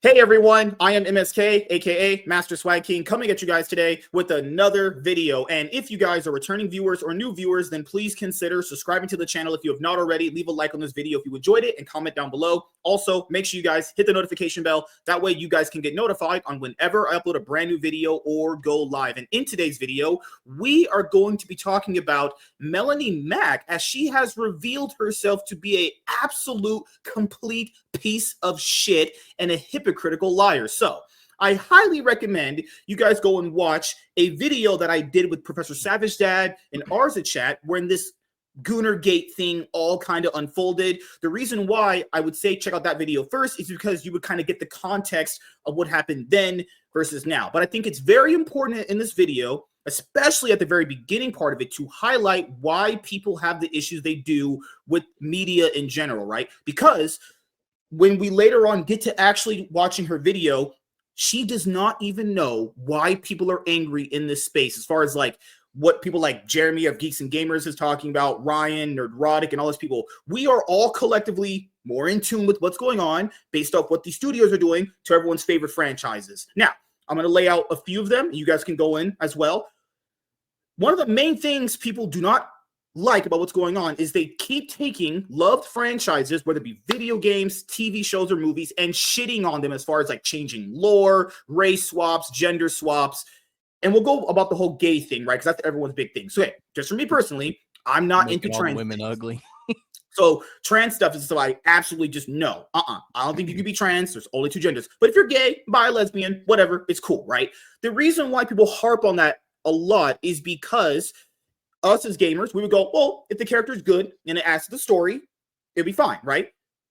Hey everyone, I am MSK, aka Master Swag King, coming at you guys today with another video. And if you guys are returning viewers or new viewers, then please consider subscribing to the channel if you have not already. Leave a like on this video if you enjoyed it and comment down below. Also, make sure you guys hit the notification bell. That way you guys can get notified on whenever I upload a brand new video or go live. And in today's video, we are going to be talking about Melonie Mac, as she has revealed herself to be an absolute complete piece of shit and a hypocritical liar. So I highly recommend you guys go and watch a video that I did with Professor Savage Dad and Arza Chat, when this Goonergate thing all kind of unfolded. The reason why I would say check out that video first is because you would kind of get the context of what happened then versus now. But I think it's very important in this video, especially at the very beginning part of it, to highlight why people have the issues they do with media in general, right? Because when we later on get to actually watching her video, she does not even know why people are angry in this space, as far as like what people like Jeremy of Geeks and Gamers is talking about, Ryan, Nerdrotic, and all those people. We are all collectively more in tune with what's going on based off what the studios are doing to everyone's favorite franchises. Now, I'm going to lay out a few of them. You guys can go in as well. One of the main things people do not like about what's going on is they keep taking loved franchises, whether it be video games, TV shows, or movies, and shitting on them as far as like changing lore, race swaps, gender swaps. And we'll go about the whole gay thing, right? Because that's everyone's big thing. So, hey, just for me personally, I'm not into trans women ugly. So trans stuff is stuff I absolutely just no. I don't think you can be trans. There's only two genders. But if you're gay, bi, lesbian, whatever, it's cool, right? The reason why people harp on that a lot is because us as gamers, we would go, well, if the character is good and it adds to the story, it'll be fine, right?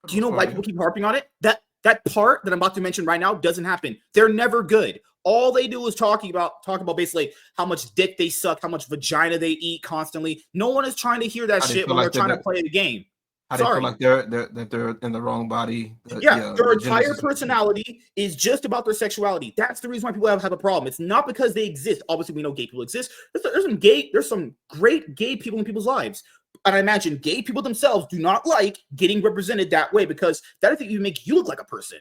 Do you know why people keep harping on it? That part that I'm about to mention right now doesn't happen. They're never good. All they do is talk about basically how much dick they suck, how much vagina they eat constantly. No one is trying to hear that shit when they're trying to play the game. How they feel like they're in the wrong body. Their entire personality is just about their sexuality. That's the reason why people have a problem. It's not because they exist. Obviously, we know gay people exist. There's some great gay people in people's lives. And I imagine gay people themselves do not like getting represented that way, because that I think you make you look like a person.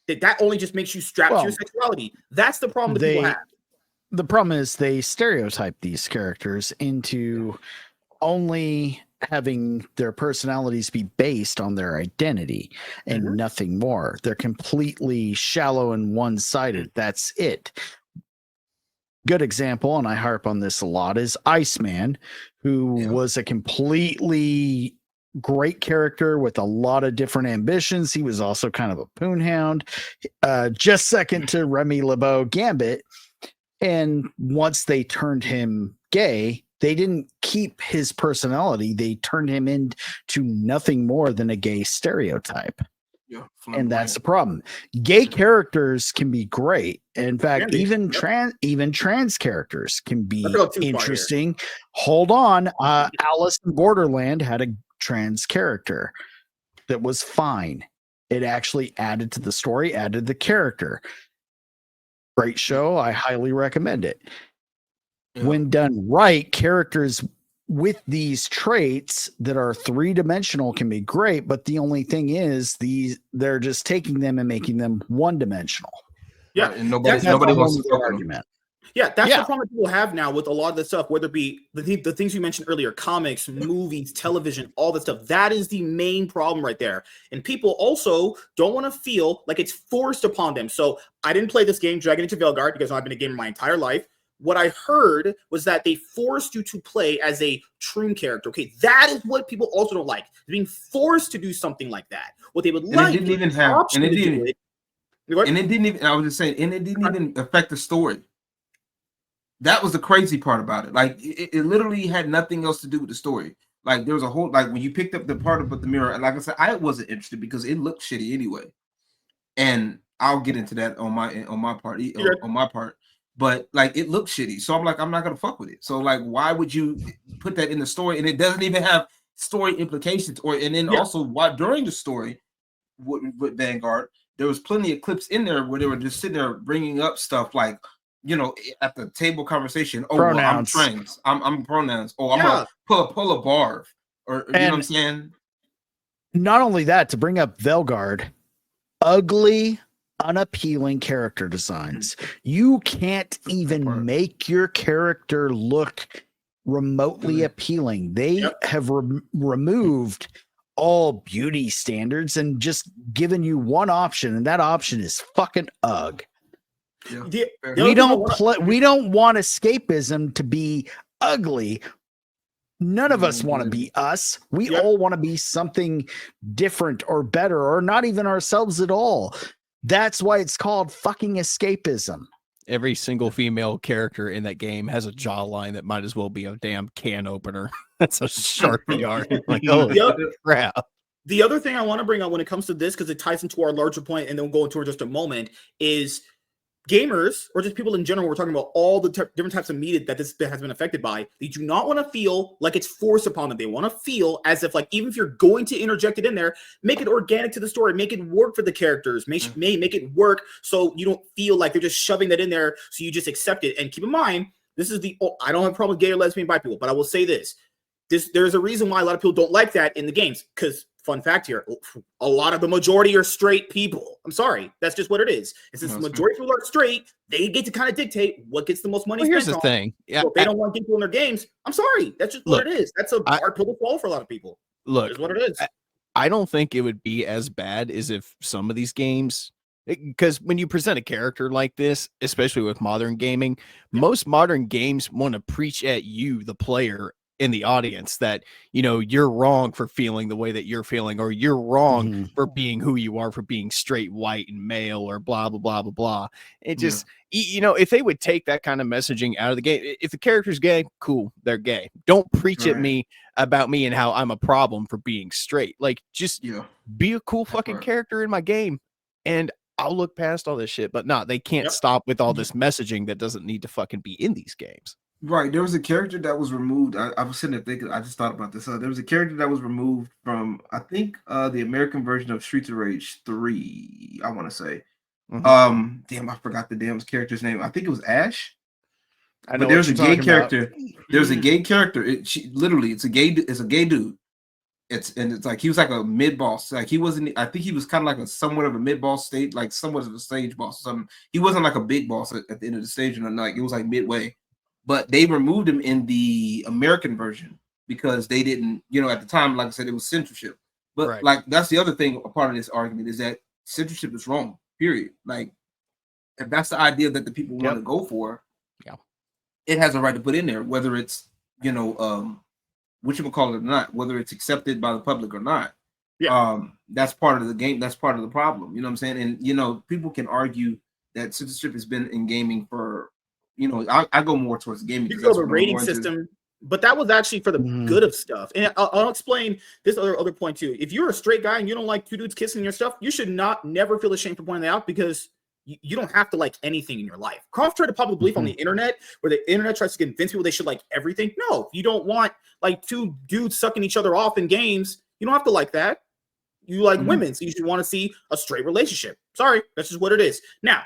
That only just makes you strapped to your sexuality. That's the problem that people have. The problem is they stereotype these characters into only having their personalities be based on their identity and nothing more. They're completely shallow and one-sided. That's it. Good example, and I harp on this a lot, is Iceman, who was a completely great character with a lot of different ambitions. He was also kind of a poonhound, just second to Remy LeBeau Gambit. And once they turned him gay, they didn't keep his personality. They turned him into nothing more than a gay stereotype. Yeah, and that's the problem. Gay characters can be great. In fact, even trans characters can be interesting. Hold on. Alice in Borderland had a trans character that was fine. It actually added to the story, added the character. Great show. I highly recommend it. When done right, characters with these traits that are three-dimensional can be great, but the only thing is they're just taking them and making them one-dimensional. Yeah, and nobody wants to argument. Yeah, that's the problem people have now with a lot of this stuff, whether it be the things you mentioned earlier, comics, movies, television, all that stuff. That is the main problem right there. And people also don't want to feel like it's forced upon them. So I didn't play this game, Dragon Age of Veilguard, because I've been a gamer my entire life. What I heard was that they forced you to play as a Troon character. Okay, that is what people also don't like. Being forced to do something like that. What they would like. It didn't even have. And it didn't even. I was just saying, and it didn't even affect the story. That was the crazy part about it. Like it literally had nothing else to do with the story. Like there was a whole when you picked up the part about the mirror. And like I said, I wasn't interested because it looked shitty anyway. And I'll get into that on my part. but like it looks shitty. So I'm like, I'm not gonna fuck with it. So like, why would you put that in the story? And it doesn't even have story implications. And then also why during the story with Vanguard, there was plenty of clips in there where they were just sitting there bringing up stuff like, at the table conversation. Oh, well, I'm trans. I'm pronouns. Oh, I'm gonna pull a barf, or you know what I'm saying. Not only that, to bring up Velgard, ugly, unappealing character designs. You can't even make your character look remotely appealing. They have removed all beauty standards and just given you one option, and that option is fucking ugh. Yeah. We don't want escapism to be ugly. None of us want to be us. We all want to be something different or better, or not even ourselves at all. That's why it's called fucking escapism. Every single female character in that game has a jawline that might as well be a damn can opener. That's how sharp they are. Like, oh, crap. The other thing I want to bring up when it comes to this, because it ties into our larger point, and then we'll go into it in just a moment, is gamers, or just people in general, we're talking about all the different types of media that this has been affected by. They do not want to feel like it's forced upon them. They want to feel as if, like, even if you're going to interject it in there, make it organic to the story, make it work for the characters, make it work so you don't feel like they're just shoving that in there, so you just accept it. And keep in mind, this is I don't have a problem with gay or lesbian, bi people, but I will say this. There's a reason why a lot of people don't like that in the games, because fun fact here, a lot of the majority are straight people. I'm sorry, that's just what it is. And since the majority of people are straight, they get to kind of dictate what gets the most money. Well, here's the thing. Yeah, so if they don't want people in their games, I'm sorry, that's just what it is. That's a hard pill to swallow for a lot of people. Look, that's what it is. I don't think it would be as bad as if some of these games, because when you present a character like this, especially with modern gaming, most modern games want to preach at you, the player, in the audience, that you're wrong for feeling the way that you're feeling, or you're wrong for being who you are, for being straight, white, and male, or blah blah blah blah blah. It just if they would take that kind of messaging out of the game, if the character's gay, cool, they're gay. Don't preach at me about me and how I'm a problem for being straight. Like, just be a cool fucking character in my game, and I'll look past all this shit. But no, they can't stop with all this messaging that doesn't need to fucking be in these games. Right, there was a character that was removed. I was sitting there thinking, I just thought about this. There was a character that was removed from, I think, the American version of Streets of Rage 3, I want to say. Damn, I forgot the damn character's name. I think it was Ash. But there's a gay character. There's a gay character. It's a gay dude. It's like he was like a mid boss. Like he wasn't. I think he was kind of like somewhat of a mid boss state, like somewhat of a stage boss or something. He wasn't like a big boss at the end of the stage, and like it was like midway. But they removed him in the American version because they didn't, at the time, like I said, it was censorship. But like that's the other thing, a part of this argument is that censorship is wrong, period. Like, if that's the idea that the people want to go for, it has a right to put in there, whether it's, whatchamacallit or not, whether it's accepted by the public or not. That's part of the game. That's part of the problem. You know what I'm saying? And, people can argue that censorship has been in gaming for, I go more towards gaming. You go the rating system, but that was actually for the good of stuff. And I'll explain this other point too. If you're a straight guy and you don't like two dudes kissing your stuff, you should never feel ashamed for pointing that out, because you don't have to like anything in your life. Croft tried to public belief on the internet, where the internet tries to convince people they should like everything. No, if you don't want like two dudes sucking each other off in games, you don't have to like that. You like women, so you should want to see a straight relationship. Sorry, that's just what it is. Now,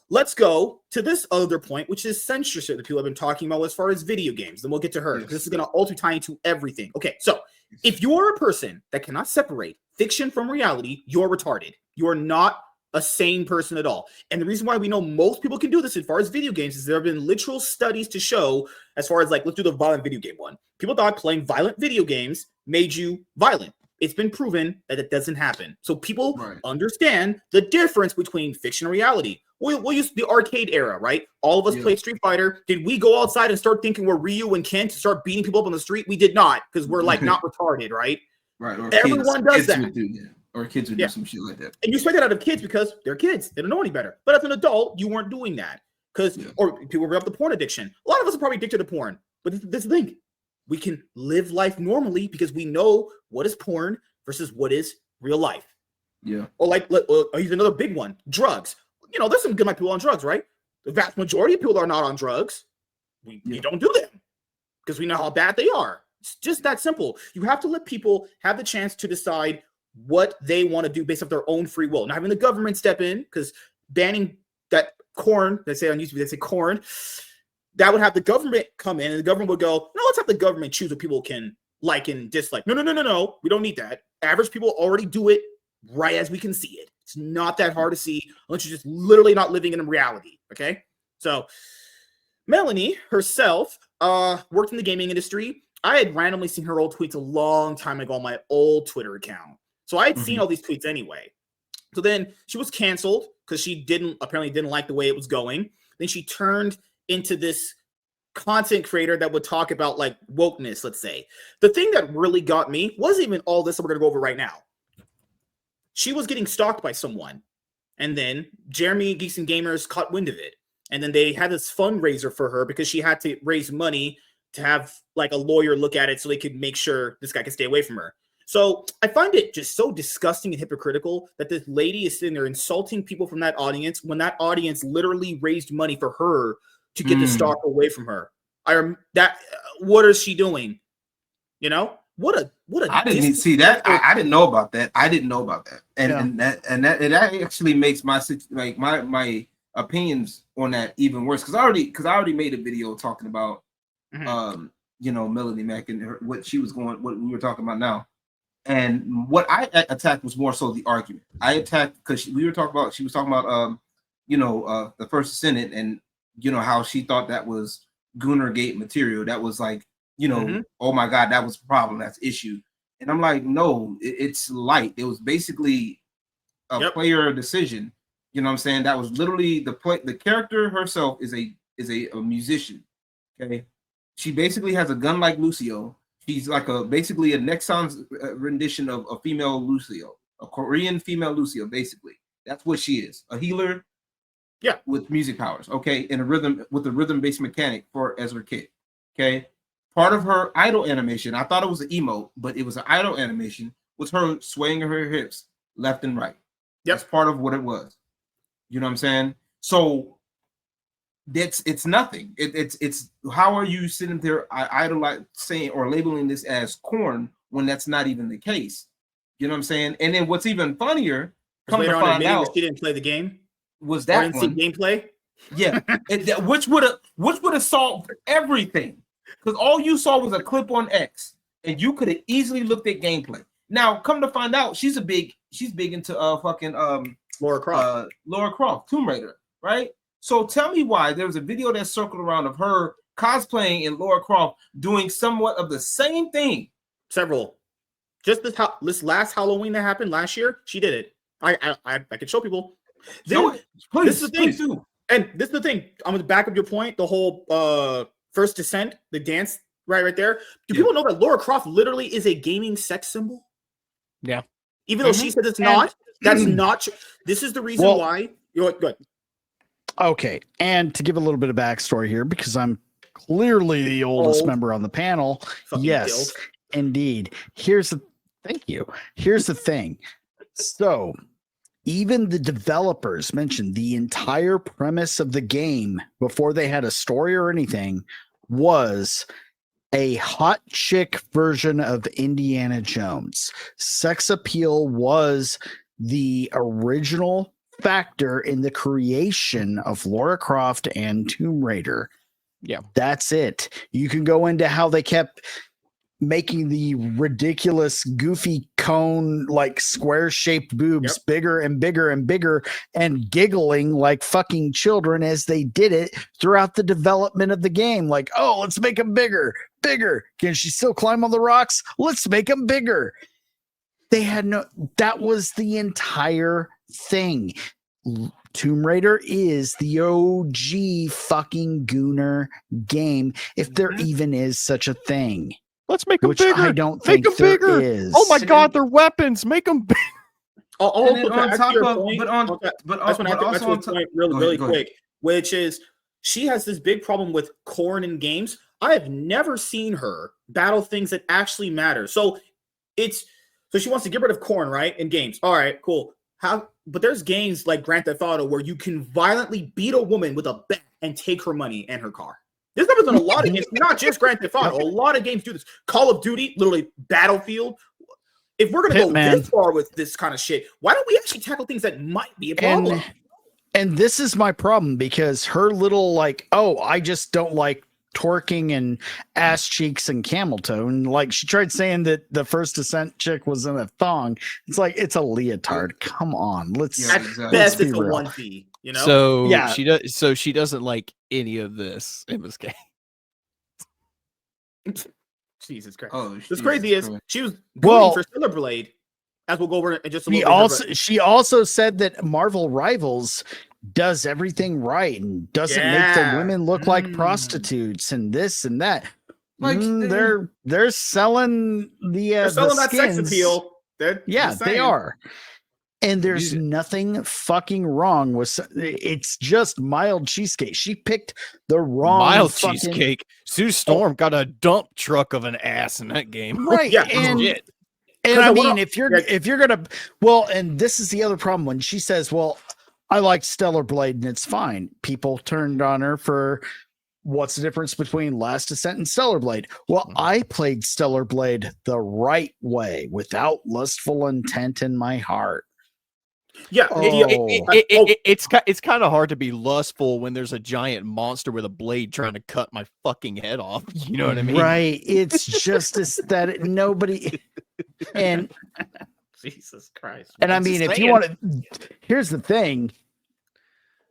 let's go to this other point, which is censorship that people have been talking about as far as video games. Then we'll get to her, because this is going to ultimately tie into everything. Okay, so if you're a person that cannot separate fiction from reality, you're retarded. You're not a sane person at all. And the reason why we know most people can do this as far as video games is there have been literal studies to show, as far as like, let's do the violent video game one. People thought playing violent video games made you violent. It's been proven that it doesn't happen. So people understand the difference between fiction and reality. We'll use the arcade era, right? All of us played Street Fighter. Did we go outside and start thinking we're Ryu and Ken to start beating people up on the street? We did not, because we're like not retarded, right? Right. Or everyone does that. Or kids would do some shit like that. And you expect that out of kids because they're kids. They don't know any better. But as an adult, you weren't doing that. Or people bring up the porn addiction. A lot of us are probably addicted to porn. But this is the thing. We can live life normally because we know what is porn versus what is real life. Yeah. Or like, I'll use another big one. Drugs. There's some good people on drugs, right? The vast majority of people are not on drugs. We don't do them because we know how bad they are. It's just that simple. You have to let people have the chance to decide what they want to do based off their own free will. Not having the government step in, because banning that corn, they say on YouTube, they say corn, that would have the government come in and the government would go, no, let's have the government choose what people can like and dislike. No. We don't need that. Average people already do it right as we can see it. It's not that hard to see unless you're just literally not living in reality. Okay. So Melonie herself worked in the gaming industry. I had randomly seen her old tweets a long time ago on my old Twitter account. So I had seen all these tweets anyway. So then she was canceled because she apparently didn't like the way it was going. Then she turned into this content creator that would talk about like wokeness, let's say. The thing that really got me wasn't even all this that we're going to go over right now. She was getting stalked by someone. And then Jeremy Geeks and Gamers caught wind of it. And then they had this fundraiser for her because she had to raise money to have like a lawyer look at it so they could make sure this guy could stay away from her. So I find it just so disgusting and hypocritical that this lady is sitting there insulting people from that audience when that audience literally raised money for her to get the stalker away from her. What is she doing? You know, what a I didn't see that. I didn't know about that. And that it actually makes my opinions on that even worse because I already made a video talking about Melonie Mac and what she was what we were talking about now. And what I attacked was more so the argument. I attacked because she was talking about the First Senate and how she thought that was Goonergate material. That was like, oh my God, that was a problem. That's issue. And I'm like, no, it's light. It was basically a player decision. You know what I'm saying? That was literally the character herself is a musician. Okay. She basically has a gun like Lucio. She's like basically a Nexon's rendition of a female Lucio, a Korean female Lucio, basically. That's what she is. A healer, with music powers, okay, in a rhythm-based mechanic as her kit. Okay. Part of her idol animation, I thought it was an emote, but it was an idol animation, was her swaying her hips left and right. That's part of what it was. You know what I'm saying? So it's nothing. It's how are you sitting there saying or labeling this as corn when that's not even the case? You know what I'm saying? And then what's even funnier, come to find out, she didn't play the game. Was that didn't see gameplay? Yeah, which would have solved everything because all you saw was a clip on X, and you could have easily looked at gameplay. Now, come to find out, she's big into Lara Croft, Tomb Raider, right? So tell me why there was a video that circled around of her cosplaying in Lara Croft doing somewhat of the same thing. Several. Just this last Halloween that happened last year, she did it. I could show people. Please, this is the thing. Please do. And this is the thing. I'm going to back up your point. The whole First Descent, the dance right there. Do people know that Lara Croft literally is a gaming sex symbol? Yeah. Even though she said it's not. That's not true. This is the reason why. Go ahead. Okay, and to give a little bit of backstory here, because I'm clearly the oldest member on the panel. Yes, indeed. Thank you. Here's the thing. So, even the developers mentioned the entire premise of the game before they had a story or anything was a hot chick version of Indiana Jones. Sex appeal was the original factor in the creation of Lara Croft and Tomb Raider. Yeah, that's it. You can go into how they kept making the ridiculous goofy cone like square shaped boobs bigger and bigger and bigger and giggling like fucking children as they did it throughout the development of the game. Like, oh, let's make them bigger. Can she still climb on the rocks? Let's make them bigger. That was the entire thing. Tomb Raider is the OG fucking Gooner game, if there even is such a thing. Let's make them bigger. I don't think there is. Oh my God, they're weapons. Make them big. Really quick, which is she has this big problem with corn in games. I have never seen her battle things that actually matter. So she wants to get rid of corn, right? In games. All right, cool. But there's games like Grand Theft Auto where you can violently beat a woman with a bat and take her money and her car. This happens in a lot of games, not just Grand Theft Auto. A lot of games do this. Call of Duty, literally Battlefield. If we're gonna go this far with this kind of shit, why don't we actually tackle things that might be a problem? And this is my problem, because her little like, oh, I just don't like twerking and ass cheeks and camel toe, and like she tried saying that the First Descent chick was in a thong. It's like, it's a leotard. Come on, let's. At best, it's a onesie. You know. So yeah, she does. So she doesn't like any of this MSK. Jesus Christ! Oh, what's crazy is she was going for Stellar Blade, as we'll go over in just a little bit. She also said that Marvel Rivals does everything right and doesn't make the women look like prostitutes and this and that. Like they're selling they're selling that sex appeal. They are. And there's nothing fucking wrong with it's just mild cheesecake. She picked the wrong mild cheesecake. Sue Storm got a dump truck of an ass in that game. Right. Yeah. And I mean, if you're gonna and this is the other problem when she says, well, I like Stellar Blade and it's fine. People turned on her for what's the difference between Last Descent and Stellar Blade? Well, I played Stellar Blade the right way without lustful intent in my heart. Yeah, it's kind of hard to be lustful when there's a giant monster with a blade trying to cut my fucking head off. You know what I mean? Right. It's just aesthetic. Nobody and Jesus Christ. And I mean, if you want to, here's the thing.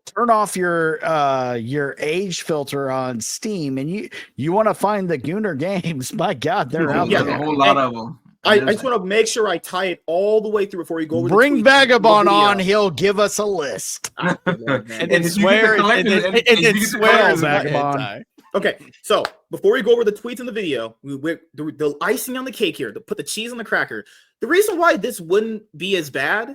Turn off your age filter on Steam, and you want to find the Gooner games. My God, they're out there. A whole lot of them. I just want to make sure I tie it all the way through before you go over. Bring Vagabond on; he'll give us a list. and then swear Vagabond. Okay, so before we go over the tweets in the video, the icing on the cake here, to put the cheese on the cracker. The reason why this wouldn't be as bad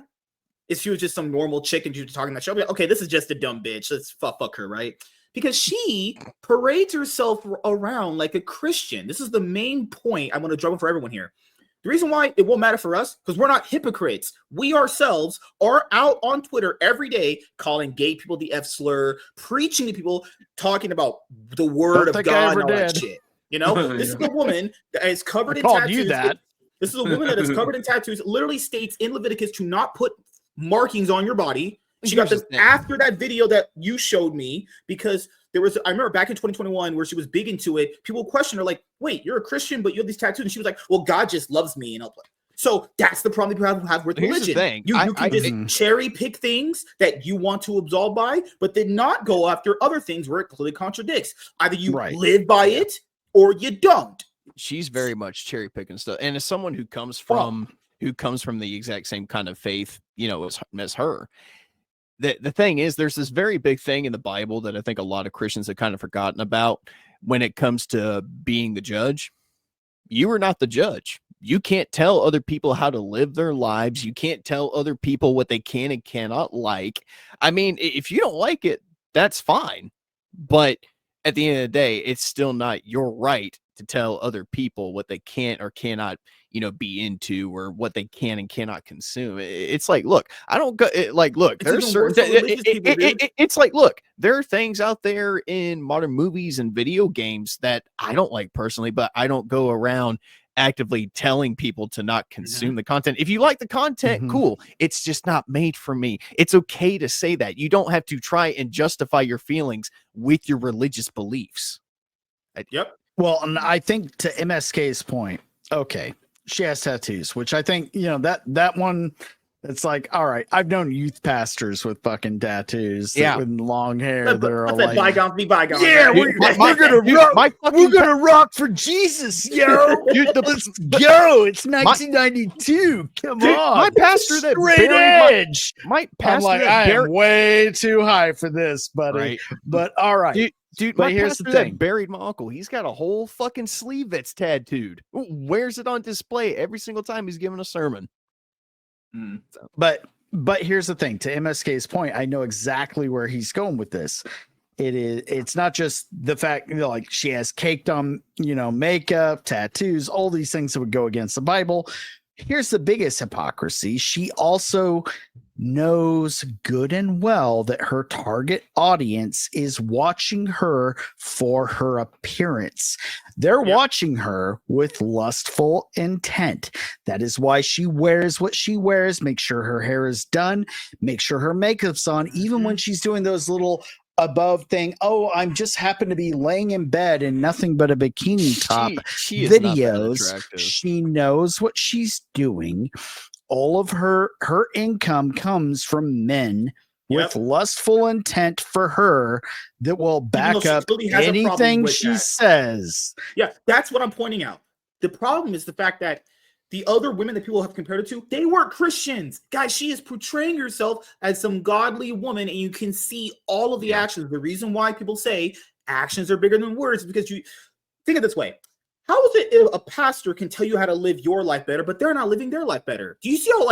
is she was just some normal chick and she was talking that show. Okay, this is just a dumb bitch. Let's fuck her, right? Because she parades herself around like a Christian. This is the main point I want to drum for everyone here. The reason why it won't matter for us, because we're not hypocrites. We ourselves are out on Twitter every day calling gay people the F slur, preaching to people, talking about the word of God and all that shit. You know, this is a woman that is covered in tattoos. This is a woman that is covered in tattoos. Literally states in Leviticus to not put markings on your body. She got this after that video that you showed me, because there was, I remember back in 2021 where she was big into it. People questioned her like, wait, you're a Christian, but you have these tattoos. And she was like, well, God just loves me. And so that's the problem people have with religion. You can just cherry pick things that you want to absolve by, but then not go after other things where it clearly contradicts. Either you live by it or you don't. She's very much cherry picking stuff. And as someone who comes from the exact same kind of faith, as her, the thing is, there's this very big thing in the Bible that I think a lot of Christians have kind of forgotten about when it comes to being the judge. You are not the judge. You can't tell other people how to live their lives. You can't tell other people what they can and cannot like. I mean, if you don't like it, that's fine. But at the end of the day, it's still not your right to tell other people what they can't or cannot, be into, or what they can and cannot consume. It's like, look, I don't go look, there's certain it's like, look, there are things out there in modern movies and video games that I don't like personally, but I don't go around actively telling people to not consume the content. If you like the content, cool. It's just not made for me. It's okay to say that. You don't have to try and justify your feelings with your religious beliefs. Yep. Well, and I think to MSK's point, okay, she has tattoos, which I think, that one, it's like, all right, I've known youth pastors with fucking tattoos, with long hair. They're all like, bygones be bygones. Yeah, we're gonna rock for Jesus, yo. Let's go. It's 1992. Come on, my pastor that straight edge. My pastor, I am way too high for this, buddy. Right. But all right. Dude, but here's the thing. That buried my uncle. He's got a whole fucking sleeve that's tattooed. Wears it on display every single time he's giving a sermon. But here's the thing. To MSK's point, I know exactly where he's going with this. It's not just the fact, like she has caked on, makeup, tattoos, all these things that would go against the Bible. Here's the biggest hypocrisy. She also knows good and well that her target audience is watching her for her appearance. They're watching her with lustful intent. That is why she wears what she wears. Make sure her hair is done. Make sure her makeup's on. Even when she's doing those little above thing, oh, I'm just happen to be laying in bed in nothing but a bikini top she is not that videos. attractive. She knows what she's doing. All of her income comes from men with lustful intent for her that will back up anything she says. Yeah, that's what I'm pointing out. The problem is the fact that the other women that people have compared it to, they weren't Christians. Guys, she is portraying herself as some godly woman, and you can see all of the actions. The reason why people say actions are bigger than words is because you think of it this way. How is it if a pastor can tell you how to live your life better, but they're not living their life better? Do you see how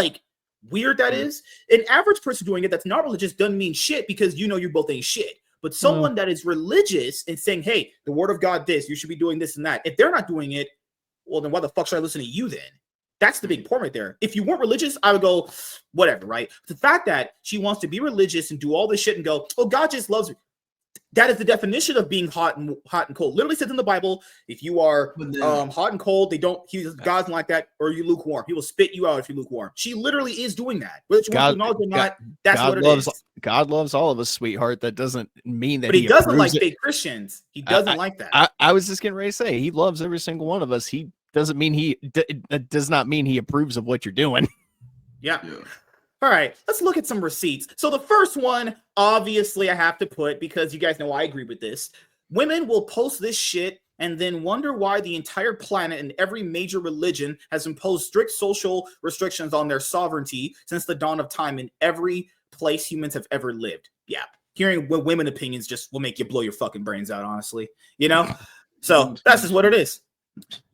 weird that is? An average person doing it that's not religious doesn't mean shit because you both ain't shit. But someone that is religious and saying, hey, the word of God, this, you should be doing this and that. If they're not doing it, well, then why the fuck should I listen to you then? That's the big point right there. If you weren't religious, I would go, whatever, right? The fact that she wants to be religious and do all this shit and go, oh, God just loves me. That is the definition of being hot and cold. Literally says in the Bible, if you are hot and cold, God's like that, or you lukewarm. He will spit you out if you're lukewarm. She literally is doing that. Whether she wants to acknowledge or not, that's what it is. God loves all of us, sweetheart. That doesn't mean that he doesn't like fake Christians. He doesn't like that. I was just getting ready to say, he loves every single one of us. He doesn't mean that does not mean he approves of what you're doing. Yeah. All right, let's look at some receipts. So the first one, obviously I have to put, because you guys know I agree with this. Women will post this shit and then wonder why the entire planet and every major religion has imposed strict social restrictions on their sovereignty since the dawn of time in every place humans have ever lived. Yeah, hearing women opinions just will make you blow your fucking brains out, honestly. So that's just what it is.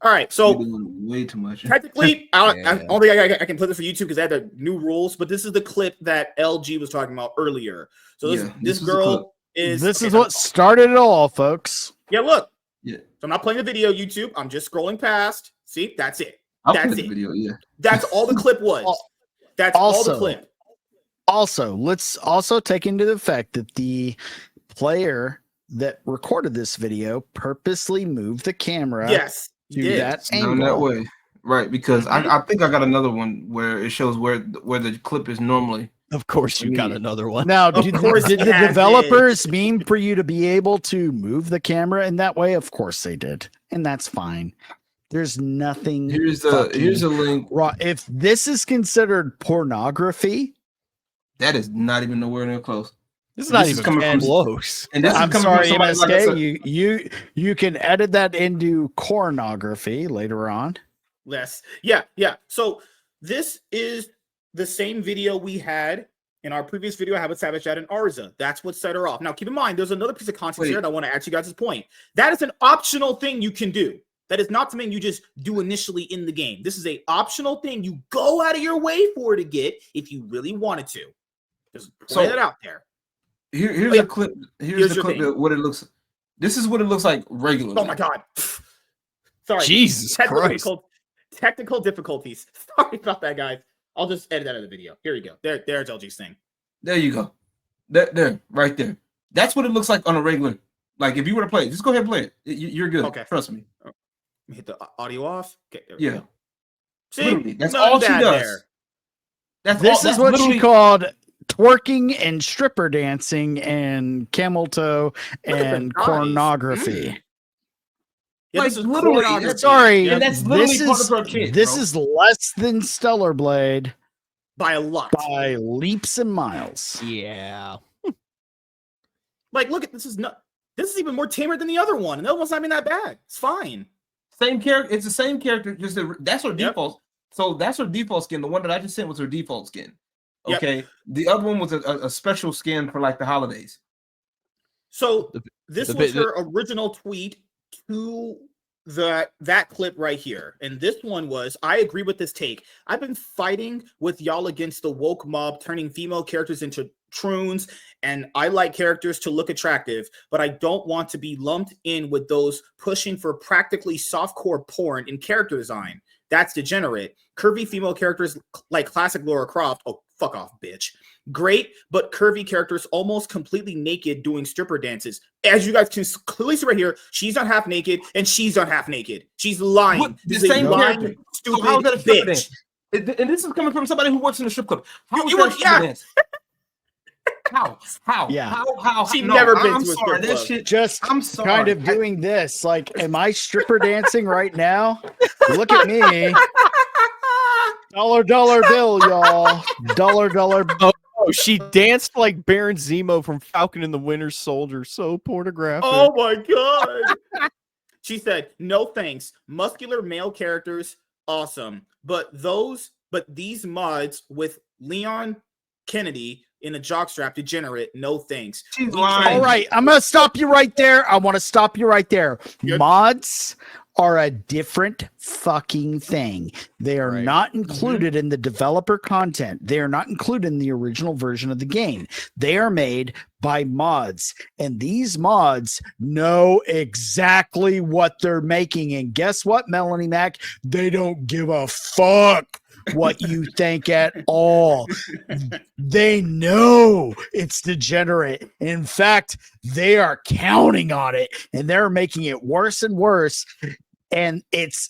All right, so way too much. Technically, I don't think I can put this for YouTube because they had the new rules. But this is the clip that LG was talking about earlier. So this girl is. This is what started it all, folks. Yeah, look. Yeah. So I'm not playing the video, YouTube. I'm just scrolling past. See, that's it. That's it. Video, yeah. That's all the clip was. That's all the clip. Also, let's also take into the fact that the player that recorded this video purposely moved the camera. Yes. To that angle. That way, right? Because I think I got another one where it shows where the clip is normally. Of course, you got another one. Now, did the developers mean for you to be able to move the camera in that way? Of course they did, and that's fine. There's nothing. Here's a link. Raw. If this is considered pornography, that is not even nowhere near close. This is not even coming from close. And this I'm sorry, MSK. You can edit that into pornography later on. Yes. Yeah. So this is the same video we had in our previous video. I have with Savage Dad and Arza. That's what set her off. Now, keep in mind, there's another piece of content here that I want to add to you guys' point. That is an optional thing you can do. That is not something you just do initially in the game. This is an optional thing you go out of your way for to get if you really wanted to. Just point it out there. Here's a clip. Here's the clip of what it looks. This is what it looks like regularly. Oh my god! Sorry, Jesus Christ! Technical difficulties. Sorry about that, guys. I'll just edit that out of the video. Here you go. There's LG's thing. There you go. There, right there. That's what it looks like on a regular. Like if you were to play it, just go ahead and play it. You're good. Okay, trust me. Let me hit the audio off. Okay, there we go. See, literally, that's all she does. This is what she called twerking and stripper dancing and camel toe and pornography. Yeah, like literally, sorry, and that's literally part of her kid. This is less than Stellar Blade by a lot, by leaps and miles. Yeah, like look at this is even more tamer than the other one, and the other one's not even that bad. It's fine. Same character. It's the same character. Just that's her default. So that's her default skin. The one that I just sent was her default skin. Okay, the other one was a special skin for like the holidays. So this was her original tweet to that clip right here, and this one was, I agree with this take. I've been fighting with y'all against the woke mob turning female characters into troons, and I like characters to look attractive, but I don't want to be lumped in with those pushing for practically softcore porn in character design. That's degenerate. Curvy female characters like classic Lara Croft. Oh, Fuck off, bitch. Great, but curvy characters almost completely naked doing stripper dances. As you guys can clearly see right here, she's not half naked and she's not half naked. She's lying. What? The This is a same lying, character. stupid So how is that a stripper bitch. dance? And this is coming from somebody who works in a strip club. How is You that a work- stripper yeah. dance? How? Yeah. How? She's No, never been I'm to a sorry. strip That club. shit. Just I'm sorry. kind of doing this. Like, am I stripper dancing right now? Look at me. Dollar bill, y'all. Dollar. Oh, she danced like Baron Zemo from Falcon and the Winter Soldier. So pornographic. Oh my god. She said, "No thanks. Muscular male characters, awesome. But these mods with Leon Kennedy in a jockstrap degenerate, no thanks." She's We lying. tried- All right, I'm gonna stop you right there. I want to stop you right there. Good. Mods are a different fucking thing. They are Right. not included in the developer content. They are not included in the original version of the game. They are made by mods, and these mods know exactly what they're making. And guess what, Melonie Mac? They don't give a fuck what you think at all. They know it's degenerate. In fact, they are counting on it, and they're making it worse and worse. And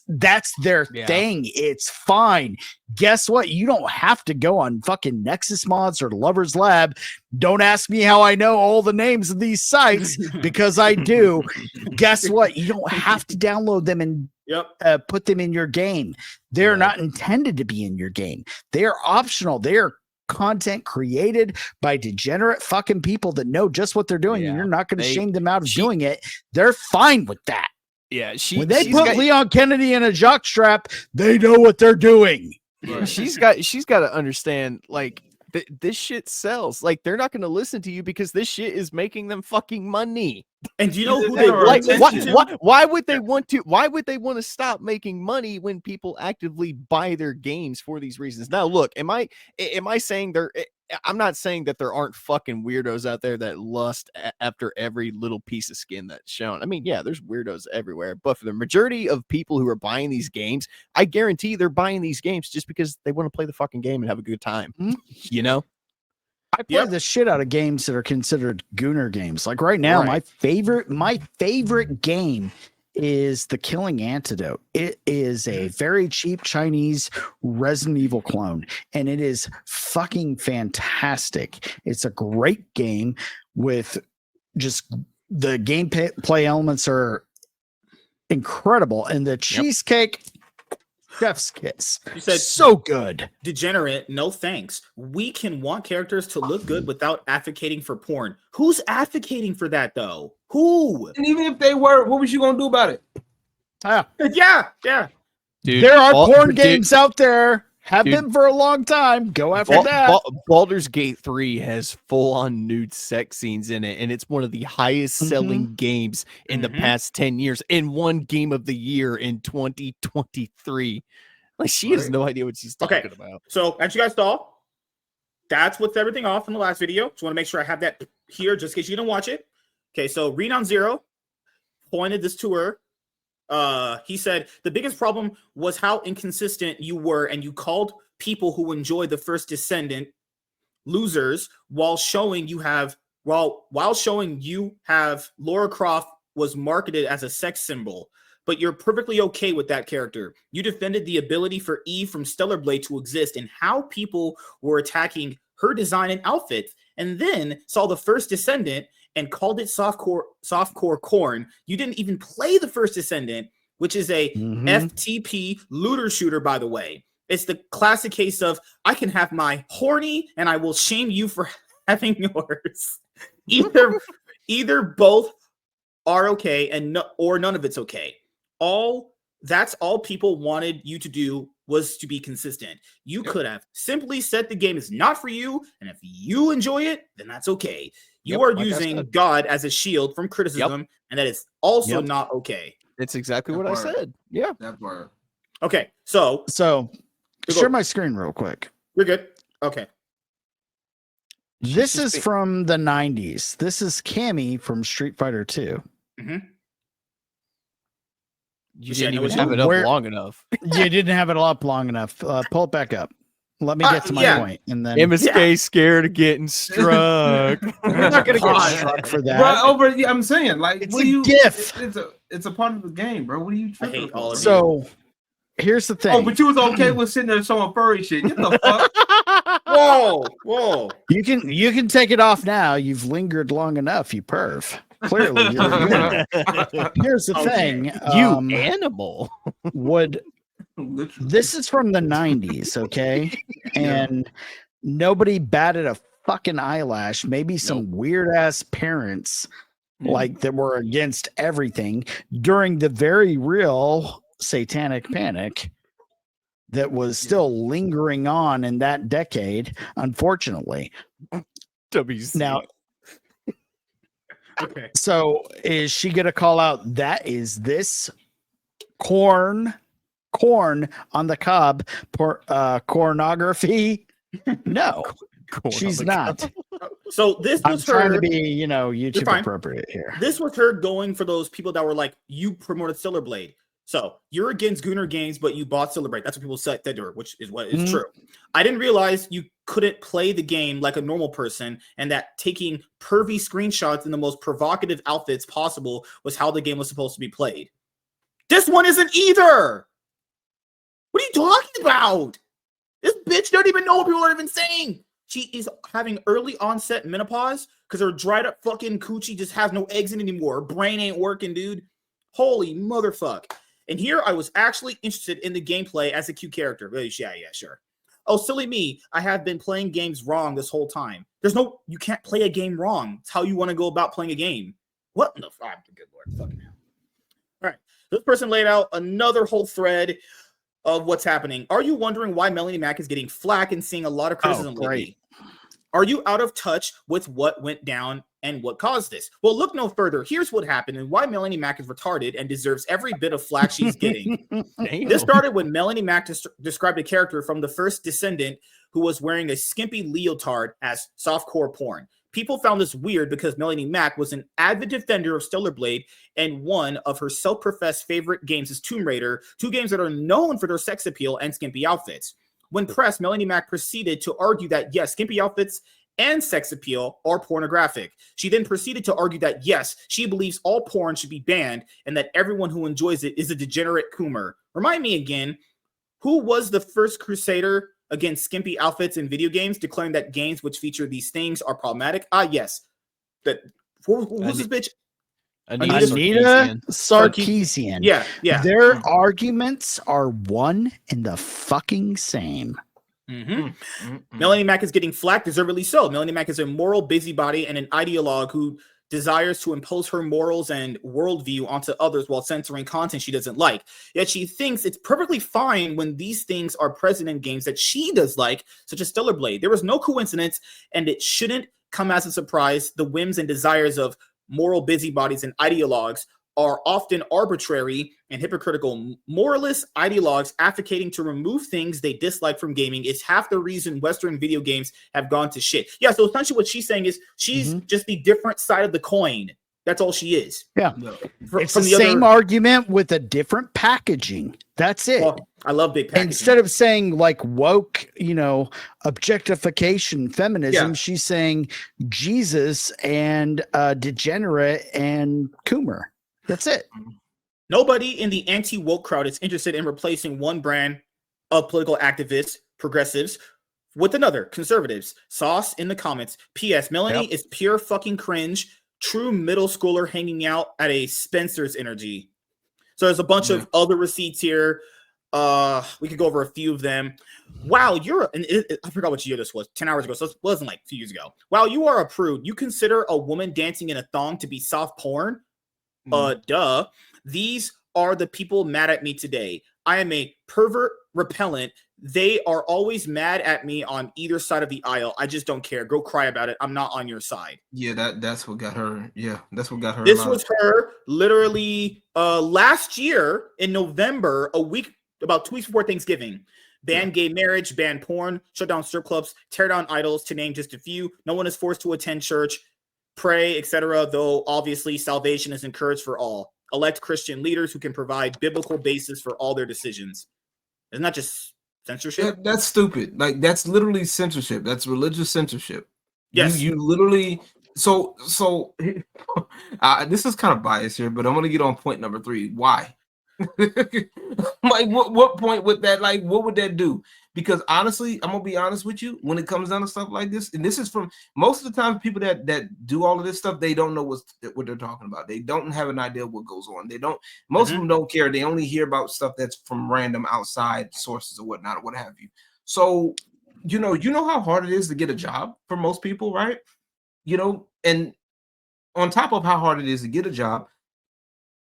that's their Yeah. thing. It's fine. Guess what? You don't have to go on fucking Nexus Mods or Lover's Lab. Don't ask me how I know all the names of these sites, because I do. Guess what? You don't have to download them and Yep. put them in your game. They're Right. not intended to be in your game. They are optional. They are content created by degenerate fucking people that know just what they're doing, and Yeah. you're not going to They- shame them out of she- doing it. They're fine with that. Yeah, When they she's put got, Leon Kennedy in a jockstrap, they know what they're doing. she's got to understand, like, this shit sells. Like, they're not going to listen to you because this shit is making them fucking money. And do you know who They they are Like, attention attention. to? why would they want to? Why would they want to stop making money when people actively buy their games for these reasons? Now, look, am I saying I'm not saying that there aren't fucking weirdos out there that lust after every little piece of skin that's shown. I mean, yeah, there's weirdos everywhere, but for the majority of people who are buying these games, I guarantee they're buying these games just because they want to play the fucking game and have a good time. Mhm. You know? I play the shit out of games that are considered gooner games. Like right now, Right. my favorite game is The Killing Antidote. It is a very cheap Chinese Resident Evil clone, and it is fucking fantastic. It's a great game with just the gameplay elements are incredible, and the cheesecake, chef's kiss. You said So good. degenerate, no thanks. We can want characters to look good without advocating for porn. Who's advocating for that though? Who? And even if they were, what was you gonna do about it? Ah, Yeah. Dude, there are porn dude, games out there. Have Dude. been for a long time. Go after that. Baldur's Gate 3 has full-on nude sex scenes in it, and it's one of the highest-selling games in the past 10 years, in one game of the year in 2023. Like, she has no idea what she's talking about. So, as you guys saw, that's what's everything off in the last video. Just want to make sure I have that here just in case you didn't watch it. Okay, so Renon Zero pointed this to her. He said the biggest problem was how inconsistent you were, and you called people who enjoy the first Descendant losers while showing you have Lara Croft was marketed as a sex symbol. But you're perfectly okay with that character. You defended the ability for Eve from Stellar Blade to exist and how people were attacking her design and outfit, and then saw the first Descendant and called it softcore corn. You didn't even play the first Descendant, which is a FTP looter shooter, by the way. It's the classic case of I can have my horny and I will shame you for having yours. Either both are okay and or none of it's okay. That's all people wanted you to do was to be consistent. You could have simply said the game is not for you, and if you enjoy it, then that's okay. You are like I using said. God as a shield from criticism, and that is also Yep. not okay. It's exactly what That I part. said. Yeah. That part. Okay, so So, Go. share my screen real quick. we're good. Okay. This is from the 90s. This is Cammy from Street Fighter 2. You Yeah, didn't no, even it's have it up where- long enough. You didn't have it up long enough. Pull it back up. Let me get to my point, and then MSK scared of getting struck. you're not gonna get struck for that. Bro, I'm saying, like, It's what a do you? GIF. It's a part of the game, bro. What are you I tripping hate all about? of So here's the thing. Oh, but you was okay with sitting there showing furry shit. Get the fuck. Whoa. You can take it off now. You've lingered long enough, you perv. Clearly, you're good. Here's the thing. You animal. This is from the 90s, okay? And nobody batted a fucking eyelash. Maybe some weird ass parents like that were against everything during the very real satanic panic that was still lingering on in that decade, unfortunately. WC. Now, Okay. so is she gonna call out that is this corn on the cob pornography? No, she's not. So this I'm was trying her to be, YouTube appropriate here. This was her going for those people that were like, you promoted Stellar Blade. So you're against Gooner Games, but you bought Stellar Blade. That's what people said to her, which is what is true. I didn't realize you couldn't play the game like a normal person, and that taking pervy screenshots in the most provocative outfits possible was how the game was supposed to be played. This one isn't either. What are you talking about? This bitch don't even know what people are even saying. She is having early onset menopause because her dried up fucking coochie just has no eggs in it anymore. Her brain ain't working, dude. Holy motherfuck. And here I was actually interested in the gameplay as a cute character. Yeah, sure. Oh, silly me. I have been playing games wrong this whole time. You can't play a game wrong. It's how you want to go about playing a game. What in the fuck? Good Lord. Fucking hell. All right. This person laid out another whole thread of what's happening. Are you wondering why Melonie Mac is getting flack and seeing a lot of criticism lately? Are you out of touch with what went down and what caused this? Well, look no further. Here's what happened and why Melonie Mac is retarded and deserves every bit of flack she's getting. This started when Melonie Mac described a character from the first Descendant who was wearing a skimpy leotard as softcore porn. People found this weird because Melonie Mac was an avid defender of Stellar Blade, and one of her self-professed favorite games is Tomb Raider, two games that are known for their sex appeal and skimpy outfits. When pressed, Melonie Mac proceeded to argue that, yes, skimpy outfits and sex appeal are pornographic. She then proceeded to argue that, yes, she believes all porn should be banned and that everyone who enjoys it is a degenerate coomer. Remind me again, who was the first crusader against skimpy outfits in video games, declaring that games which feature these things are problematic? Yes. Who's this bitch? Anita Sarkeesian. Yeah. Their arguments are one and the fucking same. Melonie Mac is getting flack, deservedly so. Melonie Mac is a moral busybody and an ideologue who desires to impose her morals and worldview onto others while censoring content she doesn't like. Yet she thinks it's perfectly fine when these things are present in games that she does like, such as Stellar Blade. There was no coincidence, and it shouldn't come as a surprise. The whims and desires of moral busybodies and ideologues are often arbitrary and hypocritical. Moralist ideologues advocating to remove things they dislike from gaming is half the reason Western video games have gone to shit. Yeah, so essentially what she's saying is she's just the different side of the coin. That's all she is. Yeah. It's the same argument with a different packaging. That's it. Well, I love big packaging. Instead of saying like woke, objectification feminism, she's saying Jesus and degenerate and coomer. That's it. Nobody in the anti-woke crowd is interested in replacing one brand of political activists, progressives, with another, conservatives. Sauce in the comments. P.S. Melonie is pure fucking cringe. True middle schooler hanging out at a Spencer's energy. So there's a bunch of other receipts here. We could go over a few of them. Wow, I forgot what year this was, 10 hours ago, so it wasn't like a few years ago. Wow, you are a prude. You consider a woman dancing in a thong to be soft porn? Duh. These are the people mad at me today. I am a pervert repellent. They are always mad at me on either side of the aisle. I just don't care. Go cry about it. I'm not on your side. Yeah, that's what got her. Yeah, that's what got her. This was her literally last year in November, about 2 weeks before Thanksgiving. Ban gay marriage, ban porn, shut down strip clubs, tear down idols, to name just a few. No one is forced to attend church, pray, etc., though obviously salvation is encouraged for all. Elect Christian leaders who can provide biblical basis for all their decisions. It's not just Censorship. That's stupid. Like that's literally censorship. That's religious censorship. Yes. You literally so this is kind of biased here, but I'm gonna get on point number 3. Why? Like what point would that, like what would that do? Because honestly, I'm gonna be honest with you, when it comes down to stuff like this, and this is from most of the time people that do all of this stuff, they don't know what they're talking about. They don't have an idea what goes on. They don't, most of them don't care. They only hear about stuff that's from random outside sources or whatnot, or what have you. So you know how hard it is to get a job for most people, right? And on top of how hard it is to get a job,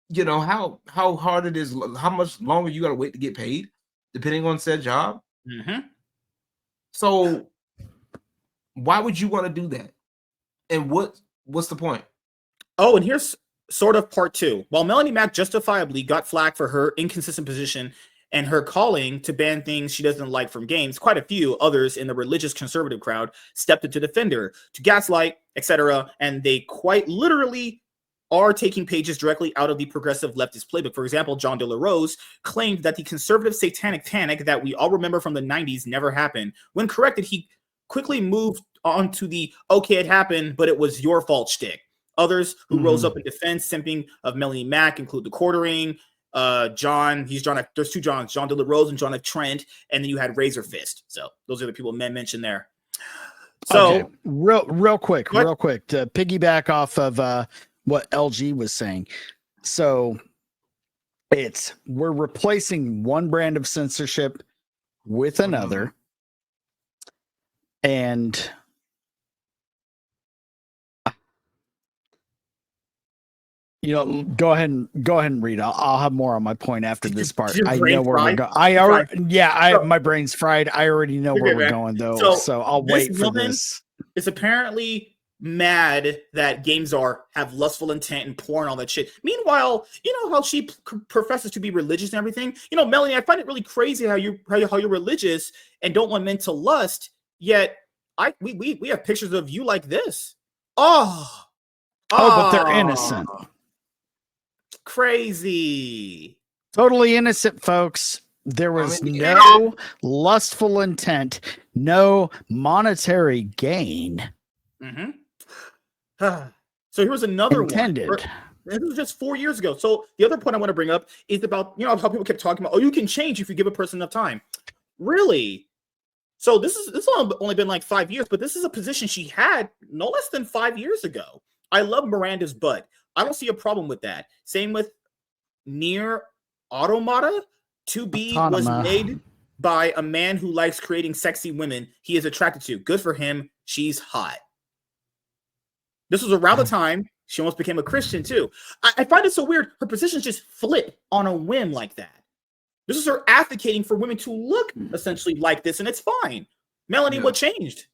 you know how hard it is, how much longer you got to wait to get paid, depending on said job. So why would you want to do that? And what's the point? Oh, and here's sort of part 2. While Melonie Mac justifiably got flack for her inconsistent position and her calling to ban things she doesn't like from games, quite a few others in the religious conservative crowd stepped in to defend her, to gaslight, etc. And they quite literally are taking pages directly out of the progressive leftist playbook. For example, John De La Rose claimed that the conservative satanic panic that we all remember from the 90s never happened. When corrected, he quickly moved on to the "okay, it happened, but it was your fault" shtick. Others who rose up in defense simping of Melonie Mac include the Quartering, there's 2 Johns, John De La Rose and John F. Trent, and then you had Razor Fist. So those are the people men mentioned there. So okay. real quick, to piggyback off of what LG was saying. So we're replacing one brand of censorship with another. And go ahead and read. I'll have more on my point after this part. I know where we're going. My brain's fried. I already know where we're going though. So I'll wait for this. It's apparently mad that games have lustful intent and porn, all that shit. Meanwhile, you know how she professes to be religious and everything. Melanie, I find it really crazy how you're religious and don't want men to lust. Yet we have pictures of you like this. But they're innocent. Crazy. Totally innocent, folks. There was no lustful intent, no monetary gain. So here's another intended. One. This was just 4 years ago. So the other point I want to bring up is about, how people kept talking about, you can change if you give a person enough time. Really? So this only been like 5 years, but this is a position she had no less than 5 years ago. I love Miranda's butt. I don't see a problem with that. Same with Nier Automata. 2B was made by a man who likes creating sexy women he is attracted to. Good for him. She's hot. This was around the time she almost became a Christian too. I find it so weird. Her positions just flip on a whim like that. This is her advocating for women to look essentially like this, and it's fine. Melanie, what changed?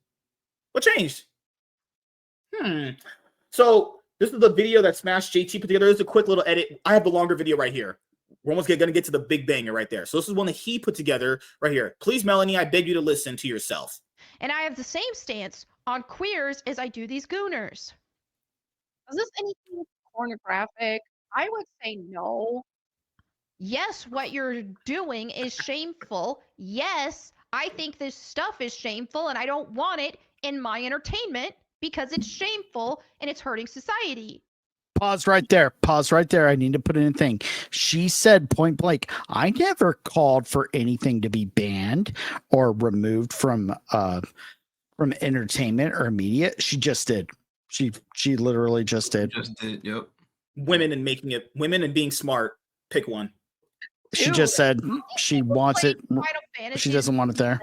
What changed? So this is the video that Smash JT put together. There's a quick little edit. I have the longer video right here. We're almost going to get to the big banger right there. So this is one that he put together right here. Please, Melanie, I beg you to listen to yourself. And I have the same stance on queers as I do these gooners. Is this anything pornographic? I would say no. Yes, what you're doing is shameful. Yes, I think this stuff is shameful and I don't want it in my entertainment because it's shameful and it's hurting society. Pause right there. I need to put in a thing. She said point blank, I never called for anything to be banned or removed from entertainment or media. She just did. She literally just did. Yep. Women and being smart. Pick one. She just said she wants it. She doesn't want it there.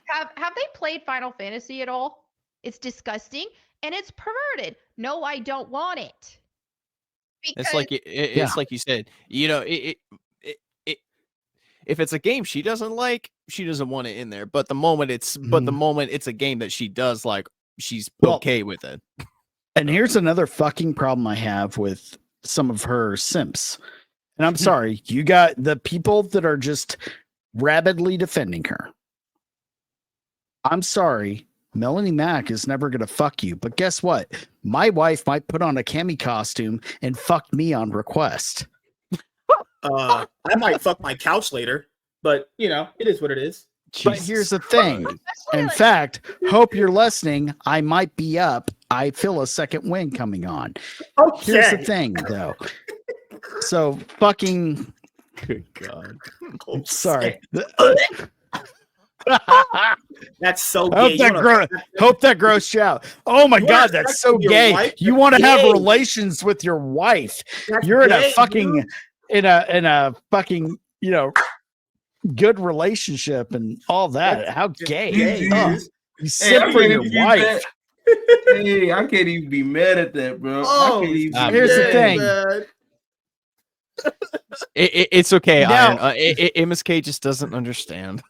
Have they played Final Fantasy at all? It's disgusting and it's perverted. No, I don't want it. Because it's like you said. If it's a game she doesn't like, she doesn't want it in there. But the moment it's a game that she does like, she's okay with it. And here's another fucking problem I have with some of her simps. And I'm sorry, you got the people that are just rabidly defending her. I'm sorry, Melonie Mac is never going to fuck you. But guess what? My wife might put on a cami costume and fuck me on request. I might fuck my couch later, but it is what it is. But here's the thing. Especially, In like, fact, hope you're listening. I might be up. I feel a second wind coming on. Here's the Okay. thing, though. So fucking. Good God. Sorry. That's so I gay. hope that grossed you out. Oh my You wanna God, have that's sex so with your gay. wife? You That's want to have gay. relations with your wife. That's You're in a gay, fucking dude. in a fucking, good relationship and all that. How gay. gay, Ugh. dude. You sit for your wife. Hey, I can't even be mad at that, bro. I Oh, can't even. Here's the shit, thing. man. It's okay, Now- Iron. MSK just doesn't understand.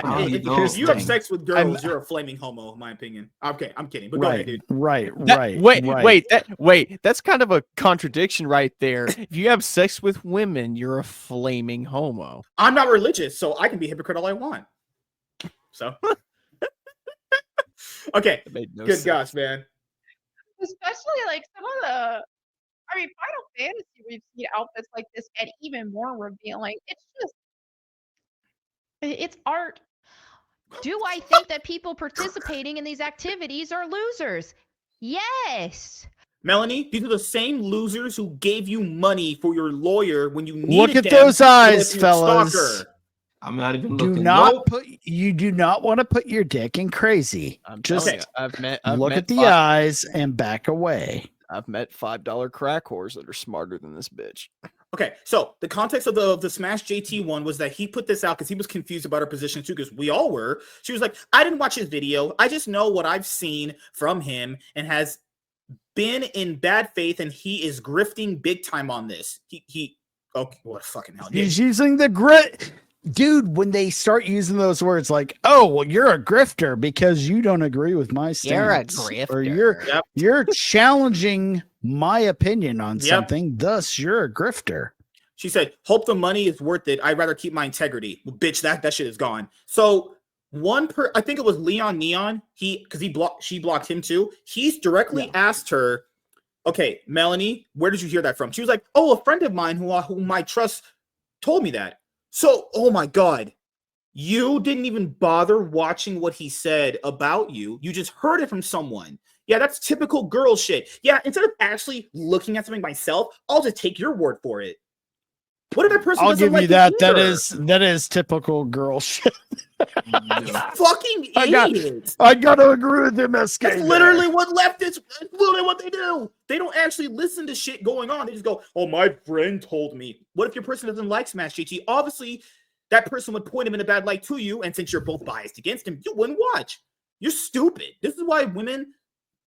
Oh, If here's you the have thing. sex with girls, you're a flaming homo, in my opinion. Okay, I'm kidding, but go ahead, dude. Right. Wait. That's kind of a contradiction right there. If you have sex with women, you're a flaming homo. I'm not religious, so I can be a hypocrite all I want. So, okay, That made no good sense. gosh, man. especially like some of the, I mean, Final Fantasy, we've seen outfits like this and even more revealing. It's art. Do I think that people participating in these activities are losers? Yes. Melonie, these are the same losers who gave you money for your lawyer when you needed Look at them those to eyes, let your fellas. stalker. I'm not even Do looking. not Nope. you do not want to put your dick in crazy. I'm Just telling you, I've look met at the five- eyes and back away. I've met $5 crack whores that are smarter than this bitch. Okay, so the context of the Smash JT one was that he put this out because he was confused about her position too, because we all were. She was like, I didn't watch his video. I just know what I've seen from him and has been in bad faith, and he is grifting big time on this. He okay, what fucking hell. He's using the grit. Dude, when they start using those words like, oh, well, you're a grifter because you don't agree with my stance. Or grifter. you're challenging my opinion on Yep. something, thus you're a grifter. She said, hope the money is worth it. I'd rather keep my integrity. Well, bitch, that shit is gone. So I think it was Leon Neon. She blocked him too. He's directly asked her, okay, Melonie, where did you hear that from? She was like, oh, a friend of mine whom I trust told me that. So, oh my God, you didn't even bother watching what he said about you. You just heard it from someone. Yeah, that's typical girl shit. Yeah, instead of actually looking at something myself, I'll just take your word for it. What if that person I'll doesn't give like you that. either? That is typical girl shit. Fucking idiot. I gotta agree with MSK. That's literally what leftists, that's literally what they do. They don't actually listen to shit going on. They just go, oh, my friend told me. What if your person doesn't like Smash GT? Obviously, that person would point him in a bad light to you, and since you're both biased against him, you wouldn't watch. You're stupid. This is why women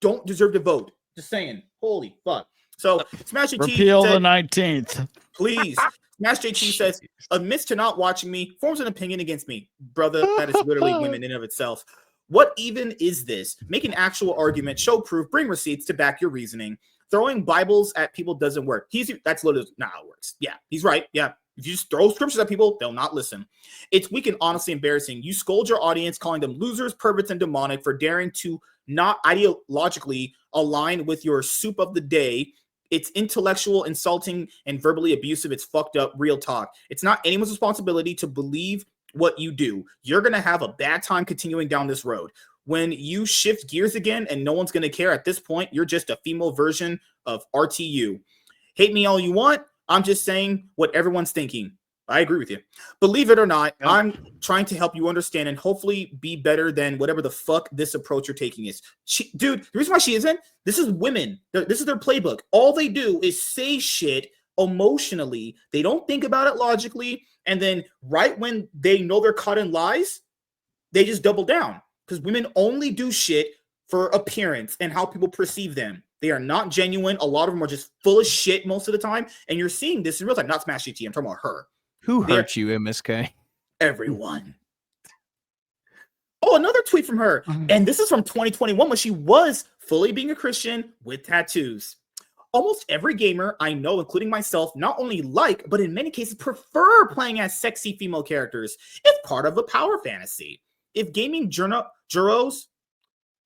don't deserve to vote. Just saying. Holy fuck. So, Smash GT Repeal said, the 19th. please. Smash JT says, admits to not watching me, forms an opinion against me. Brother, that is literally women in of itself. What even is this? Make an actual argument, show proof, bring receipts to back your reasoning. Throwing Bibles at people doesn't work. That's literally not how it works. Yeah, he's right. Yeah. If you just throw scriptures at people, they'll not listen. It's weak and honestly embarrassing. You scold your audience, calling them losers, perverts, and demonic for daring to not ideologically align with your soup of the day. It's intellectual, insulting, and verbally abusive. It's fucked up, real talk. It's not anyone's responsibility to believe what you do. You're going to have a bad time continuing down this road. When you shift gears again and no one's going to care at this point, you're just a female version of RTU. Hate me all you want. I'm just saying what everyone's thinking. I agree with you. Believe it or not, I'm trying to help you understand and hopefully be better than whatever the fuck this approach you're taking is. Dude, the reason why she isn't, this is women. This is their playbook. All they do is say shit emotionally. They don't think about it logically. And then right when they know they're caught in lies, they just double down. Because women only do shit for appearance and how people perceive them. They are not genuine. A lot of them are just full of shit most of the time. And you're seeing this in real time. Not Smash GT. I'm talking about her. Who hurt you, MSK? Everyone. Oh, another tweet from her. And this is from 2021 when she was fully being a Christian with tattoos. Almost every gamer I know, including myself, not only like, but in many cases prefer playing as sexy female characters. It's part of the power fantasy. If gaming juros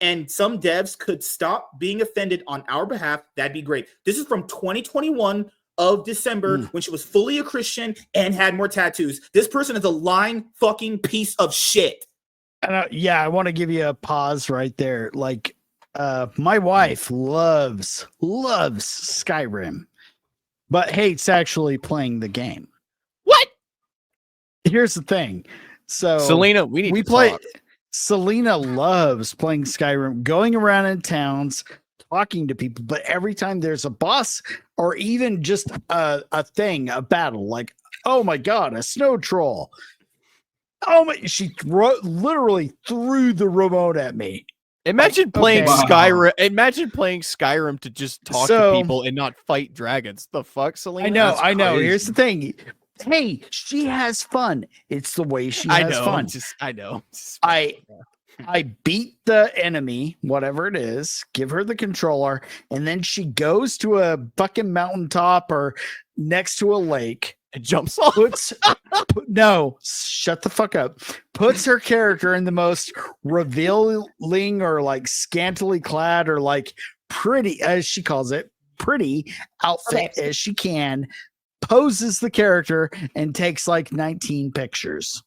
and some devs could stop being offended on our behalf, that'd be great. This is from 2021 of December when she was fully a Christian and had more tattoos. This person is a lying fucking piece of shit. Yeah, I want to give you a pause right there. Like, my wife loves Skyrim, but hates actually playing the game. What? Here's the thing. So Selena, we need to play. talk. Selena loves playing Skyrim, going around in towns, talking to people. But every time there's a boss or even just a thing, a battle, like, oh my god, a snow troll. Oh my! She literally threw the remote at me. Imagine playing okay. Skyrim. Imagine playing Skyrim to just talk to people and not fight dragons. The fuck, Selena? I know. crazy. Here's the thing. Hey, she has fun. It's the way she has fun. I know. I beat the enemy, whatever it is, give her the controller, and then she goes to a fucking mountaintop or next to a lake. It jumps off. No, shut the fuck up. Puts her character in the most revealing or like scantily clad or like pretty, as she calls it, pretty outfit as she can, poses the character and takes like 19 pictures.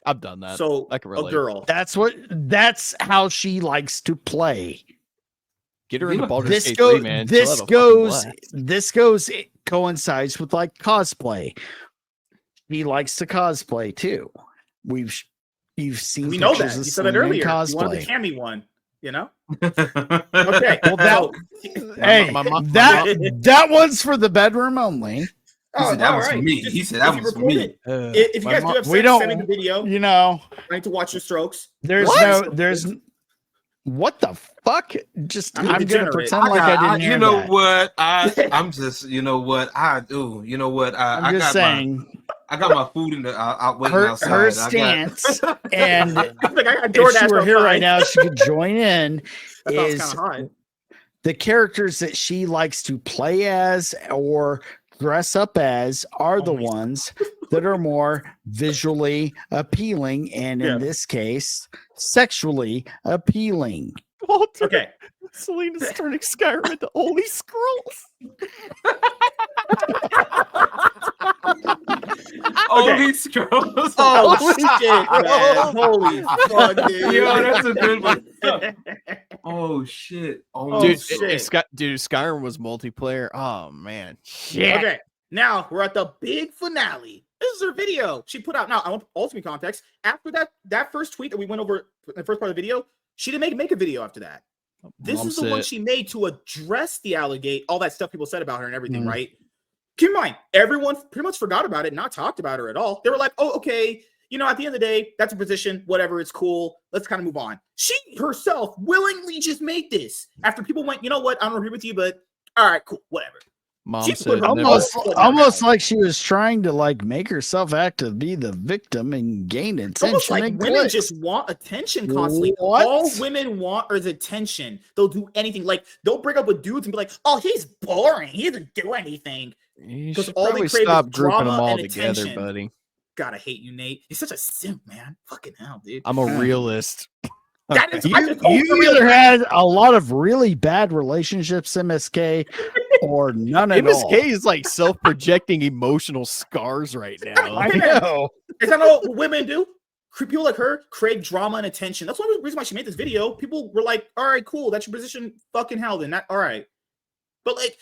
I've done that. So I can relate. a girl. That's how she likes to play. Get her into Baldur's This Gate goes 3, man. this goes it coincides with like cosplay. He likes to cosplay too. You've seen We know that. pictures You of said it Selena earlier. You wanted cosplay. the cami one, you know? Okay. Well, Hey, that one's for the bedroom only. He said that was for me. He said that was for me. If you guys do have we sex, don't, send me the video. You know, I need to watch your strokes. there's what the fuck? Just I'm I'm gonna degenerate. pretend like I didn't hear you know that. what? I'm just, you know what I do. You know what? I'm just saying. I got my food in the out waiting outside. Her stance, and Like, I got if DoorDash she were here outside. right now, she could join in. That sounds Is kind of hot. the characters that she likes to play as or dress up as are the ones that are more visually appealing, and in this case, sexually appealing. Walter, Okay. Selena's turning Skyrim into Holy Scrolls. Holy Scrolls. Oh, shit, man. Holy fuck, dude. Yo, that's a good one. Oh shit. Oh Dude, shit. Skyrim was multiplayer. Oh man. Shit. Okay, now we're at the big finale. This is her video she put out. Now, I want ultimate context. After that first tweet that we went over in the first part of the video, she didn't make a video after that. This is the one she made to address the allegate, all that stuff people said about her and everything, right? Keep in mind, everyone pretty much forgot about it, not talked about her at all. They were like, oh, okay, you know, at the end of the day, that's a position, whatever, it's cool. Let's kind of move on. She herself willingly just made this after people went, you know what, I don't agree with you, but all right, cool, whatever. Mom She said put her Almost like she was trying to like make herself act to be the victim and gain It's almost attention. like and women clicks. just want attention constantly. What? All women want is attention. They'll do anything. Like they'll break up with dudes and be like, "Oh, he's boring. He doesn't do anything." You 'Cause should all they probably crave is stop grouping drama them all and together, attention. buddy. God, I hate you, Nate. You're such a simp, man. Fucking hell, dude. I'm a realist. That is You you either had a lot of really bad relationships, MSK, or none at all. MSK is like self-projecting emotional scars right now. I know. Is that not what women do? People like her crave drama and attention. That's one reason why she made this video. People were like, all right, cool. That's your position. Fucking hell, then. All right. But like,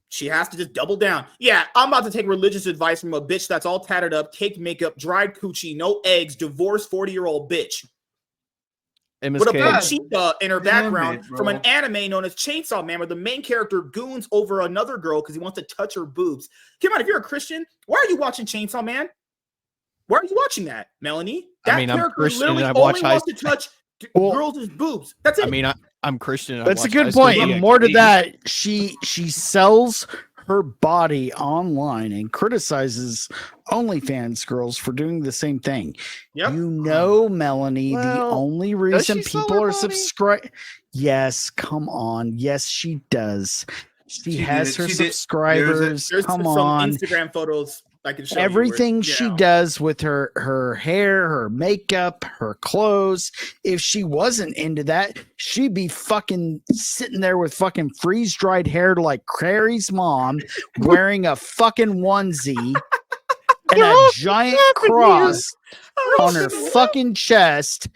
she has to just double down. Yeah, I'm about to take religious advice from a bitch that's all tattered up, caked makeup, dried coochie, no eggs, divorced 40-year-old bitch. With a MSK, Conchita in her background it, from an anime known as Chainsaw Man, where the main character goons over another girl because he wants to touch her boobs. Come on, if you're a Christian, why are you watching Chainsaw Man? Why are you watching that, Melanie? That I'm character Christian literally and I watch only wants to touch girls' boobs. That's it. I'm Christian. And I That's a watch good High School point. And DxD. more to that, she sells her body online and criticizes OnlyFans girls for doing the same thing. Yep. You know, Melanie, the Well, only reason she sell people her are body? subscribed. Yes, come on. Yes, she does. She has her She did. subscribers. There's Come some on. Instagram photos I can show everything you she does with her hair, her makeup, her clothes. If she wasn't into that, she'd be fucking sitting there with fucking freeze dried hair like Clary's mom, wearing a fucking onesie and a giant cross on her fucking chest,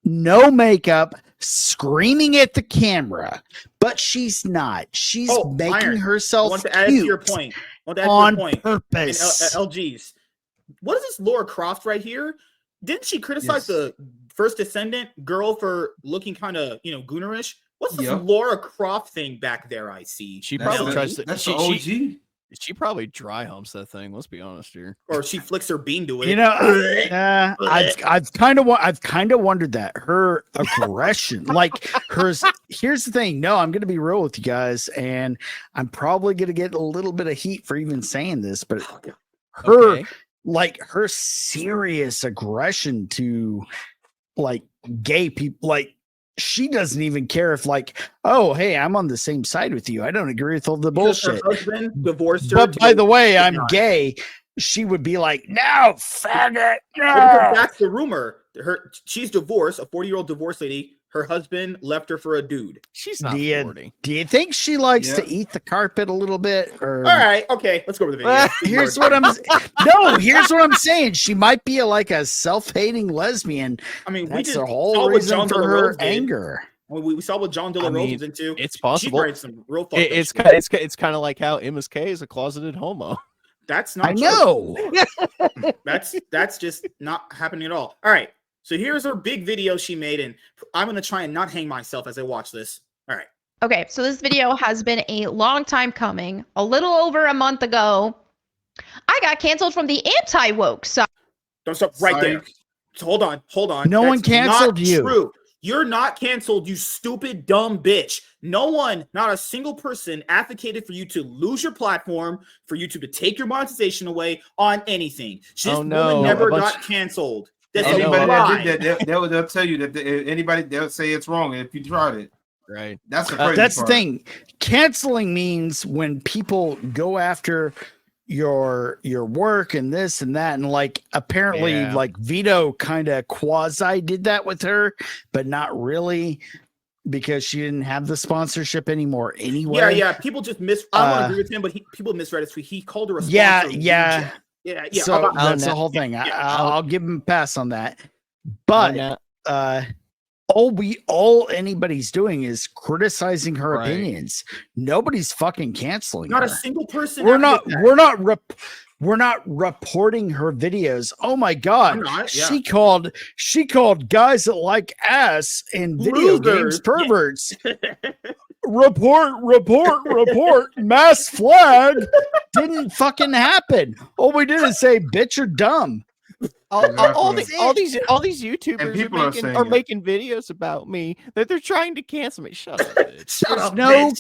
no makeup, screaming at the camera. But she's not. She's making Iron. herself I want to add to your point. on purpose. LGs. What is this Laura Croft right here? Didn't she criticize the First Descendant girl for looking kind of, goonerish? What's this Laura Croft thing back there I see? She probably tries to. That's the OG. She probably dry humps that thing. Let's be honest here. Or she flicks her bean to it. I've kind of wondered that her aggression, like hers. Here's the thing. No, I'm going to be real with you guys, and I'm probably going to get a little bit of heat for even saying this, but her serious aggression to like gay people, like. She doesn't even care if, like, oh, hey, I'm on the same side with you. I don't agree with all the bullshit. Her husband divorced her. But by the way, I'm gay. She would be like, no, faggot, no. That's the rumor. She's divorced, a 40-year-old divorced lady. Her husband left her for a dude. She's not 40. Do you think she likes to eat the carpet a little bit? Or... All right, okay, let's go over the video. Here's what I'm saying. She might be like a self-hating lesbian. I mean, that's the whole reason for her anger. We saw what John De La Rose was into. It's possible. Some real it's kind of like how MSK is a closeted homo. That's not. I know. That's just not happening at all. All right. So here's her big video she made, and I'm going to try and not hang myself as I watch this. All right. Okay, so this video has been a long time coming. A little over a month ago, I got canceled from the AntiWoke side. Don't stop right there. Hold on. No one canceled you. True. You're not canceled, you stupid, dumb bitch. No one, not a single person advocated for you to lose your platform, for YouTube to take your monetization away on anything. This woman never got canceled. Anybody that did that, they'll tell you that anybody, they'll say it's wrong if you tried it. Right. That's the crazy that's part. the thing. Canceling means when people go after your work and this and that, and like apparently like Vito kind of quasi did that with her, but not really, because she didn't have the sponsorship anymore anyway. Yeah. People just I don't agree with him, but people misread it. So he called her a sponsor. Yeah. So that's the whole thing. I'll give him a pass on that. But all anybody's doing is criticizing her opinions. Nobody's fucking canceling her. Not a single person. We're not reporting her videos. Oh my god. She called guys that like ass in video games perverts. Report, mass flag didn't fucking happen. All we did is say bitch or dumb. All these YouTubers are making videos about me that they're trying to cancel me. Shut up, bitch. Shut up, no.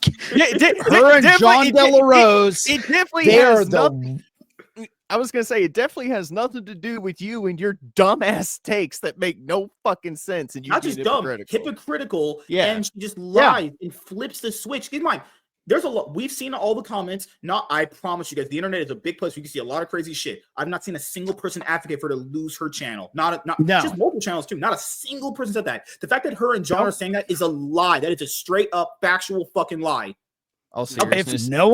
Her and John De La Rose. It definitely has nothing. I was gonna say it definitely has nothing to do with you and your dumbass takes that make no fucking sense. And you not just dumb, hypocritical. And she just lies and flips the switch. Keep in mind, there's a lot. We've seen all the comments. I promise you guys, the internet is a big place where you can see a lot of crazy shit. I've not seen a single person advocate for her to lose her channel. Just multiple channels too. Not a single person said that. The fact that her and John are saying that is a lie. That is a straight up factual fucking lie. If no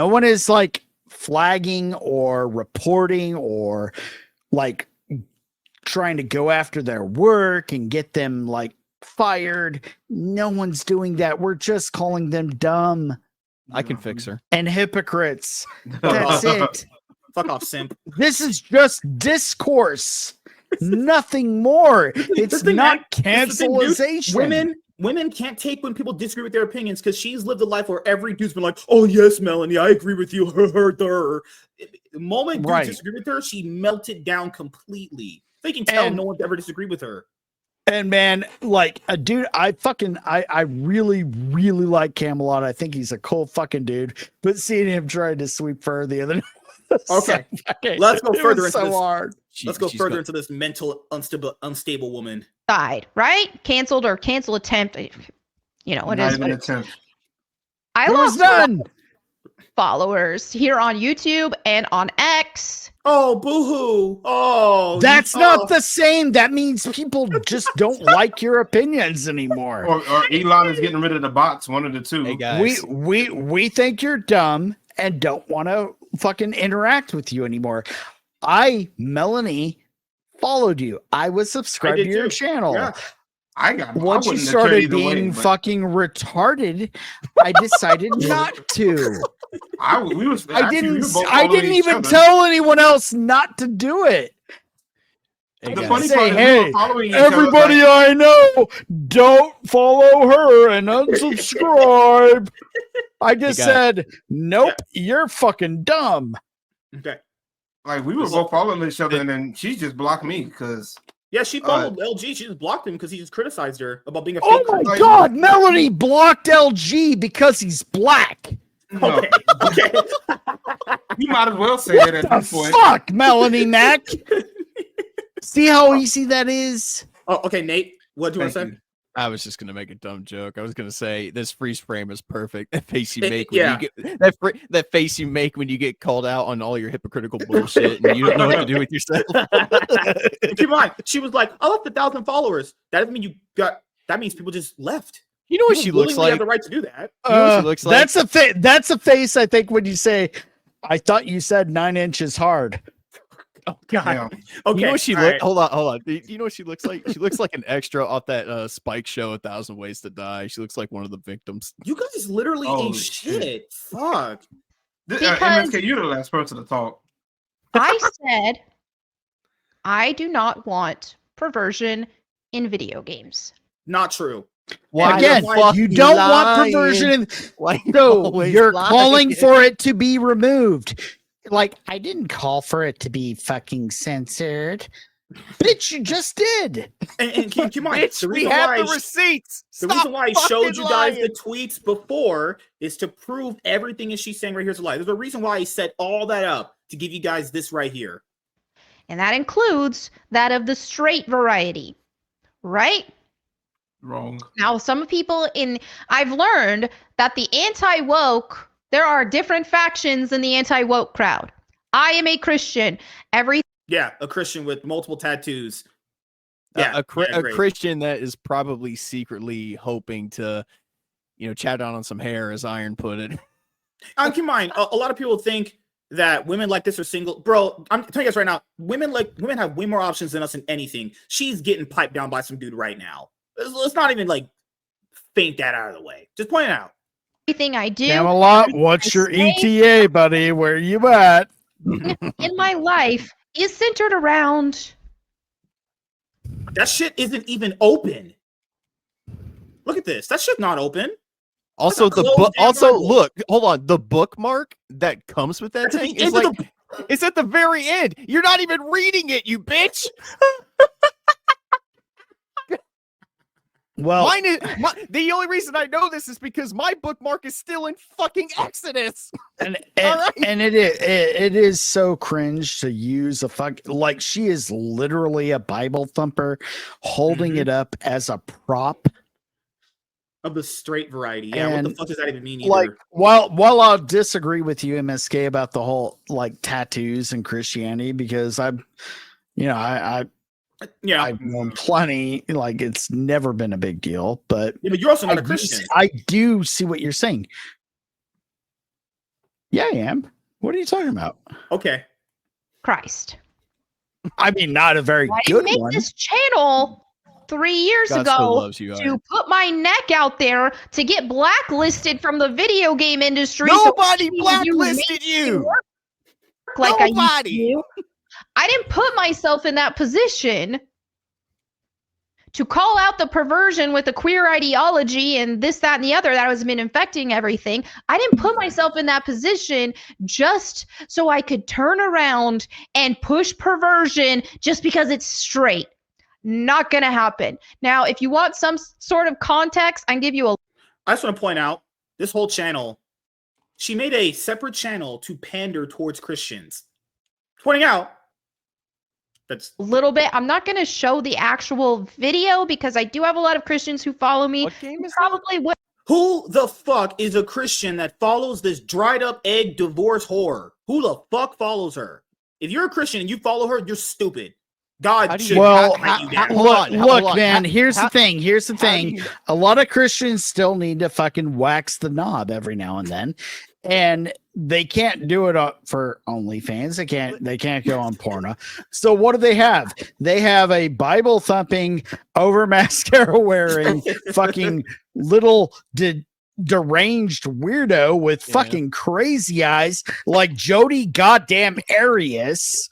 one is like flagging or reporting or like trying to go after their work and get them like fired, no one's doing that. We're just calling them dumb. I can fix her. And hypocrites. That's it. Fuck off, simp. This is just discourse. Nothing more. It's not cancelization. Women can't take when people disagree with their opinions, because she's lived a life where every dude's been like, oh yes, Melonie, I agree with you. The moment dudes disagree with her, she melted down completely. They can tell no one's ever disagreed with her. And man, like a dude, I really, really like Camelot. I think he's a cool fucking dude. But seeing him trying to sweep her the other night. Okay, let's go further into this. Hard. Let's go further into this mental unstable woman. Side, right? Canceled or cancel attempt. You know, it is. I lost none. followers here on YouTube and on X. Oh, boo-hoo. Oh. That's not the same. That means people just don't like your opinions anymore. Or Elon is getting rid of the bots, one of the two. Hey guys, We think you're dumb and don't want to fucking interact with you anymore. Melonie, followed you. I was subscribed to your channel. Yeah. Once you started being fucking retarded, I decided not to. I didn't even tell anyone else not to do it. hey The guys, funny Say, part is hey, following each other, everybody I know, don't follow her and unsubscribe. I just guys. said, nope, you're fucking dumb. Okay. like we were both following each other, and then she just blocked me because Yeah, she followed LG. She just blocked him because he just criticized her about being a Oh fake. my god, Melonie blocked LG because he's black. no, Okay. you might as well say it at The this point. fuck, Melonie Mac. See how easy that is? Oh, okay, Nate. What do you want to Thank say? you. I was just gonna make a dumb joke. I was gonna say this freeze frame is perfect. That face you It- make when yeah. you get that face you make when you get called out on all your hypocritical bullshit and you don't know what to do with yourself. Keep in mind, she was like, I left 1,000 followers. That doesn't mean you got. That means people just left. You know what People she looks willingly like? have the right to do that. You know what she looks like? That's a face I think when you say, I thought you said 9 inches hard. Oh God. Yeah. Okay. You know what she all look? right. Hold on. Do you know what she looks like? She looks like an extra off that Spike show, 1,000 Ways to Die. She looks like one of the victims. You guys literally Holy ain't shit. Fuck. Because- MSK, you're the last person to talk. I said I do not want perversion in video games. Not true. Why Again, the you fuck don't lying? want perversion. Why you So always you're lying? calling for it to be removed. Like, I didn't call for it to be fucking censored. Bitch, you just did. And keep in mind, Bitch, the we reason have why the I sh- receipts. The Stop reason why I showed fucking you guys lying. the tweets before is to prove everything that she's saying right here is a lie. There's a reason why I set all that up to give you guys this right here. And that includes that of the straight variety, right? Wrong. Now, some people I've learned that the anti-woke, there are different factions in the anti-woke crowd. I am a Christian. Yeah, a Christian with multiple tattoos. Yeah, a great. Christian that is probably secretly hoping to, chat down on some hair, as Iron put it. Keep in mind, a lot of people think that women like this are single. Bro, I'm telling you guys right now, women have way more options than us in anything. She's getting piped down by some dude right now. Let's not even like faint that out of the way. Just point it out. Everything I do Camelot, what's your ETA, buddy? Where you at? in my life is centered around That shit isn't even open. Look at this. That shit's not open. Also, That's a closed damn Bible. look, hold on. The bookmark that comes with that That's at thing the is end of like it's at the very end. You're not even reading it, you bitch. Well, Mine is the only reason I know this is because my bookmark is still in fucking Exodus. and All right. it is so cringe to use like she is literally a Bible thumper holding it up as a prop. Of the straight variety. Yeah, what And, the fuck does that even mean either? Like, while I'll disagree with you, MSK, about the whole like tattoos and Christianity, because I've known plenty. Like, it's never been a big deal, but Yeah, but you're also not a Christian. I do see what you're saying. Yeah, I am. What are you talking about? Okay. Christ. I mean, not a very I good didn't make one. this channel 3 years God still ago loves you, to Iron. put my neck out there to get blacklisted from the video game industry. Nobody you blacklisted make me you. work like I used Nobody. to. I didn't put myself in that position to call out the perversion with the queer ideology and this, that, and the other that has been infecting everything. I didn't put myself in that position just so I could turn around and push perversion just because it's straight. Not going to happen. Now, if you want some sort of context, I can give you a I just want to point out this whole channel, she made a separate channel to pander towards Christians. Pointing out that's little bit. I'm not going to show the actual video because I do have a lot of Christians who follow me. What game is that? Probably would. Who the fuck is a Christian that follows this dried up egg divorce whore? Who the fuck follows her? If you're a Christian and you follow her, you're stupid. God should cut you down. Look, man, here's the thing. Here's the thing. A lot of Christians still need to fucking wax the knob every now and then. And they can't do it for OnlyFans. They can't go on porno. So what do they have? They have a Bible thumping, over mascara wearing, fucking little deranged weirdo with fucking crazy eyes like Jody goddamn Arias.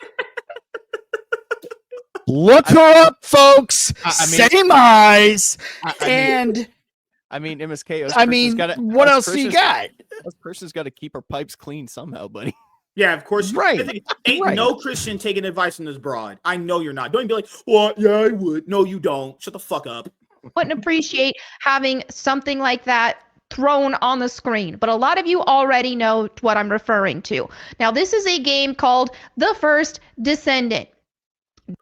Look her up, folks. Same eyes. I mean, MSK. What else do you got? This person's got to keep her pipes clean somehow, buddy. Yeah, of course. Right. Ain't no Christian taking advice from this broad. I know you're not. Don't even be like, "What? Yeah, I would." No, you don't. Shut the fuck up. Wouldn't appreciate having something like that thrown on the screen, but a lot of you already know what I'm referring to. Now, this is a game called The First Descendant.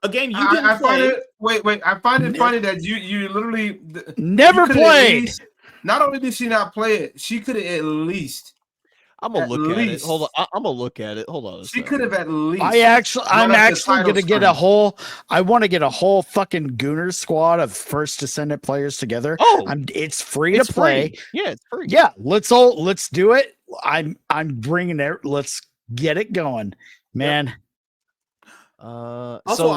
A game you didn't play. I find it funny that you literally never played. Not only did she not play it, she could have at least. I'm gonna look at it. Hold on. I'm gonna look at it. Hold on. She could have at least. I'm actually gonna get a whole. I want to get a whole fucking Gooner squad of First Descendant players together. It's free to play. Free. Yeah, it's free. Yeah, let's do it. I'm bringing it. Let's get it going, man. Also,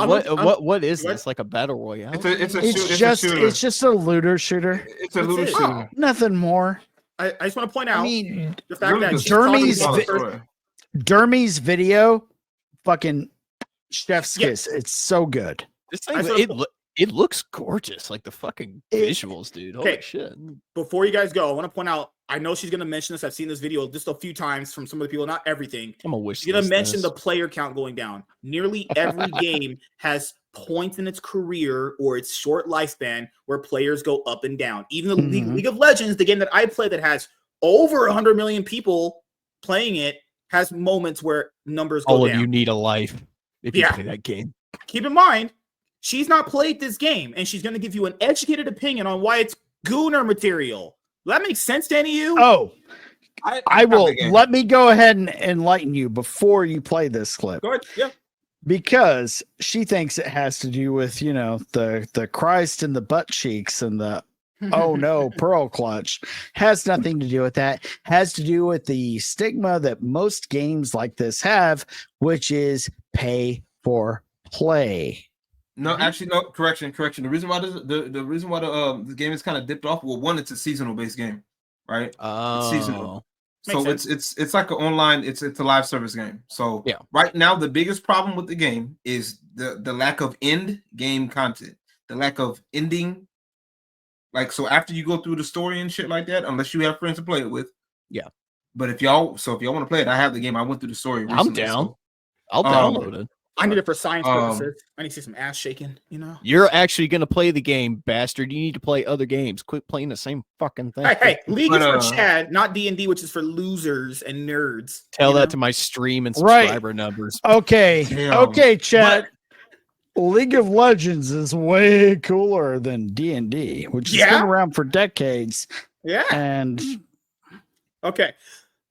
what is this? Like a battle royale? It's just a looter shooter. It's a looter shooter. Nothing more. I just want to point out the fact that Dermy's video, fucking chef's kiss. It's so good. This thing, it looks gorgeous. Like the fucking visuals, dude. Holy shit. Before you guys go, I want to point out, I know she's going to mention this. I've seen this video just a few times from some of the people, not everything. I'm going to wish she's going to mention the player count going down. Nearly every game has points in its career or its short lifespan where players go up and down. Even the League of Legends, the game that I play that has over 100 million people playing it, has moments where numbers go down. All of you need a life if you play that game. Keep in mind, she's not played this game, and she's going to give you an educated opinion on why it's Gooner material. Does that make sense to any of you? Oh, I will. Let me go ahead and enlighten you before you play this clip. Go ahead. Yeah. Because she thinks it has to do with, the Christ and the butt cheeks and the oh no pearl clutch. Has nothing to do with that. Has to do with the stigma that most games like this have, which is pay for play. No, actually, no. Correction. The reason why the game is kind of dipped off. Well, one, it's a seasonal based game, right? It's seasonal. So it's like an online. It's a live service game. So right now the biggest problem with the game is the lack of end game content, the lack of ending. Like, so after you go through the story and shit like that, unless you have friends to play it with. Yeah. But if y'all want to play it, I have the game. I went through the story recently. I'm down. So, I'll download it. I need it for science purposes. I need to see some ass shaking, You're actually going to play the game, bastard. You need to play other games. Quit playing the same fucking thing. Hey, League is for Chad, not D&D, which is for losers and nerds. Tell that to my stream and subscriber numbers. Okay. Okay, Chad. League of Legends is way cooler than D&D, which has been around for decades. Yeah. And okay.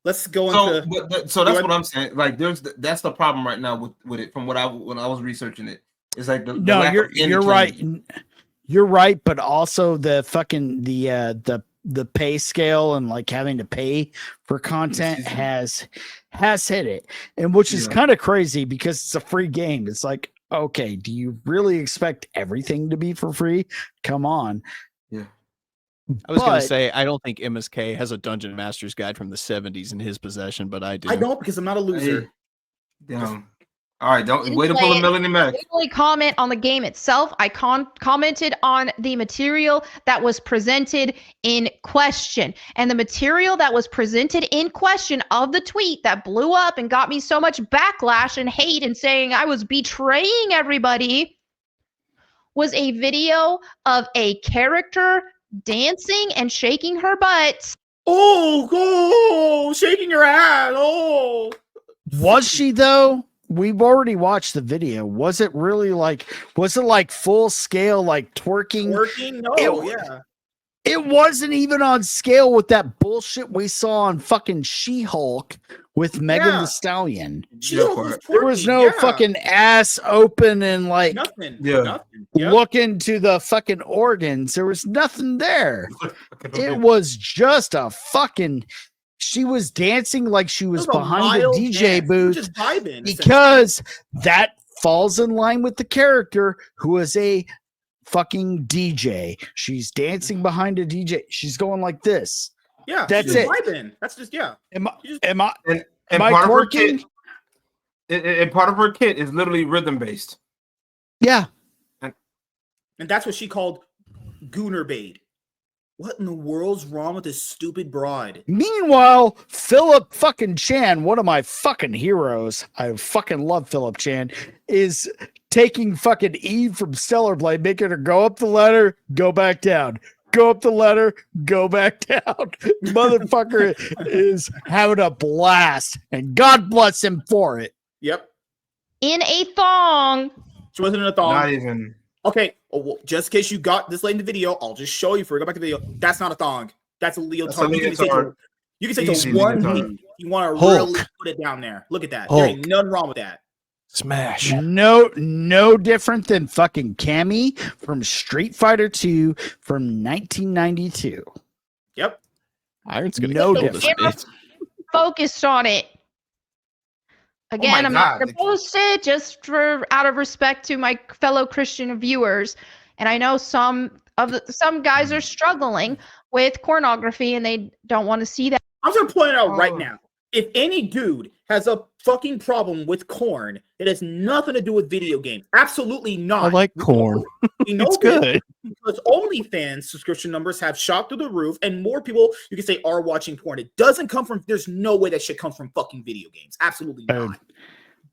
Let's go into. So that's what I'm saying. Like, that's the problem right now with it. From when I was researching it, it's like you're right. You're right, but also the fucking the pay scale and like having to pay for content has hit it, and which is kind of crazy because it's a free game. It's like, okay, do you really expect everything to be for free? Come on. Yeah. I was going to say, I don't think MSK has a Dungeon Master's Guide from the 70s in his possession, but I do. I don't, because I'm not a loser. Damn. All right, don't wait to pull a Melonie Mac. I didn't comment on the game itself. I commented on the material that was presented in question. And the material that was presented in question of the tweet that blew up and got me so much backlash and hate and saying I was betraying everybody was a video of a character dancing and shaking her butt. Oh, shaking your ass. Oh. Was she though? We've already watched the video. Was it really like full scale, like twerking? Twerking? No, It wasn't even on scale with that bullshit we saw on fucking She-Hulk with Megan Yeah. Thee Stallion. There was no fucking ass open and like nothing. Yeah. Nothing. Yep. look into the fucking organs. There was nothing there. It was just a fucking. She was dancing like she was It was a behind a wild DJ dance. booth Just vibing, because that falls in line with the character who is a fucking DJ. She's dancing behind a DJ. She's going like this. Yeah, That's she's just it. vibing. That's just Am I And am I part of her twerking? kit, and part of her kit is literally rhythm based. Yeah. And that's what she called Gooner bait. What in the world's wrong with this stupid broad? Meanwhile, Philip fucking Chan, one of my fucking heroes, I fucking love Philip Chan, is taking fucking Eve from Stellar Blade, making her go up the ladder, go back down. Go up the ladder, go back down. Motherfucker is having a blast, and God bless him for it. Yep. In a thong. She wasn't in a thong. Not even. Okay, well, just in case you got this late in the video, I'll just show you. Go back to the video. That's not a thong. That's a leotard. You can say it's Easy a one leotard. knee. You want to Hulk. really put it down there. Look at that. Hulk. There ain't nothing wrong with that. Smash. No different than fucking Cammy from Street Fighter 2 from 1992. Yep. Iron's gonna No kill this different. bitch. Focused on it. Again, I'm not God. going to post it just for out of respect to my fellow Christian viewers. And I know some guys are struggling with pornography and they don't want to see that. I'm just gonna point it out right Oh. now. If any dude has a fucking problem with corn, it has nothing to do with video games. Absolutely not. I like corn. We know It's this good. because OnlyFans subscription numbers have shot through the roof, and more people you can say are watching porn. It doesn't come from. There's no way that shit comes from fucking video games. Absolutely not.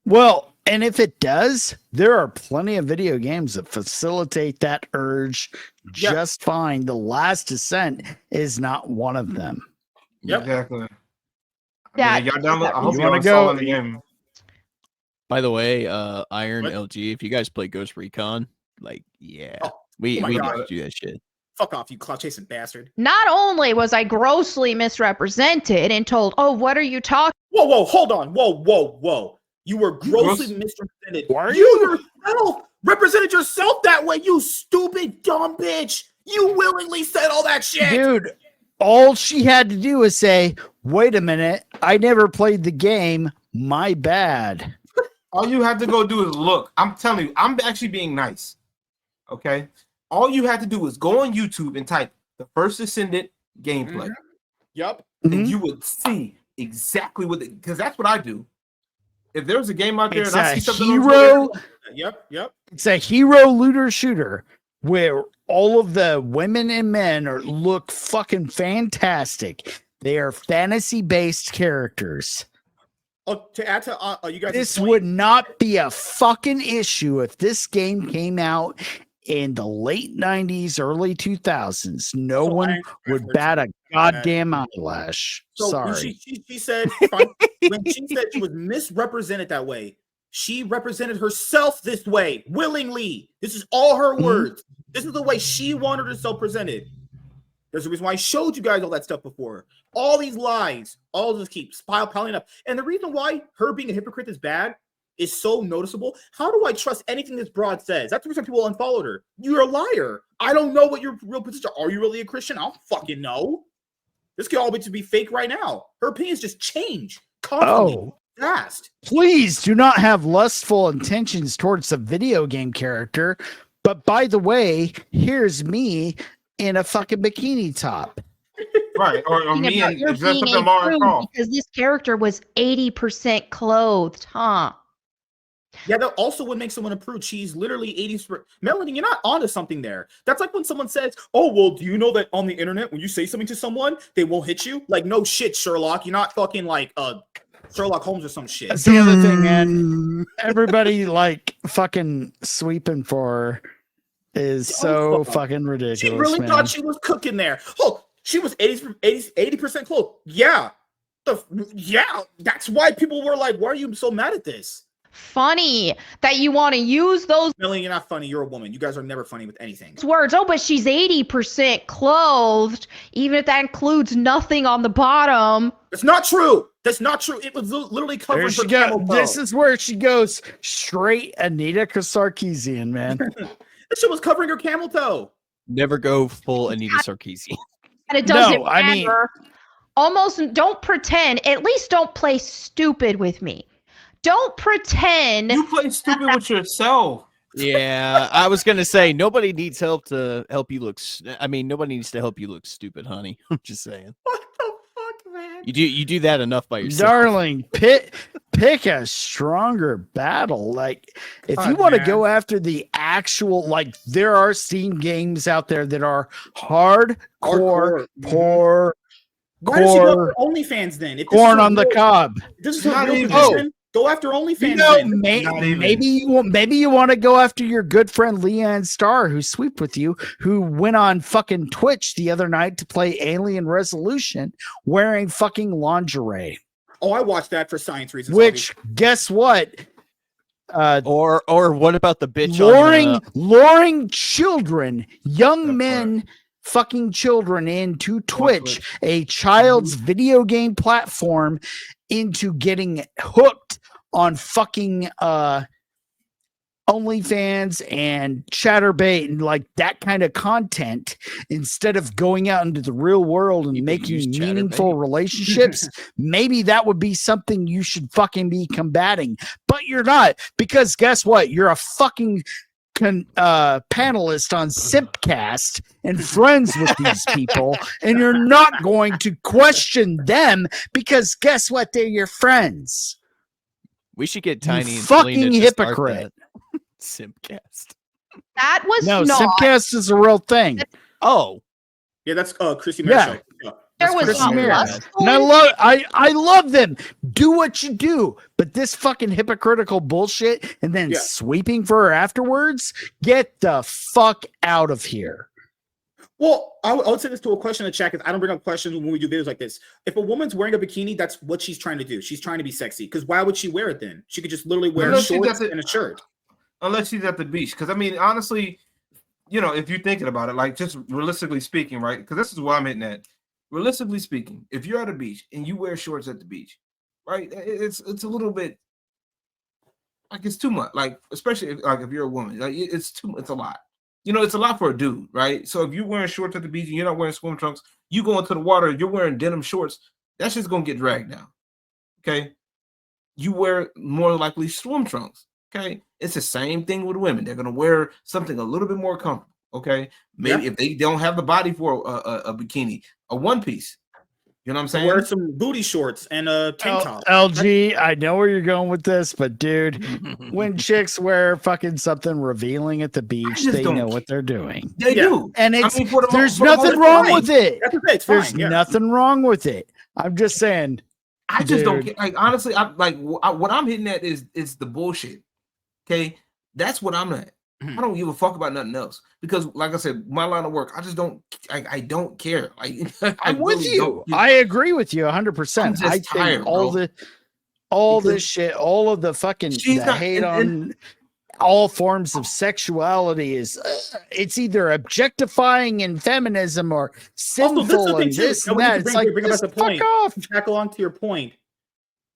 Well, and if it does, there are plenty of video games that facilitate that urge Yep. just fine. The Last Descent is not one of them. Yep. Exactly. That- Y'all download. I hope You y'all wanna install go- in the game. By the way, Iron What? LG, if you guys play Ghost Recon, like, yeah, Oh, we oh my need God. to do that shit. Fuck off, you clout chasing bastard. Not only was I grossly misrepresented and told, oh, what are you talking? Whoa, hold on. Whoa. You were grossly Gross. misrepresented. Were You yourself represented yourself that way, you stupid dumb bitch. You willingly said all that shit. Dude, all she had to do was say, wait a minute, I never played the game. My bad. All you have to go do is look. I'm telling you, I'm actually being nice. Okay. All you have to do is go on YouTube and type the First Descendant gameplay, Yep. Mhm. and you would see exactly what. Because that's what I do. If there's a game out there It's and I a see something, hero. Yep. It's a hero looter shooter where all of the women and men look fucking fantastic. They are fantasy based characters. Oh, to add to you guys, This would not be a fucking issue if this game came out in the late 90s, early 2000s. No So one Iron would Craft bat a version. goddamn eyelash. So Sorry. she said when she said she was misrepresented that way, she represented herself this way willingly. This is all her Mhm. words. This is the way she wanted herself presented. There's a reason why I showed you guys all that stuff before. All these lies, all just keep piling up. And the reason why her being a hypocrite is bad is so noticeable. How do I trust anything this broad says? That's the reason people unfollowed her. You're a liar. I don't know what your real position are. Are you really a Christian? I don't fucking know. This could all be fake right now. Her opinions just change constantly, Oh, fast. please do not have lustful intentions towards a video game character. But by the way, here's me in a fucking bikini top. right? Or Talking me about and you're dressed being up in Moron improved Croft. because this character was 80% clothed, huh? Yeah, that also would make someone a prude. She's literally 80%. Melanie, you're not onto something there. That's like when someone says, oh, well, do you know that on the internet, when you say something to someone, they won't hit you? Like, no shit, Sherlock. You're not fucking like Sherlock Holmes or some shit. That's the other thing, man. Everybody like fucking sweeping for her is so fucking ridiculous. She really man. thought she was cooking there. Oh, she was 80% clothed. Yeah. Yeah, that's why people were like, why are you so mad at this? funny that you want to use those Melonie, you're not funny. You're a woman. You guys are never funny with anything. words. Oh, but she's 80% clothed, even if that includes nothing on the bottom. That's not true. That's not true. It was literally There covering she her goes. camel toe. This is where she goes straight Anita Sarkeesian, man. This shit was covering her camel toe. Never go full Anita Sarkeesian. And it doesn't No, I mean- matter. Almost don't pretend. At least don't play stupid with me. Don't pretend. You play stupid with yourself. Yeah, I was gonna say nobody needs help to help you look. I mean, nobody needs to help you look stupid, honey. I'm just saying. What the fuck, man? You do that enough by yourself, Darling, pick a stronger battle. Like, if you God, want to man. go after the actual, like, there are Steam games out there that are hardcore, Hardcore. poor, Why does she go core, after OnlyFans then? If this is corn her on the real- cob. This is her Not real even. position. Go after OnlyFans You know, then. Not even. maybe you want to go after your good friend Leanne Starr, who swept with you, who went on fucking Twitch the other night to play Alien Resolution wearing fucking lingerie. Oh, I watched that for science reasons. Which, guess what? or what about the bitch luring children, young men, fucking children into Twitch, a child's video game platform, into getting hooked on fucking OnlyFans and Chatterbait and like that kind of content, instead of going out into the real world and You could use making meaningful Chatterbait. relationships? Maybe that would be something you should fucking be combating, but you're not, because guess what? You're a fucking panelist on Simpcast and friends with these people, and you're not going to question them because guess what? They're your friends. We should get Tiny You and fucking Selena to start hypocrite. that. Simpcast. That was No, not. Simpcast is a real thing. Oh, Yeah, that's Chrissy Yeah. Marisol. Yeah. There That's was Chrissy not Marisol. lustful. And I love them. Do what you do, but this fucking hypocritical bullshit and then Yeah. sweeping for her afterwards, get the fuck out of here. Well, I would say this to a question in the chat, because I don't bring up questions when we do videos like this. If a woman's wearing a bikini, that's what she's trying to do. She's trying to be sexy. Because why would she wear it then? She could just literally wear Unless she shorts does it- and a shirt. Unless she's at the beach. Because I mean, honestly, you know, if you're thinking about it, like just realistically speaking, right? Because this is what I'm hitting at. Realistically speaking, if you're at a beach and you wear shorts at the beach, right? It's a little bit like it's too much. Like, especially if you're a woman, like it's a lot. You know, it's a lot for a dude, right? So if you're wearing shorts at the beach and you're not wearing swim trunks, you go into the water, you're wearing denim shorts, that's just gonna get dragged down. Okay. You wear more likely swim trunks. Okay. It's the same thing with women. They're gonna wear something a little bit more comfortable. Okay. Maybe if they don't have the body for a bikini, a one piece. You know what I'm saying? Wear some booty shorts and a tank top. LG, I know where you're going with this, but dude, when chicks wear fucking something revealing at the beach, just they don't know care. what they're doing. They Yeah. do. And it's for the there's for the nothing most wrong part, with it. That's okay. It's There's fine. Yeah. nothing wrong with it. I'm just saying. I just don't Dude. care. Like honestly, what I'm hitting at is the bullshit. Okay, that's what I'm at. I don't give a fuck about nothing else because, like I said, my line of work, I just don't. I don't care. Like I'm with really you. don't. I agree with you I'm 100%. just I think tired, all bro. this Because shit, all of the fucking she's the not- hate and- on all forms of sexuality is it's either objectifying in feminism or Also, this is the sinful thing and too. this Now and we that. can It's bring like up just the fuck point. off. To tackle on to your point,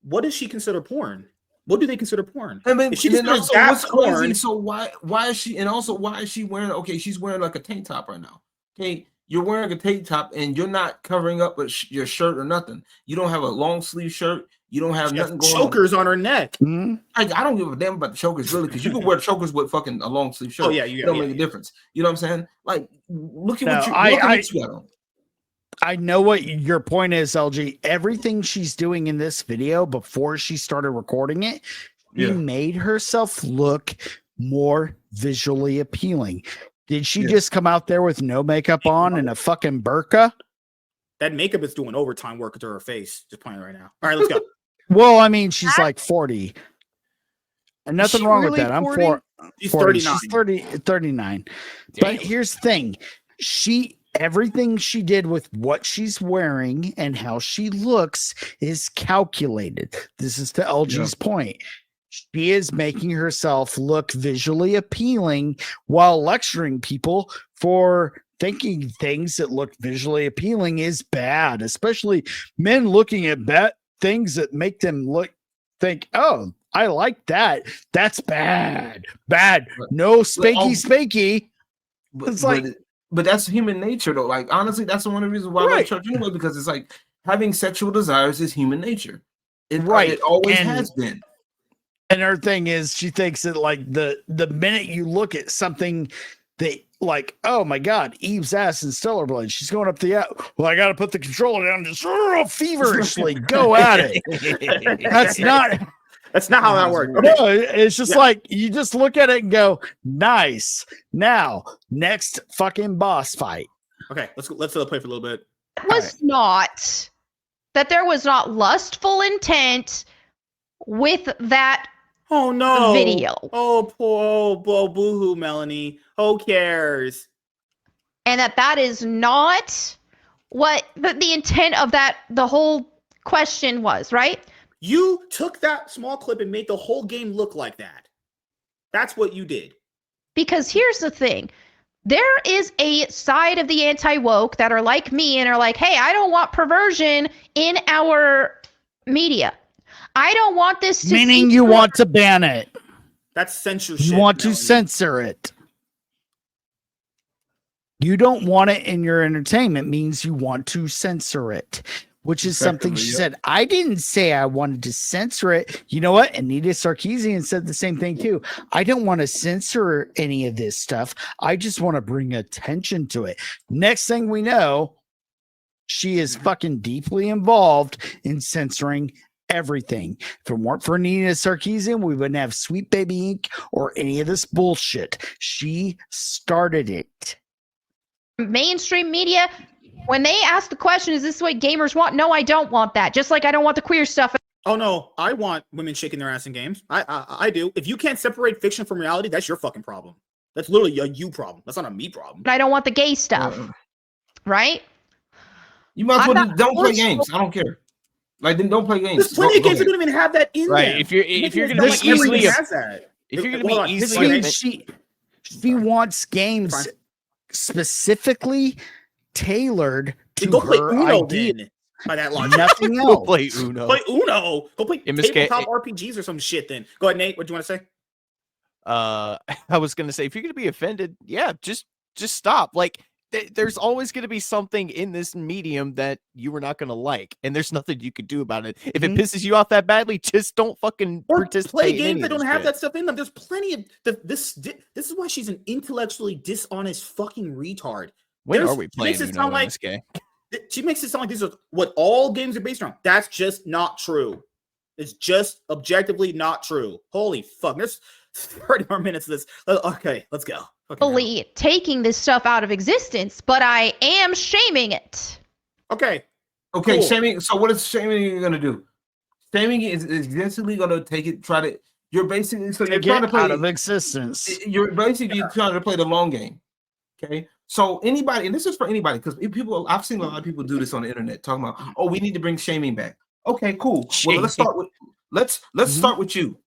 what does she consider porn? What do they consider porn? I mean, If she and then considers also, that what's crazy? porn, So why is she? And also, why is she wearing? Okay, she's wearing like a tank top right now. Okay, you're wearing a tank top and you're not covering up with your shirt or nothing. You don't have a long sleeve shirt. You don't have she has nothing going on. chokers on her neck. Hmm? I don't give a damn about the chokers really, because you can wear chokers with fucking a long sleeve shirt. Oh yeah, It don't make a difference. You know what I'm saying? Like, look at No, what you I- look at what you got on. I know what your point is, LG. Everything she's doing in this video before she started recording it, she Yeah. made herself look more visually appealing. Did she Yeah. just come out there with no makeup on and a fucking burqa? That makeup is doing overtime work to her face. Just playing right now. All right, let's go. Well, I mean, she's like 40. And nothing she wrong really with that. I'm 40? for She's 40. 39. She's 39. But here's the thing. Everything she did with what she's wearing and how she looks is calculated. This is to LG's point. She is making herself look visually appealing while lecturing people for thinking things that look visually appealing is bad, especially men looking at things that make them think, oh, I like that. That's bad. Bad. No spanky. It's like, but that's human nature, though. Like, honestly, that's one of the reasons why I love church anyway, because it's like having sexual desires is human nature. It always has been. And her thing is, she thinks that like the minute you look at something that like, oh my God, Eve's ass in Stellar Blade, she's going up the well, I got to put the controller down, just feverishly go at it. That's not how that works. Okay. No, it's just like you just look at it and go, nice. Now, next fucking boss fight. Okay, let's play for a little bit. It was not that there was not lustful intent with that. Oh no! Video. Oh boo-hoo, Melonie. Who cares? And that is not what the intent of the whole question was, right? You took that small clip and made the whole game look like that. That's what you did. Because here's the thing. There is a side of the anti-woke that are like me and are like, hey, I don't want perversion in our media. I don't want this to meaning you want to ban it. That's censorship. You want to censor it. You don't want it in your entertainment means you want to censor it, which is something she said. I didn't say I wanted to censor it. You know what? Anita Sarkeesian said the same thing too. I don't want to censor any of this stuff. I just want to bring attention to it. Next thing we know, she is fucking deeply involved in censoring everything. If it weren't for Anita Sarkeesian, we wouldn't have Sweet Baby Inc. or any of this bullshit. She started it. Mainstream media, when they ask the question, is this what gamers want? No, I don't want that. Just like I don't want the queer stuff. Oh no, I want women shaking their ass in games. I do. If you can't separate fiction from reality, that's your fucking problem. That's literally a you problem. That's not a me problem. But I don't want the gay stuff. Right? You might as well don't play games. I don't care. Like, then don't play games. There's plenty of games that don't even have that in there. If you're gonna be easily, she wants games specifically tailored to go play her Uno idea. then, by that logic. Nothing else. Go play Uno. Play Uno. Go play MSK, tabletop RPGs or some shit. Then go ahead, Nate. What do you want to say? I was gonna say, if you're gonna be offended, yeah, just stop. Like, there's always gonna be something in this medium that you were not gonna like, and there's nothing you could do about it. If it pisses you off that badly, just don't fucking participate. Play games that don't have that stuff in them. There's plenty of this. This is why she's an intellectually dishonest fucking retard. When are we playing Uno in this game? She makes it sound like these are what all games are based on. That's just not true. It's just objectively not true. Holy fuck. There's 30 more minutes of this. Okay, let's go. Taking this stuff out of existence, but I am shaming it. Okay. Cool. Shaming. So what is shaming going to do? Shaming is essentially going to take it, you're basically, you're trying to play out of existence. You're basically trying to play the long game. Okay. So anybody, and this is for anybody, because I've seen a lot of people do this on the internet talking about, oh, we need to bring shaming back. Okay, cool. Well, let's start with you.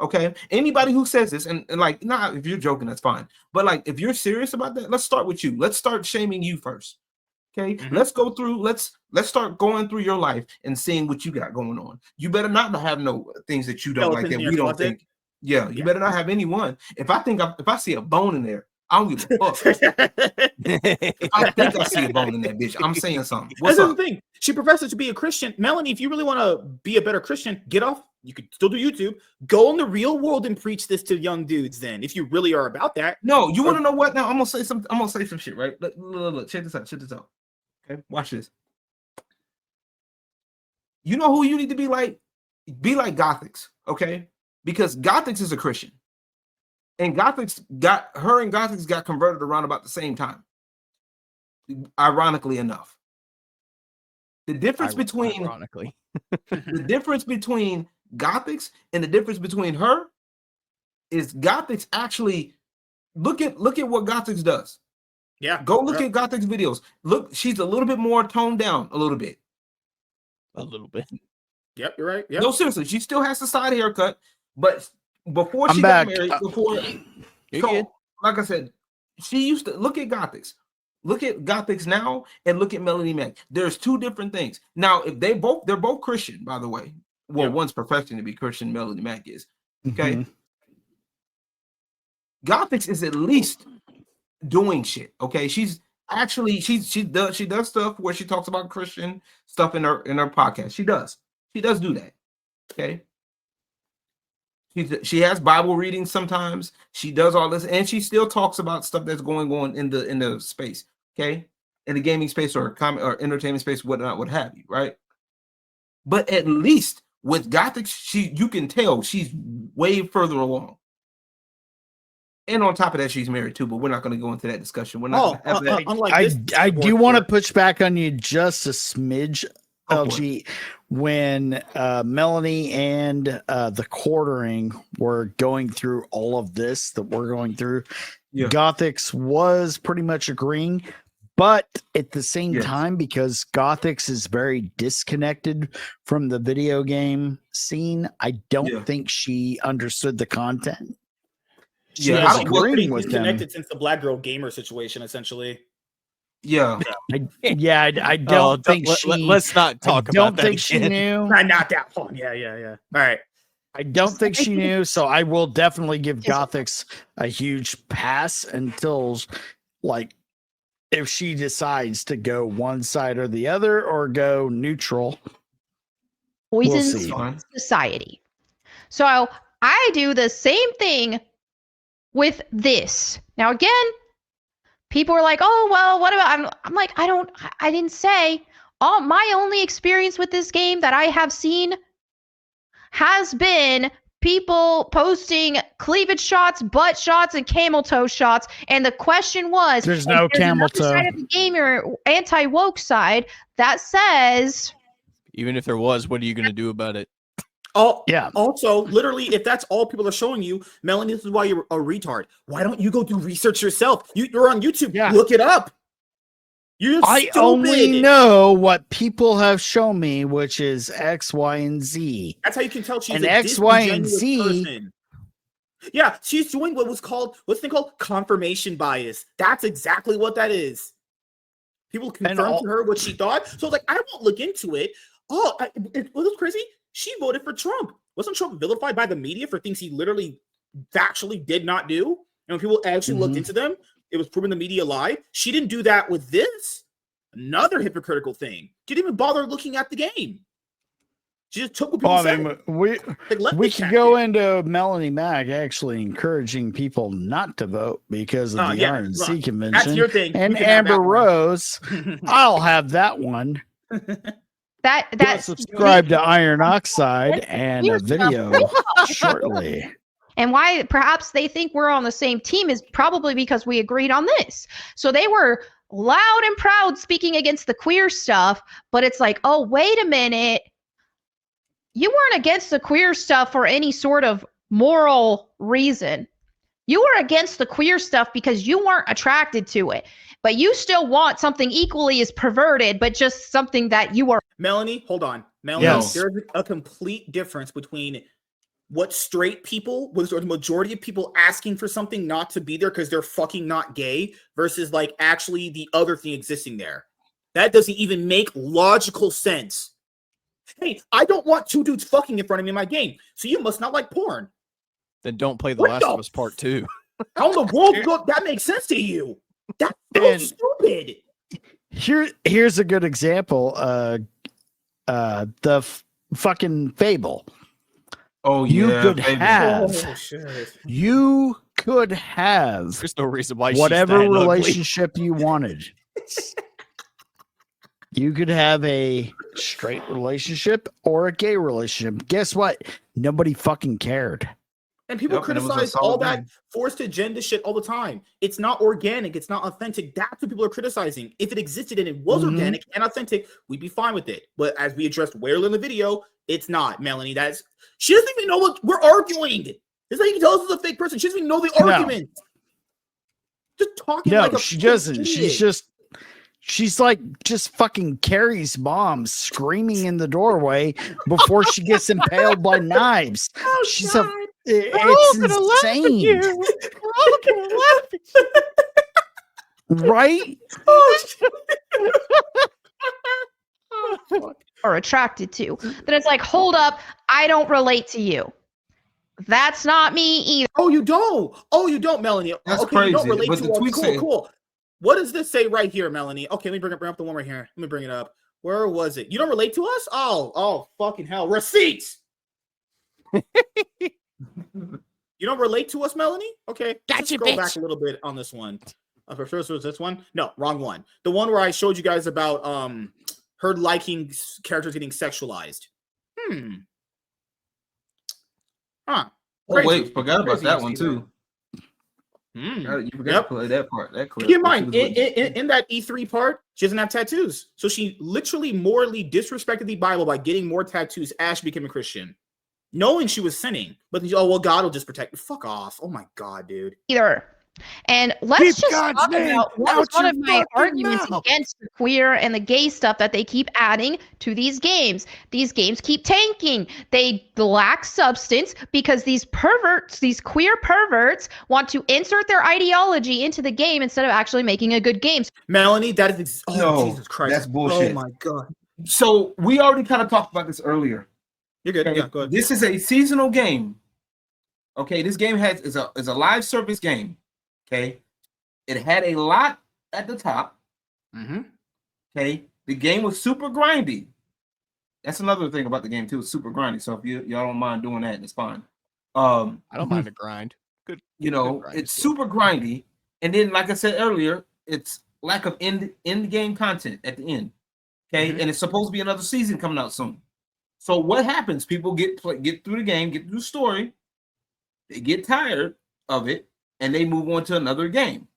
Okay, anybody who says this, and like, nah, if you're joking, that's fine. But like, if you're serious about that, let's start with you. Let's start shaming you first. Okay, let's go through. Let's start going through your life and seeing what you got going on. You better not have no things that you don't like that we don't think. Yeah, you better not have any one. If I see a bone in there, I don't give a fuck. If I think I see a bone in that bitch, I'm saying something. What's up? The thing. She professes to be a Christian. Melonie, if you really want to be a better Christian, get off. You could still do YouTube. Go in the real world and preach this to young dudes. Then, if you really are about that. No, you want to know what? Now I'm gonna say something. I'm gonna say some shit. Right? Look, check this out. Check this out. Okay, watch this. You know who you need to be like? Be like Gothics. Okay, because Gothics is a Christian. And Gothics got converted around about the same time. Ironically enough. The difference between the difference between Gothics and the difference between her is Gothics actually look at what Gothics does. Yeah. Go look at Gothics videos. Look, she's a little bit more toned down a little bit. A little bit. Yep, you're right. Yep. No, seriously, she still has the side haircut, but before I'm she back. got married, like I said, she used to look at Gothics. Look at Gothics now and look at Melonie Mac. There's two different things. Now, if they're both Christian, by the way. Well, one's professing to be Christian, Melonie Mac is. Okay. Mm-hmm. Gothics is at least doing shit. Okay. She's actually she does stuff where she talks about Christian stuff in her podcast. She does do that. Okay. She has Bible readings sometimes. She does all this, and she still talks about stuff that's going on in the space, okay, in the gaming space or comment or entertainment space, whatnot, what have you, right? But at least with Gothic, you can tell she's way further along. And on top of that, she's married too. But we're not going to go into that discussion. We're not. I do want to push back on you just a smidge. LG, when Melonie and the Quartering were going through all of this that we're going through, Gothics was pretty much agreeing, but at the same time, because Gothics is very disconnected from the video game scene, I don't think she understood the content. She was agreeing with them since the Black Girl Gamer situation, essentially. Yeah. I don't think let's not talk about that. I don't think she knew. Not that one. Yeah. All right. I don't think she knew, so I will definitely give Gothics a huge pass until, like, if she decides to go one side or the other or go neutral. Poisons society. So I do the same thing with this. Now, again, people are like, oh, well, what about, I'm like, I didn't say. My only experience with this game that I have seen has been people posting cleavage shots, butt shots, and camel toe shots. And the question was, there's no camel toe. Side of the gamer, anti-woke side that says, even if there was, what are you going to do about it? Oh, yeah. Also, literally, if that's all people are showing you, Melonie, this is why you're a retard. Why don't you go do research yourself? You're on YouTube. Yeah. Look it up. I only know what people have shown me, which is X, Y, and Z. That's how you can tell she's an a X, Y, and Z. Person. Yeah, she's doing what's the thing called confirmation bias. That's exactly what that is. People confirmed to her what she thought. So I was like, I won't look into it. It was crazy. She voted for Trump. Wasn't Trump vilified by the media for things he literally factually did not do? And when people actually looked into them, it was proven the media lied. She didn't do that with this. Another hypocritical thing. She didn't even bother looking at the game. She just took what people said. We could go into Melonie Mac actually encouraging people not to vote because of the RNC convention. That's your thing. And Amber Rose. I'll have that one. That's subscribe to Iron Oxide and a video shortly. And why perhaps they think we're on the same team is probably because we agreed on this. So they were loud and proud speaking against the queer stuff, but it's like, oh, wait a minute. You weren't against the queer stuff for any sort of moral reason. You were against the queer stuff because you weren't attracted to it. But you still want something equally as perverted, but just something that you are. Melonie, hold on. Melonie, there's a complete difference between what straight people, was the majority of people asking for something not to be there because they're fucking not gay, versus like actually the other thing existing there. That doesn't even make logical sense. Hey, I don't want two dudes fucking in front of me in my game, so you must not like porn. Then don't play The Last of Us Part 2. How in the world that makes sense to you? That's so stupid. Here's a good example. Fucking Fable. Oh, you could have. You could have. There's no reason why whatever relationship you wanted. You could have a straight relationship or a gay relationship. Guess what? Nobody fucking cared. And people criticize all that forced agenda shit all the time. It's not organic. It's not authentic. That's what people are criticizing. If it existed and it was organic and authentic, we'd be fine with it. But as we addressed earlier in the video, it's not, Melonie. She doesn't even know what we're arguing. It's like you can tell us is a fake person. She doesn't even know the argument. Just talking like a she doesn't. Idiot. She's like just fucking Carrie's mom screaming in the doorway before she gets impaled by knives. Oh, She's God. it's insane. We're all gonna laugh at you. Right? Oh, shit. Are attracted to, then it's like, hold up, I don't relate to you. That's not me either. Oh, you don't. Oh, you don't, Melanie. That's okay, you don't crazy, relate but to the us. tweet Cool, said- cool. What does this say right here, Melanie? Okay, let me bring up the one right here. Let me bring it up. Where was it? You don't relate to us? Oh, fucking hell. Receipts. You don't relate to us, Melanie? Okay. Gotcha, Scroll bitch. back a little bit on this one. First was this one? No, wrong one. The one where I showed you guys about her liking characters getting sexualized. Huh. Oh Crazy. wait, forgot about Crazy that to one see too. that. You forgot Yep. to play that part. That clip. Keep in mind, She was with- in that E3 part, she doesn't have tattoos. So she literally morally disrespected the Bible by getting more tattoos as she became a Christian, knowing she was sinning. But well, God will just protect you. Fuck off. Oh my God, dude. And let's Keep just God's talk name about what is out one your of my fucking arguments mouth. against the queer and the gay stuff that they keep adding to these games. These games keep tanking. They lack substance because these perverts, these queer perverts, want to insert their ideology into the game instead of actually making a good game. Melanie, that is No, Jesus Christ. that's bullshit. Oh my God. So we already kind of talked about this earlier. You're good. Okay? Yeah, go ahead. This is a seasonal game. Okay, this game is a live service game. Okay, it had a lot at the top. Mm-hmm. Okay, the game was super grindy. That's another thing about the game too. It's super grindy. So if y'all don't mind doing that, it's fine. I don't mind a grind. Good. You know, Good grind it's is good. super grindy. And then, like I said earlier, it's lack of end game content at the end. Okay, Mhm. and it's supposed to be another season coming out soon. So what happens? People get through the game, get through the story, they get tired of it, and they move on to another game.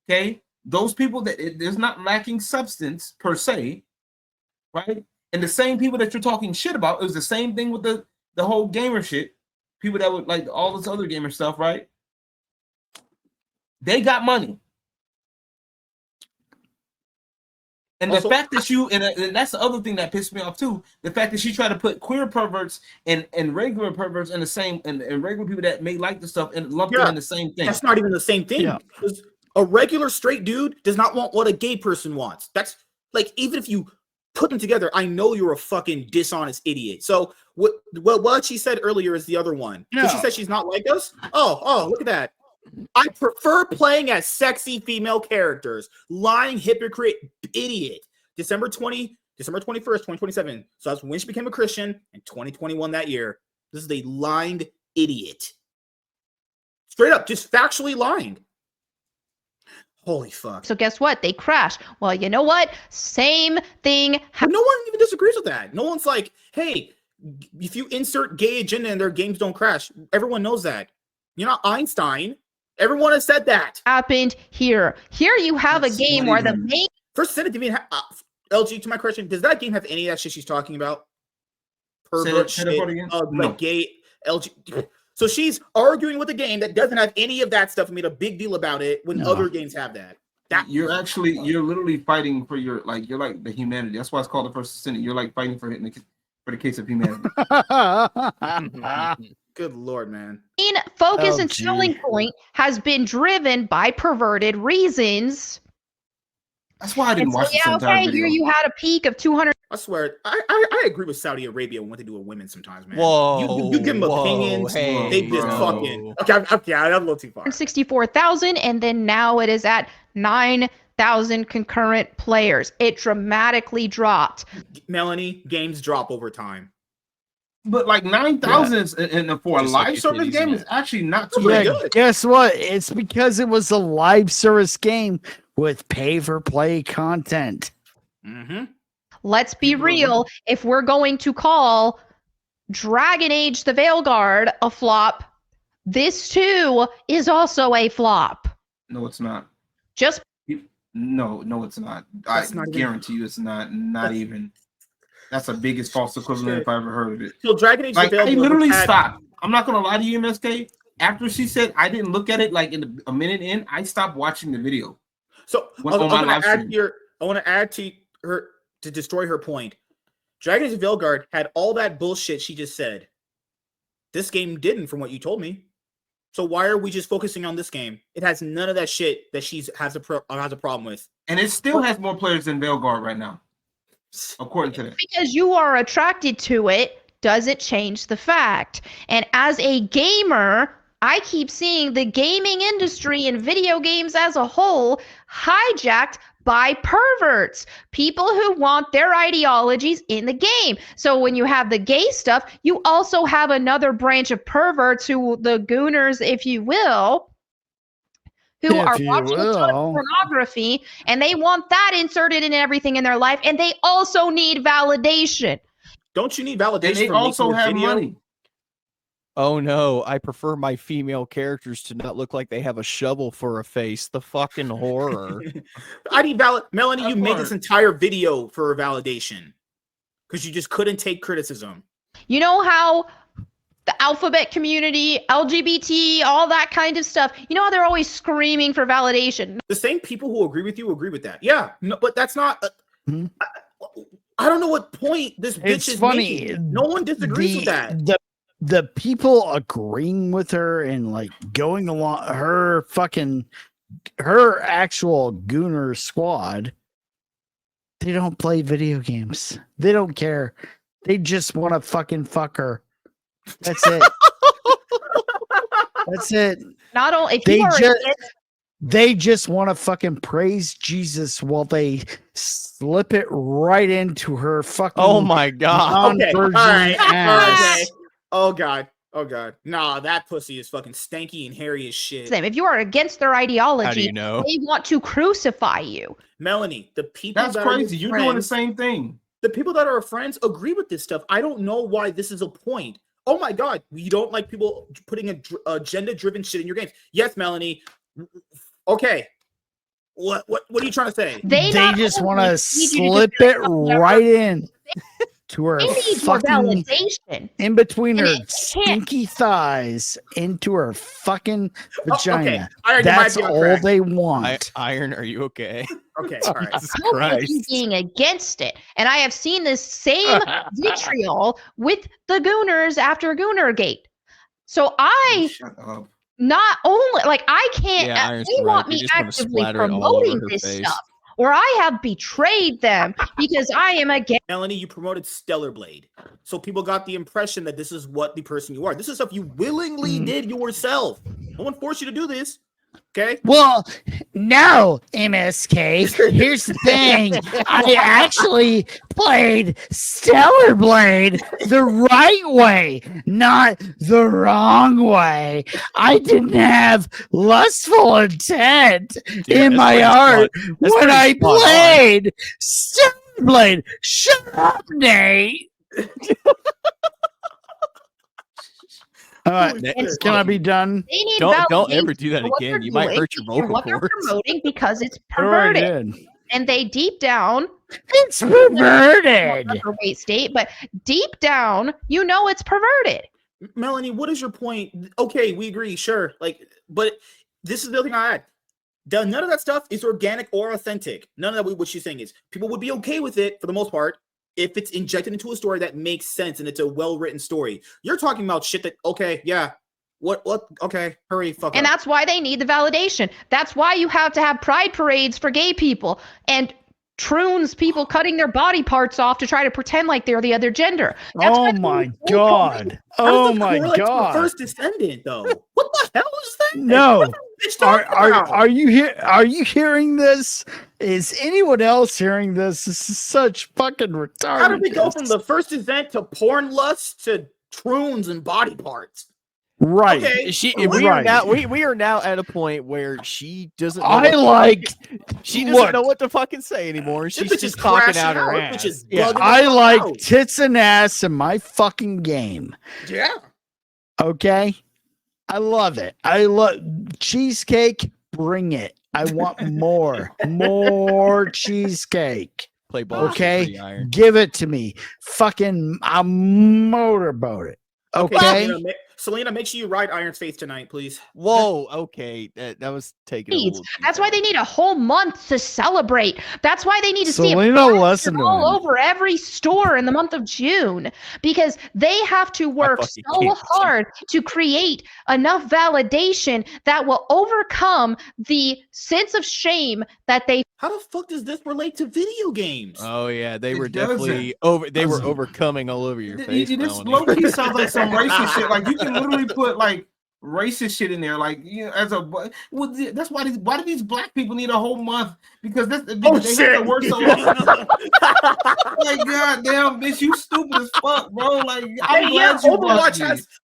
Okay, those people there's not lacking substance per se, right? And the same people that you're talking shit about, it was the same thing with the whole gamer shit. People that would like all this other gamer stuff, right? They got money. And Also, the fact that and that's the other thing that pissed me off too. The fact that she tried to put queer perverts and regular perverts in the same and regular people that may like the stuff and lump them in the same thing. That's not even the same thing. Yeah. Because a regular straight dude does not want what a gay person wants. That's like, even if you put them together, I know you're a fucking dishonest idiot. So what she said earlier is the other one. So she No. said she's not like us. Oh, look at that. I prefer playing as sexy female characters. Lying hypocrite idiot. December 21st, 2027. So that's when she became a Christian in 2021 that year. This is a lying idiot. Straight up, just factually lying. Holy fuck. So guess what? They crash. Well, you know what? Same thing. But no one even disagrees with that. No one's like, hey, if you insert gay agenda in their games, don't crash. Everyone knows that. You're not Einstein. Everyone has said that. Happened here. Here you have That's a game not where the even- main First, send it to me. LG, to my question, does that game have any of that shit she's talking about? Pervert Say that shit, part again? like No. gay LG. So she's arguing with a game that doesn't have any of that stuff and made a big deal about it when No. other games have that. You're literally fighting for you're like the humanity. That's why it's called the First Senate. You're like fighting for it for the case of humanity. Good Lord, man. focus Oh, and gee. selling point has been driven by perverted reasons. That's why I didn't And so, watch this yeah, entire okay, video. here you had a peak of 200. I swear, I agree with Saudi Arabia on what they do with women sometimes, man. Whoa, you give them whoa, opinions. hey, They just bro. fucking okay. I'm a little too far. 64,000, and then now it is at 9,000 concurrent players. It dramatically dropped. Melanie, games drop over time. But like 9,000 and for a Just like live your service titties, game man. is actually not too Yeah, bad. good. Guess what? It's because it was a live service game with pay for play content. Mm-hmm. Let's be People are real. If we're going to call Dragon Age the Veilguard a flop, this too is also a flop. No, it's not. Just No, it's not. That's I not even- guarantee you, it's not. Not even. That's the biggest false equivalent Shit. if I ever heard of it. So Dragon Age Like the I Veilguard literally had- stopped. I'm not gonna lie to you, MSK. After she said I didn't look at it like in a minute in, I stopped watching the video. So What's on my live stream? I want to add to her to destroy her point. Dragons of Velgard had all that bullshit she just said. This game didn't, from what you told me. So why are we just focusing on this game? It has none of that shit that has a problem with. And it still has more players than Velgard right now, according to that. Because you are attracted to it, does it change the fact? And as a gamer, I keep seeing the gaming industry and video games as a whole hijacked by perverts, people who want their ideologies in the game. So when you have the gay stuff, you also have another branch of perverts who, the gooners, if you will, who are watching a ton of pornography, and they want that inserted in everything in their life, and they also need validation. Don't you need validation? And they also have money. Oh no, I prefer my female characters to not look like they have a shovel for a face. The fucking horror. I need Melonie, you made this entire video for validation because you just couldn't take criticism. You know how the alphabet community, LGBT, all that kind of stuff, you know how they're always screaming for validation. The same people who agree with you agree with that. Yeah, no, but that's not. I don't know what point this bitch is making. No one disagrees with that. The people agreeing with her and like going along her actual gooner squad, they don't play video games. They don't care. They just want to fucking fuck her. That's it. That's it. Not only if they just want to fucking praise Jesus while they slip it right into her fucking. Oh my god. Okay. All right. Okay. Oh god. Oh god. Nah, that pussy is fucking stanky and hairy as shit. If you are against their ideology, how do you know? They want to crucify you. Melonie, the people that's that crazy. You're doing the same thing. The people that are friends agree with this stuff. I don't know why this is a point. Oh my god, you don't like people putting agenda-driven shit in your games. Yes, Melonie. Okay. What are you trying to say? They just want to slip it right in to her fucking validation in between her stinky thighs into her fucking vagina. Okay. Iron, that's all they want. Iron, are you okay? Okay, all right. I'm being against it, and I have seen this same vitriol with the Gooners after Goonergate. So not only like I can't. They want me actively promoting this stuff, or I have betrayed them because I am against. Melonie, you promoted Stellar Blade, so people got the impression that this is what the person you are. This is stuff you willingly did yourself. No one forced you to do this. Okay. Well, no, MSK. Here's the thing. I actually played Stellar Blade the right way, not the wrong way. I didn't have lustful intent in my heart when I played Stellar Blade. Shut up, Nate. Can I be done? Don't ever do that again. You might hurt your vocal what cords. They're promoting because it's perverted, and they deep down, it's perverted. Overweight state, but deep down, you know it's perverted. Melonie, what is your point? Okay, we agree, sure. Like, but this is the other thing I add. None of that stuff is organic or authentic. None of that. What she's saying is people would be okay with it for the most part if it's injected into a story that makes sense and it's a well-written story. You're talking about shit that, okay, yeah, what, okay, hurry, fuck And up. That's why they need the validation. That's why you have to have pride parades for gay people and troons, people cutting their body parts off to try to pretend like they're the other gender. Oh my god. Oh my god. First Descendant, though. What the hell is that? No. Are you hearing this? Is anyone else hearing this? This is such fucking retarded. How did we go from the First Descent to porn lust to troons and body parts? Right. Okay. We are now at a point where she doesn't know she doesn't know what to fucking say anymore. She's just talking out her ass. I like tits and ass in my fucking game. Yeah. Okay. I love it. I love cheesecake. Bring it. I want more cheesecake. Play ball. Okay. Give it to me. Fucking I'll motorboat it. Okay. Selena, make sure you ride Iron's face tonight, please. Whoa, okay, that was taking a little. That's why they need a whole month to celebrate. That's why they need to see it Selena, listen to all him. over every store in the month of June, because they have to work fucking so can't. hard to create enough validation that will overcome the sense of shame that they How the fuck does this relate to video games? Oh yeah, they It were definitely They were overcoming all over your face. This Melanie. low key sounds like some racist shit. Like you can literally put like racist shit in there. Like as a well, that's why do these black people need a whole month? Because they have to work so long. Like goddamn, bitch, you stupid as fuck, bro. Like I'm glad you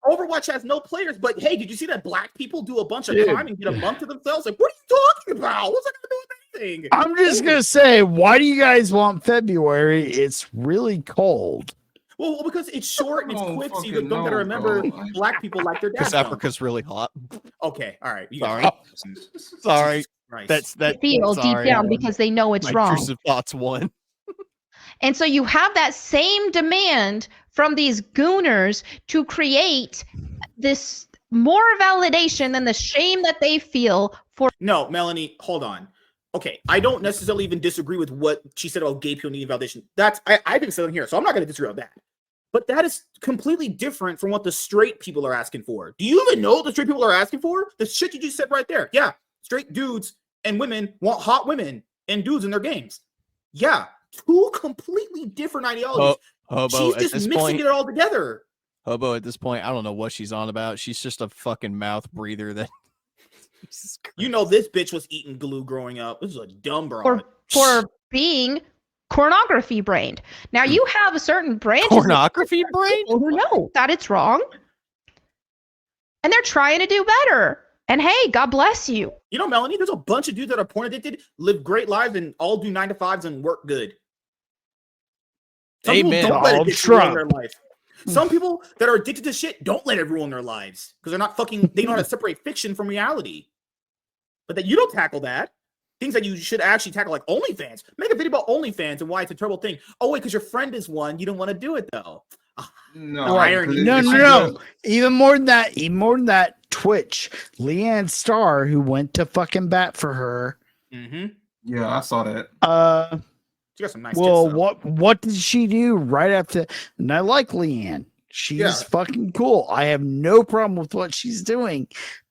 Overwatch has no players. But hey, did you see that black people do a bunch of crime and get a month to themselves? Like, what are you talking about? What's that gonna do with anything? I'm just gonna say, why do you guys want February? It's really cold. Well, because it's short and it's quick, so you don't gotta know, remember bro. black people like their Because dads. Africa's really hot. Okay, all right. Sorry. Sorry. Right. That feel sorry. deep down because they know it's My wrong. intrusive thoughts won. And so you have that same demand from these gooners to create this more validation than the shame that they feel for. No, Melanie, hold on. Okay, I don't necessarily even disagree with what she said about gay people needing validation. I didn't sit in here, so I'm not going to disagree on that. But that is completely different from what the straight people are asking for. Do you even know what the straight people are asking for? The shit you just said right there. Yeah, straight dudes and women want hot women and dudes in their games. Yeah, two completely different ideologies. Hobo, She's just mixing it all together. Hobo, at this point, I don't know what she's on about. She's just a fucking mouth breather that. You know, this bitch was eating glue growing up. This is a dumb broad. For being pornography brained. Now you have a certain branch Pornography brain? who know that it's wrong, and they're trying to do better. And hey, God bless you. You know, Melanie, there's a bunch of dudes that are porn addicted, live great lives, and all do 9-to-5s and work good. Some people don't let addiction ruin their life. Some people that are addicted to shit don't let it ruin their lives because they're not fucking. They know how to separate fiction from reality. But that you don't tackle that. Things that you should actually tackle, like OnlyFans. Make a video about OnlyFans and why it's a terrible thing. Oh wait, because your friend is one, you don't want to do it though. No, irony. No. Even more than that, Twitch. Leanne Starr, who went to fucking bat for her. Mm-hmm. Yeah, I saw that. She got some nice. Well, tits, what did she do right after? And I like Leanne. She's fucking cool. I have no problem with what she's doing,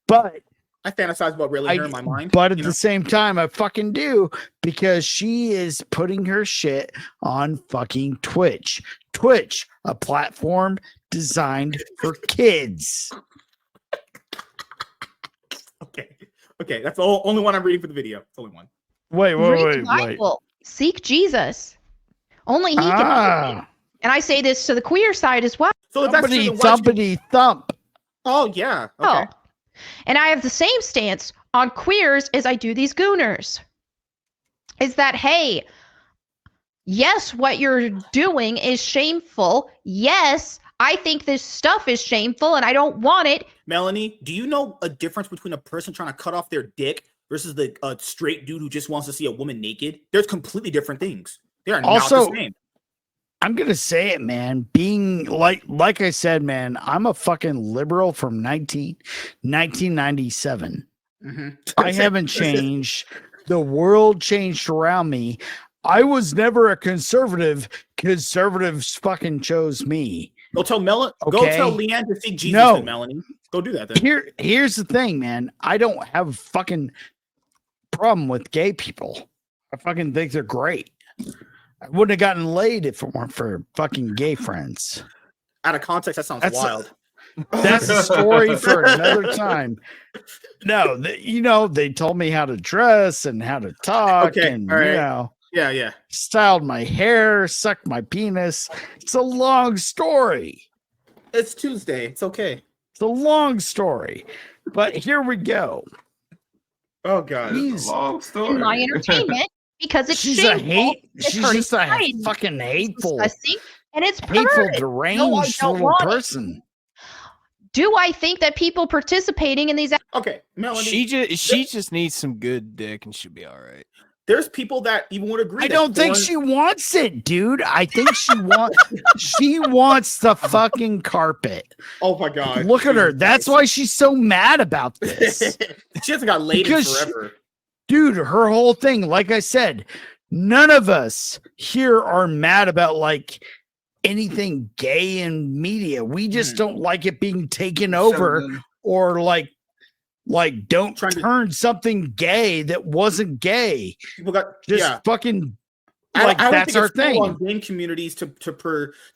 but I fantasize about really her in my mind. But at the same time, I fucking do because she is putting her shit on fucking Twitch. Twitch, a platform designed for kids. Okay, that's the only one I'm reading for the video. It's the only one. Wait. Read the Bible. Seek Jesus. Only He can. And I say this to the queer side as well. So Thumpity thump. Oh yeah. Okay. Oh. And I have the same stance on queers as I do these gooners. Is that, hey, yes, what you're doing is shameful. Yes, I think this stuff is shameful and I don't want it. Melanie, do you know a difference between a person trying to cut off their dick versus the straight dude who just wants to see a woman naked? There's completely different things. They are not the same. I'm gonna say it, man. Being like I said, man, I'm a fucking liberal from 1997. Mm-hmm. I haven't changed. The world changed around me. I was never a conservative. Conservatives fucking chose me. Go tell Leanne to seek Jesus, No. then, Melanie. Go do that then. Here's the thing, man. I don't have a fucking problem with gay people. I fucking think they're great. I wouldn't have gotten laid if it weren't for fucking gay friends. Out of context, that sounds wild. That's a story for another time. No, they told me how to dress and how to talk. Okay, and all right. Yeah. Styled my hair, sucked my penis. It's a long story. It's Tuesday. It's okay. It's a long story. But here we go. Oh God. It's a long story. In my entertainment. Because it's she's shameful. She's just a fucking hateful, and it's hateful, deranged little person. Do I think that people participating in these? Okay, Melanie. She just needs some good dick and she'll be all right. There's people that even would agree. I don't think she wants it, dude. I think she wants the fucking carpet. Oh my god! Look at her. That's why she's so mad about this. She hasn't got laid in forever. Dude, her whole thing, like I said, none of us here are mad about like anything gay in media. We just don't like it being taken over, or like don't turn something gay that wasn't gay. People got fucking like I that's our thing. On game communities to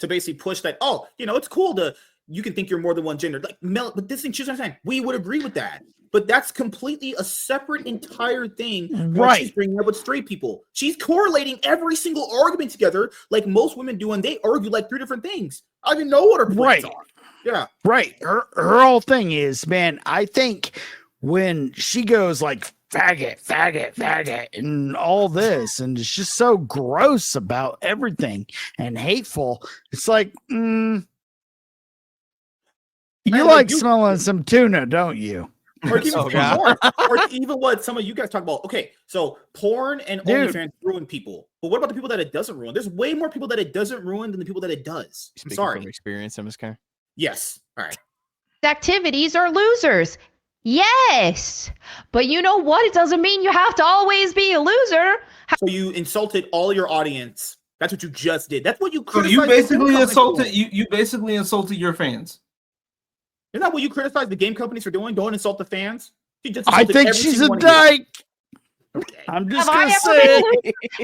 basically push that. Oh, it's cool you can think you're more than one gender. Like but this thing, she's not saying we would agree with that. But that's completely a separate entire thing. Right. She's bringing up with straight people. She's correlating every single argument together like most women do, and they argue like 3 different things. I don't even know what her points are. Yeah. Right. Her whole thing is, man, I think when she goes like faggot, faggot, faggot, and all this, and it's just so gross about everything and hateful, it's like, you like smelling some tuna, don't you? Or even, or even what some of you guys talk about. Okay, so porn and OnlyFans ruin people. But what about the people that it doesn't ruin? There's way more people that it doesn't ruin than the people that it does. I'm sorry. From experience, MSK? Yes. All right. Activities are losers. Yes. But you know what? It doesn't mean you have to always be a loser. So you insulted all your audience. That's what you just did. That's what you criticized. So you basically insulted you basically insulted your fans. Isn't that what you criticize the game companies for doing? Don't insult the fans. I think she's a dyke. Okay. I'm just gonna say.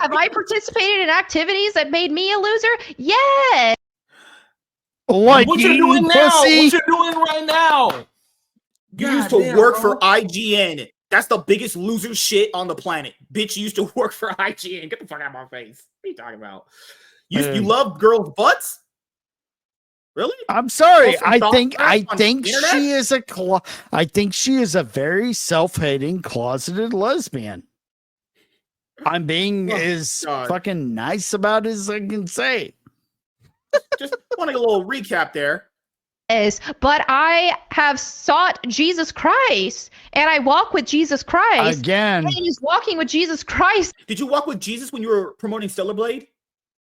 Have I participated in activities that made me a loser? Yes. Like what you're doing now? What you're doing right now? You used to work for IGN. That's the biggest loser shit on the planet. Bitch, you used to work for IGN. Get the fuck out of my face. What are you talking about? You love girls' butts? Really? I'm sorry. I think she is I think she is a very self-hating closeted lesbian. I'm being as fucking nice about it as I can say. Just want a little recap there. But I have sought Jesus Christ, and I walk with Jesus Christ again. And he's walking with Jesus Christ. Did you walk with Jesus when you were promoting Stellar Blade?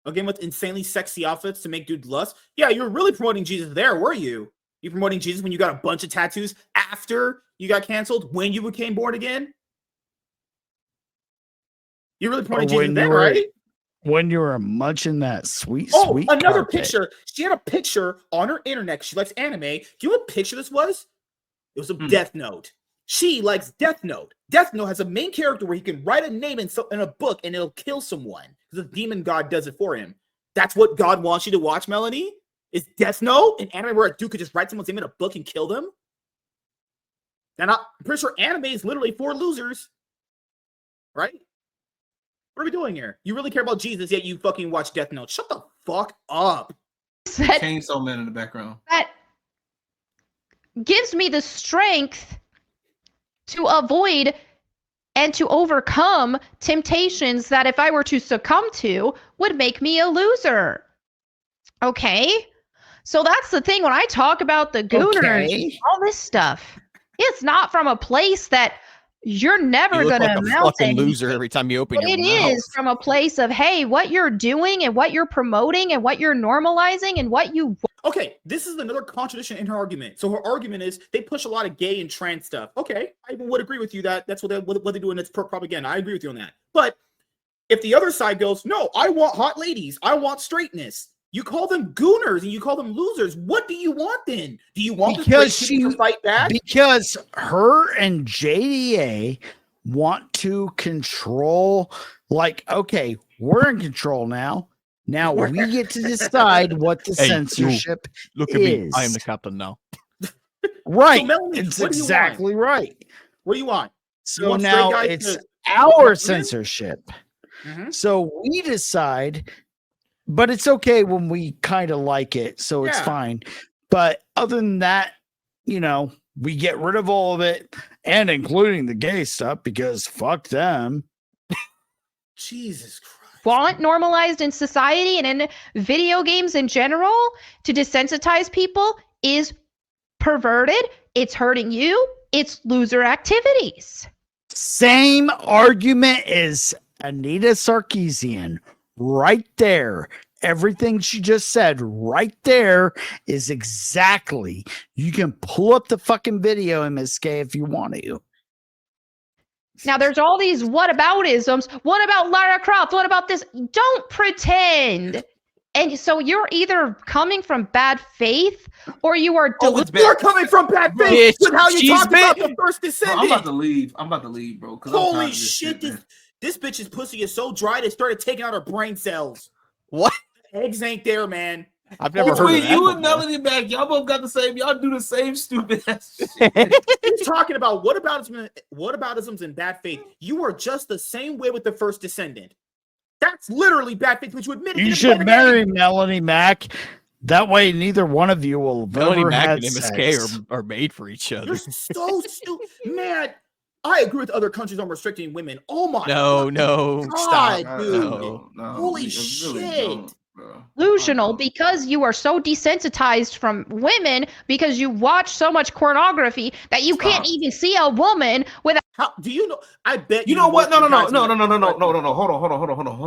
Again, with insanely sexy outfits to make dudes lust. Yeah, you were really promoting Jesus there, were you? You promoting Jesus when you got a bunch of tattoos after you got canceled, when you became born again? You're really promoting Jesus then, right? When you were munching that sweet another carpet. Picture. She had a picture on her internet. She likes anime. Do you know what picture this was? It was a Death Note. She likes Death Note. Death Note has a main character where he can write a name in a book and it'll kill someone because the demon god does it for him. That's what God wants you to watch, Melonie? Is Death Note an anime where a dude could just write someone's name in a book and kill them? And I'm pretty sure anime is literally for losers. Right? What are we doing here? You really care about Jesus, yet you fucking watch Death Note. Shut the fuck up. Chainsaw Man in the background. That gives me the strength to avoid and to overcome temptations that if I were to succumb to would make me a loser. Okay? So that's the thing when I talk about the gooners, all this stuff. It's not from a place that you're never going to melt a loser every time you open your mouth. It is from a place of, hey, what you're doing and what you're promoting and what you're normalizing and what you... Okay, this is another contradiction in her argument. So her argument is they push a lot of gay and trans stuff. Okay, I would agree with you that that's what they do and it's propaganda. I agree with you on that. But if the other side goes, no, I want hot ladies. I want straightness. You call them gooners and you call them losers. What do you want then? Do you want to fight back? Because her and JDA want to control, like, okay, we're in control now. Now we get to decide what the censorship look at me. I am the captain now. Right. So Melonie, it's exactly right. What do you want? So now it's our censorship. Mm-hmm. So we decide. But it's okay when we kind of like it, so it's fine. But other than that, we get rid of all of it, and including the gay stuff, because fuck them. Jesus Christ. Want normalized in society and in video games in general to desensitize people is perverted. It's hurting you. It's loser activities. Same argument is Anita Sarkeesian, right there. Everything she just said right there is exactly. You can pull up the fucking video, MSK, if you want to. Now there's all these whataboutisms. What about Lara Croft? What about this? Don't pretend. And so you're either coming from bad faith or you are You're coming from bad faith with how you talked about the first Bro, descendant. I'm about to leave, bro. Holy shit, this bitch's pussy is so dry they started taking out her brain cells. What? Eggs ain't there, man. I've never heard of that. You and Melonie Mac, y'all both got the same. Y'all do the same stupid ass shit. You're talking about whataboutisms and bad faith. You are just the same way with the first descendant. That's literally bad faith, which you admit. You should marry Melonie Mac. That way, neither one of you will Melonie ever Mac have and sex. MSK are made for each other. You're so stupid, man. I agree with other countries on restricting women. Oh my No, God, stop. dude. No, Holy shit. delusional because you are so desensitized from women because you watch so much pornography that you can't even see a woman without. How do you know? I bet you know what? No. Hold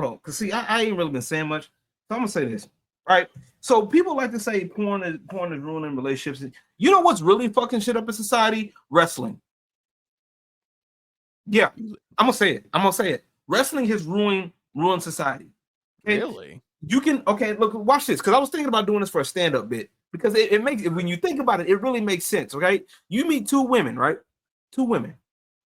on. Cause see, I ain't really been saying much. So I'm gonna say this. Right. So people like to say porn is ruining relationships. You know what's really fucking shit up in society? Wrestling. Yeah, I'm gonna say it. Wrestling has ruined society. Okay? Really? You can look, watch this, because I was thinking about doing this for a stand-up bit, because it makes it, when you think about it, it really makes sense. Okay, you meet two women, right? Two women.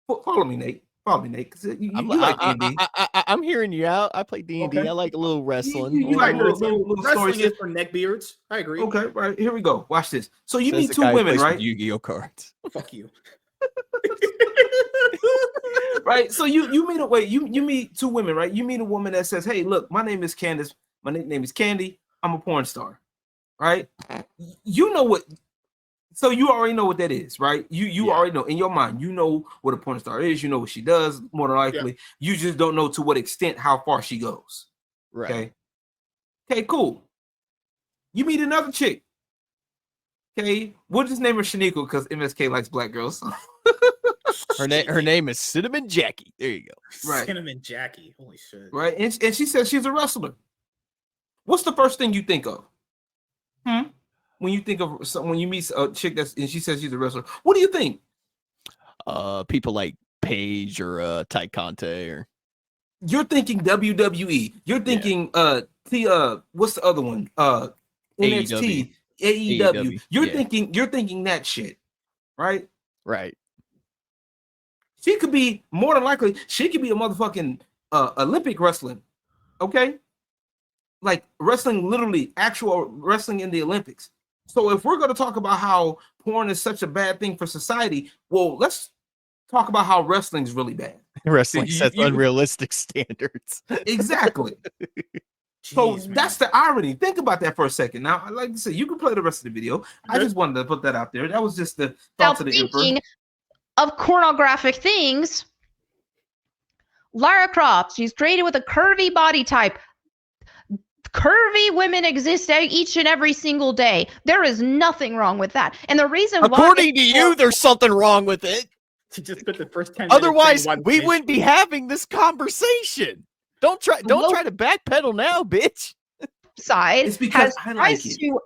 Follow me, Nate. Because you like D&D. I'm hearing you out. I play D&D. Okay. I like a little wrestling. You like little wrestling stories. is for neckbeards. I agree. Okay, right, here we go. Watch this. So you Says meet the two guy who women, plays with right? Yu-Gi-Oh cards. Fuck you. Right. So you meet two women, right? You meet a woman that says, "Hey, look, my name is Candace. My nickname is Candy. I'm a porn star." Right? You know what? So you already know what that is, right? You already know in your mind. You know what a porn star is. You know what she does. More than likely, you just don't know to what extent, how far she goes. Right. Okay. Okay. Cool. You meet another chick. Okay, we'll just name her Shaniqua because MSK likes black girls. Her name is Cinnamon Jackie. There you go. Right. Cinnamon Jackie. Holy shit. Right. And she says she's a wrestler. What's the first thing you think of? When you think of when you meet a chick and she says she's a wrestler, what do you think? People like Paige or Ty Conte or You're thinking WWE. You're thinking what's the other one? NXT, AEW. You're thinking that shit. Right? Right. She could be more than likely, she could be a motherfucking Olympic wrestling. Okay? Like wrestling, literally actual wrestling in the Olympics. So if we're going to talk about how porn is such a bad thing for society, well, let's talk about how wrestling is really bad. Wrestling sets unrealistic standards. Exactly. So that's the irony. Think about that for a second. Now, like I said, you can play the rest of the video. I just wanted to put that out there. That was just the thoughts of the emperor. Of pornographic things, Lara Croft, she's created with a curvy body type. Curvy women exist each and every single day. There is nothing wrong with that. And the reason according to you, there's something wrong with it. She just spent the first 10 otherwise we wouldn't be having this conversation. Don't try to backpedal now, bitch. Side it's because I like it. To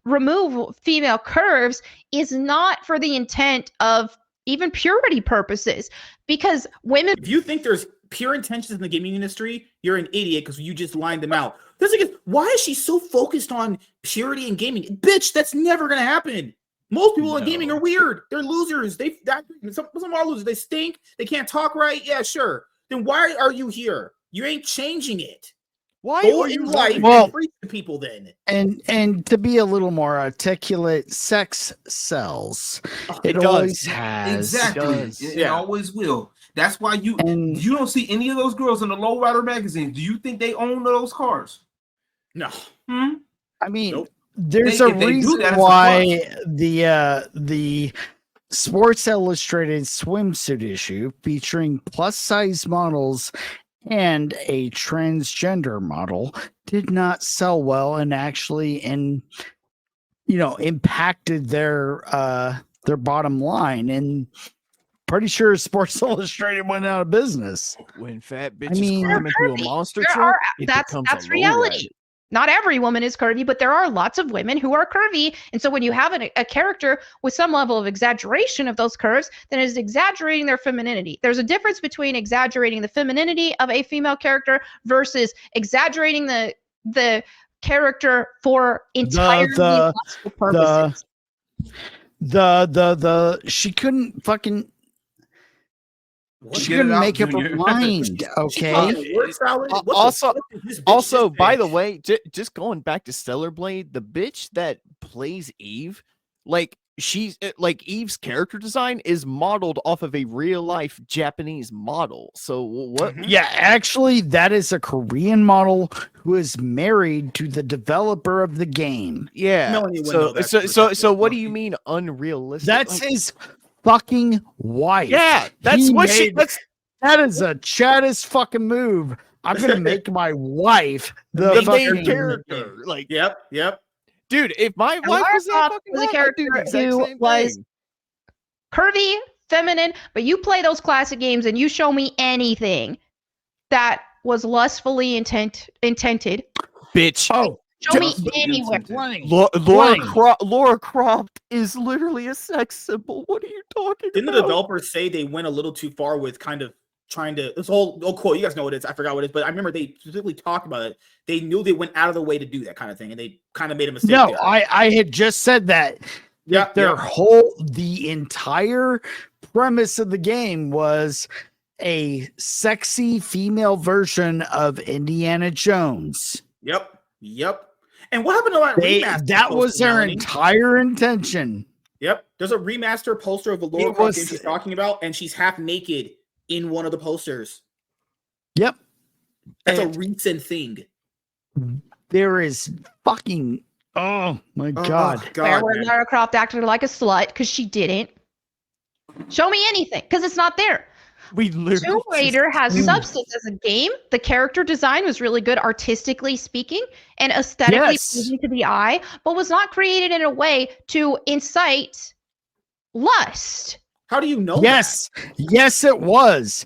remove female curves is not for the intent of even purity purposes, because women. If you think there's pure intentions in the gaming industry, you're an idiot because you just lined them out. Why is she so focused on purity in gaming? Bitch, that's never gonna happen. Most people in gaming are weird. They're losers. Some are losers. They stink. They can't talk right. Yeah, sure. Then why are you here? You ain't changing it. Why go are you in life well, and preach to people then? And to be a little more articulate, sex sells. It always has. Exactly. It always will. That's why you don't see any of those girls in the Lowrider magazine. Do you think they own those cars? No. I mean, nope. There's a reason why the Sports Illustrated swimsuit issue featuring plus size models and a transgender model did not sell well and actually impacted their bottom line. And pretty sure Sports Illustrated went out of business. When fat bitches mean, climb into a curvy. monster There truck, are- it that's becomes a reality. lowrider. Not every woman is curvy, but there are lots of women who are curvy. And so when you have a character with some level of exaggeration of those curves, then it is exaggerating their femininity. There's a difference between exaggerating the femininity of a female character versus exaggerating the character for entirely lustful purposes. She couldn't fucking. She Get it couldn't out, make up her Junior. mind. Okay. Also, by the way, just going back to Stellar Blade, the bitch that plays Eve, like she's like Eve's character design is modeled off of a real life Japanese model. So what? Yeah, actually, that is a Korean model who is married to the developer of the game. Yeah. Melanie would know So that. what do you mean unrealistic? That's Like, his fucking wife. yeah, that's He what she. made- That's That is a chattest fucking move. I'm gonna make my wife the the main fucking character. Like, Yep. dude, if my And wife Lara was that Croft fucking was a hot, I'd do the character exact who same was thing. curvy, feminine, but you play those classic games and you show me anything that was lustfully intended. Bitch. Oh, Show me Just anywhere. intended. Laura Croft is literally a sex symbol. What are you talking Didn't the about? developers say they went a little too far with kind of trying to this whole quote? You guys know what it is. I forgot what it is, but I remember they specifically talked about it. They knew they went out of the way to do that kind of thing, and they kind of made a mistake. no, there. I had just said that. Yeah, The entire premise of the game was a sexy female version of Indiana Jones. Yep. And what happened to that remaster? That was poster, their Melanie? entire intention. Yep. There's a remaster poster of the Laura Croft game she's talking about, and she's half naked in one of the posters. Yep. That's And a recent thing. there is fucking oh my god. Where man. Lara Croft acted like a slut because she didn't. Show me anything because it's not there. We literally Tomb Raider has substance as a game. The character design was really good artistically speaking and aesthetically pleasing to the eye, but was not created in a way to incite lust. How do you know Yes, it was.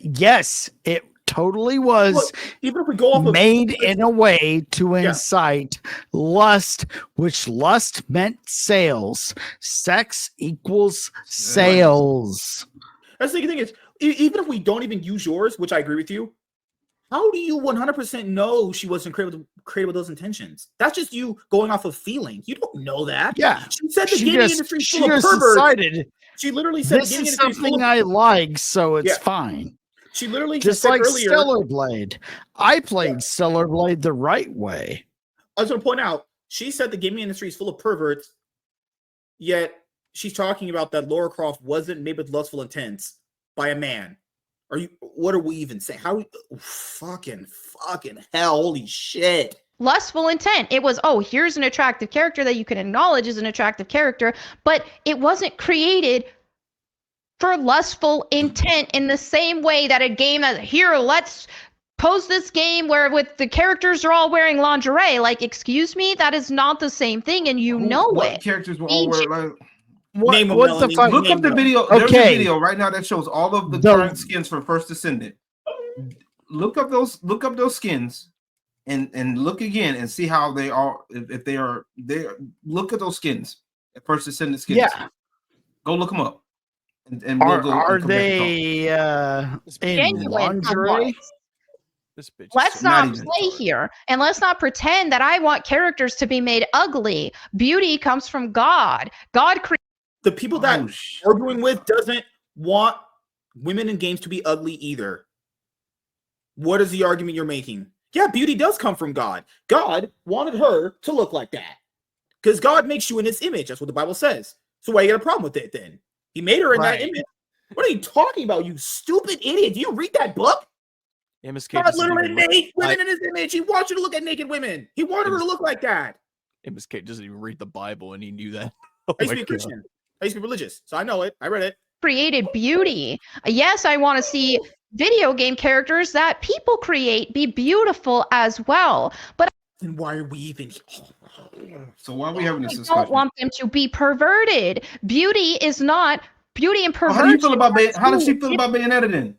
Yes, it totally was. Look, even if we go off made in a way to incite lust, which lust meant sales. Sex equals sales. That's the thing is, even if we don't even use yours, which I agree with you, how do you 100% know she wasn't created with those intentions? That's just you going off of feeling. You don't know that. Yeah. She said the gaming industry is full of perverts. Decided, she literally said this is something I like, so it's fine. She literally just said like earlier, Stellar Blade. I played Stellar Blade the right way. I was going to point out, she said the gaming industry is full of perverts, yet she's talking about that Lara Croft wasn't made with lustful intents by a man. What are we even saying? Fucking hell, holy shit. Lustful intent. It was, here's an attractive character that you can acknowledge as an attractive character, but it wasn't created for lustful intent in the same way that a game that, here, let's pose this game where with the characters are all wearing lingerie. Like, excuse me, that is not the same thing, and what characters were all wearing like What the fuck? Look up the video. There's a video right now that shows all of the current skins for First Descendant. Look up those skins and look again and see how they are. If they are there, look at those skins. First Descendant skins. Yeah. Go look them up. And are they in lingerie? Let's not play here, and let's not pretend that I want characters to be made ugly. Beauty comes from God. God created. The people that we're arguing with doesn't want women in games to be ugly either. What is the argument you're making? Yeah, beauty does come from God. God wanted her to look like that because God makes you in his image. That's what the Bible says. So why you got a problem with it then? He made her in that image. What are you talking about, you stupid idiot? Do you read that book? MSK God literally made women in his image. He wants you to look at naked women. He wanted her to look like that. MSK doesn't even read the Bible, and he knew that. I used to be a Christian. I used to be religious, so I know it. I read it. Created beauty. Yes, I want to see video game characters that people create be beautiful as well. But then why are we even? So why are we having this I discussion? don't want them to be perverted. Beauty is not beauty and perversion. How do you feel about How does she feel about Bayonetta then?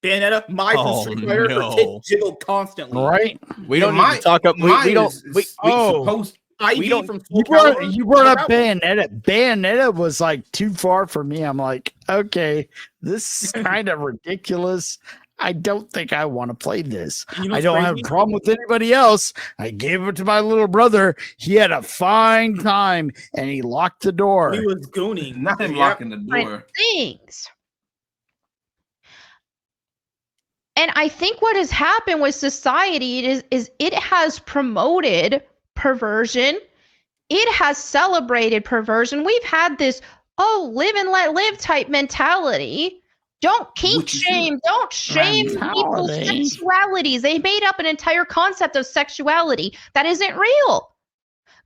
Bayonetta, my from Street Fighter, her tits jiggle constantly. Right? We don't need to talk up. We don't. Supposed. We don't. From You brought up Bayonetta. Bayonetta was like too far for me. I'm like, okay, this is kind of ridiculous. I don't think I want to play this. I don't have a problem with anybody else. I gave it to my little brother. He had a fine time, and he locked the door. He was gooning. Not him locking the door. Things. And I think what has happened with society is it has promoted perversion. It has celebrated perversion. We've had this, live and let live type mentality. Don't kink shame. Don't shame people's sexualities. They made up an entire concept of sexuality that isn't real.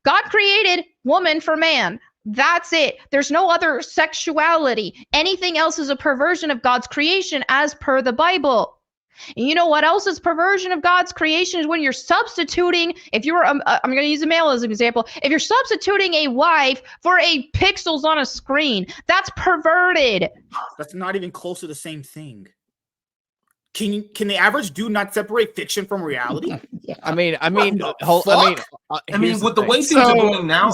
God created woman for man. That's it. There's no other sexuality. Anything else is a perversion of God's creation as per the Bible. And you know what else is perversion of God's creation is when you're substituting, if you're, I'm going to use a male as an example. If you're substituting a wife for a pixels on a screen, that's perverted. That's not even close to the same thing. Can the average dude not separate fiction from reality? I mean, with the way things are going now.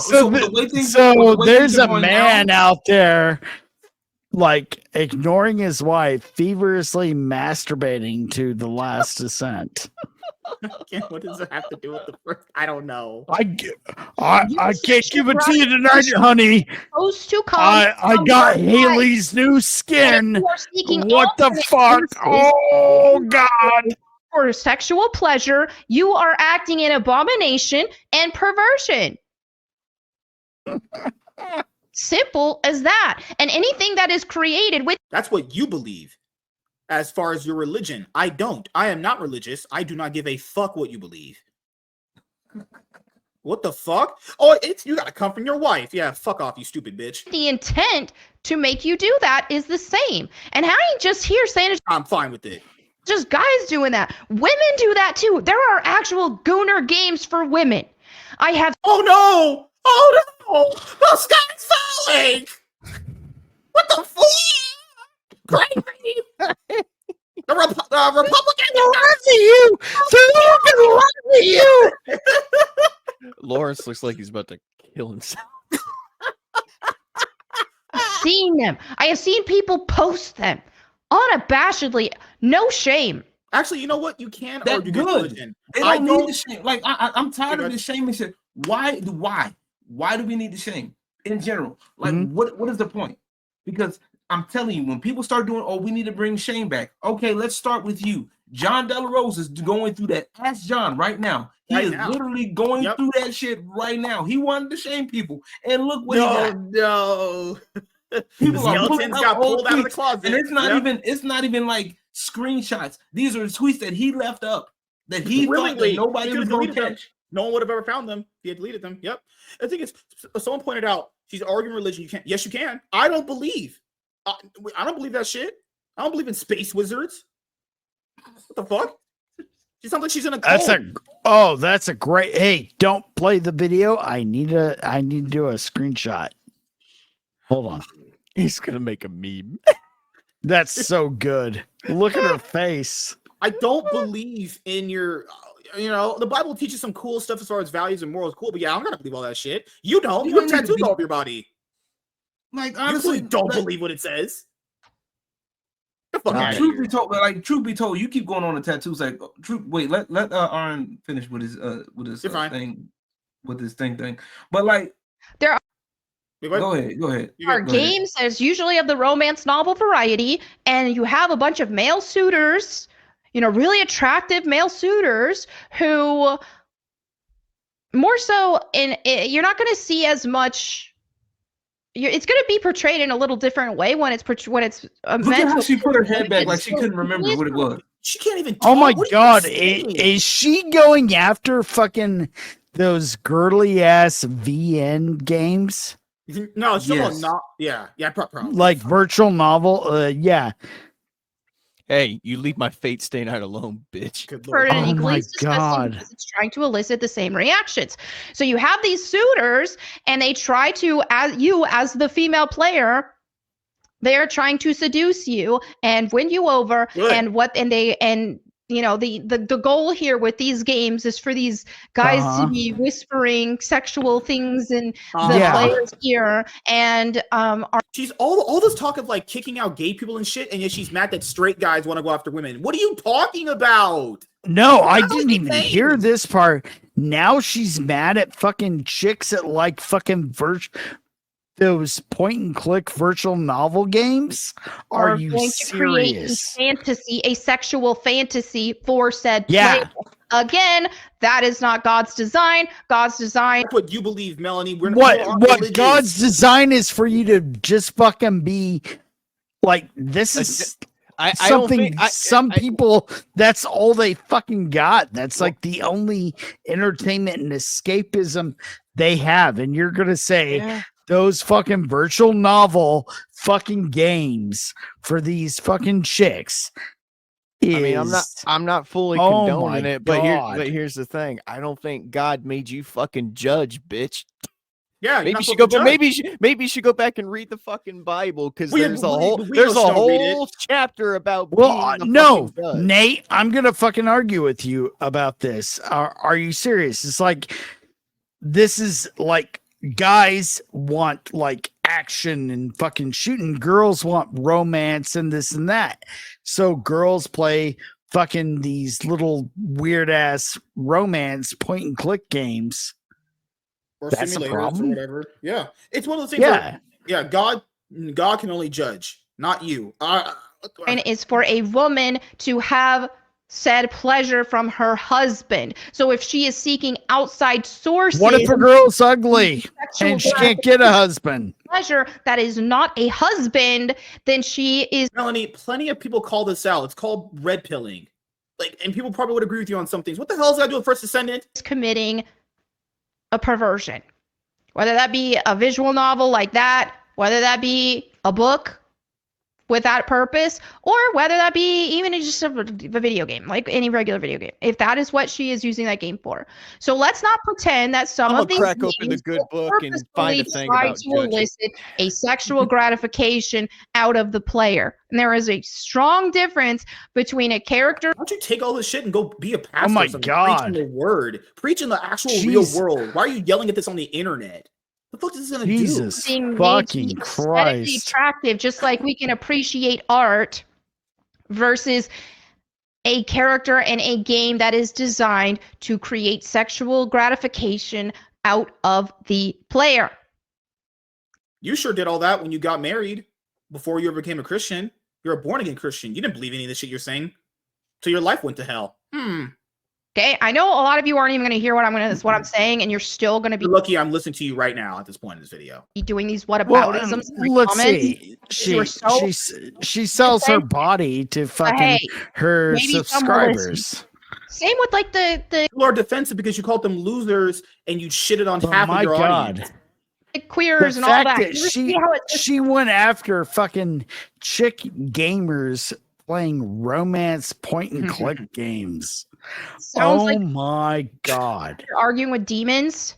There's a man out there like ignoring his wife, feverishly masturbating to The Last Ascent. What does it have to do with the first? I don't know. I can't give it to you tonight, honey. I got Haley's new skin. What the fuck? Oh God. For sexual pleasure, you are acting in abomination and perversion. Simple as that. And anything that is created with... That's what you believe as far as your religion. I don't. I am not religious. I do not give a fuck what you believe. What the fuck? Oh, you gotta come from your wife. Yeah, fuck off, you stupid bitch. The intent to make you do that is the same. And how you just here saying it's... I'm fine with it. Just guys doing that. Women do that too. There are actual gooner games for women. I have... Oh no! Oh no! The sky's falling! What the fuck? Crazy! The Republicans are after you! They're after you! Lawrence looks like he's about to kill himself. I've seen them. I have seen people post them unabashedly. No shame. Actually, you know what? You can argue good. Religion. They don't need the shame. Like I'm tired of this shaming shit. Why do we need the shame in general? Like, what is the point? Because I'm telling you, when people start doing, we need to bring shame back. Okay, let's start with you. John De La Rose is going through that. Ask John right now. He is literally going through that shit right now. He wanted to shame people, and look what he got. No, people got pulled out of the closet, and it's not even like screenshots. These are tweets that he left up that he thought that nobody was going to catch. No one would have ever found them. He had deleted them. Yep. I think it's someone pointed out she's arguing religion. You can't. Yes, you can. I don't believe. I don't believe that shit. I don't believe in space wizards. What the fuck? She sounds like she's in a cult. That's a great. Hey, don't play the video. I need to do a screenshot. Hold on. He's gonna make a meme. That's so good. Look at her face. I don't believe in your. The Bible teaches some cool stuff as far as values and morals. Cool, but I'm not gonna believe all that shit. You don't. You have tattoos all over your body. Like, honestly, you don't believe what it says. Truth be told, you keep going on the tattoos. Like, let Aaron finish with his thing, with his thing. But like, there are. Go ahead. There are games that's usually of the romance novel variety, and you have a bunch of male suitors. Really attractive male suitors who more so you're not going to see as much. It's going to be portrayed in a little different way when it's Look at how she put her head back like she couldn't remember what it was. She can't even talk. Oh my God. Is she going after fucking those girly ass VN games? No, it's still not. Yeah, probably. Like virtual novel. Yeah. Hey, you leave my fate stain out alone, bitch. Oh my God. Because it's trying to elicit the same reactions. So you have these suitors, and they try to, as the female player, They are trying to seduce you and win you over. Good. And you know, the goal here with these games is for these guys to be whispering sexual things in the player's ear. And she's all this talk of like kicking out gay people and shit, and yet she's mad that straight guys want to go after women. What are you talking about? No, I didn't even hear this part. Now she's mad at fucking chicks that like fucking those point and click virtual novel games. Are you serious? A sexual fantasy for said player. Again, that is not God's design. God's design. That's what you believe, Melonie. What God's design is for you to just fucking be like, this is some people, that's all they fucking got. That's like the only entertainment and escapism they have. And you're going to say those fucking virtual novel fucking games for these fucking chicks. I mean, I'm not fully condoning it, but here's the thing. I don't think God made you fucking judge, bitch. Yeah, maybe you should go back and read the fucking Bible, because there's a whole chapter about. Well, no, Nate, I'm gonna fucking argue with you about this. Are you serious? It's like, this is like, guys want like action and fucking shooting, girls want romance and this and that. So girls play fucking these little weird ass romance point and click games. Or that's a problem or whatever. Yeah, it's one of those things. Yeah, God can only judge, not you. And it's for a woman to have said pleasure from her husband. So if she is seeking outside sources, what if a girl's ugly and she can't get a husband? Pleasure that is not a husband, then she is. Melonie, plenty of people call this out. It's called red pilling. Like, and people probably would agree with you on some things. What the hell is that doing with First Descendant? Committing a perversion, whether that be a visual novel like that, whether that be a book with that purpose, or whether that be even just a video game, like any regular video game, if that is what she is using that game for. So let's not pretend that some of these crack open the good book and find a thing about to elicit a sexual gratification out of the player. And there is a strong difference between a character. Why don't you take all this shit and go be a pastor? Oh my God. Preaching the word, preaching the actual real world. Why are you yelling at this on the internet? What the fuck is this gonna do? Jesus fucking Christ. Attractive, just like we can appreciate art versus a character in a game that is designed to create sexual gratification out of the player. You sure did all that when you got married before you ever became a Christian. You're a born-again Christian. You didn't believe any of the shit you're saying. So your life went to hell. Okay, I know a lot of you aren't even going to hear what I'm saying, and you're still going to be. You're lucky I'm listening to you right now at this point in this video. Doing these whataboutisms. Let's see. She sells her body to fucking her subscribers. Same with like the people are defensive because you called them losers and you shitted on half of your audience. Queers and all that. She went after fucking chick gamers playing romance point and click games. Sounds like my God. You're arguing with demons.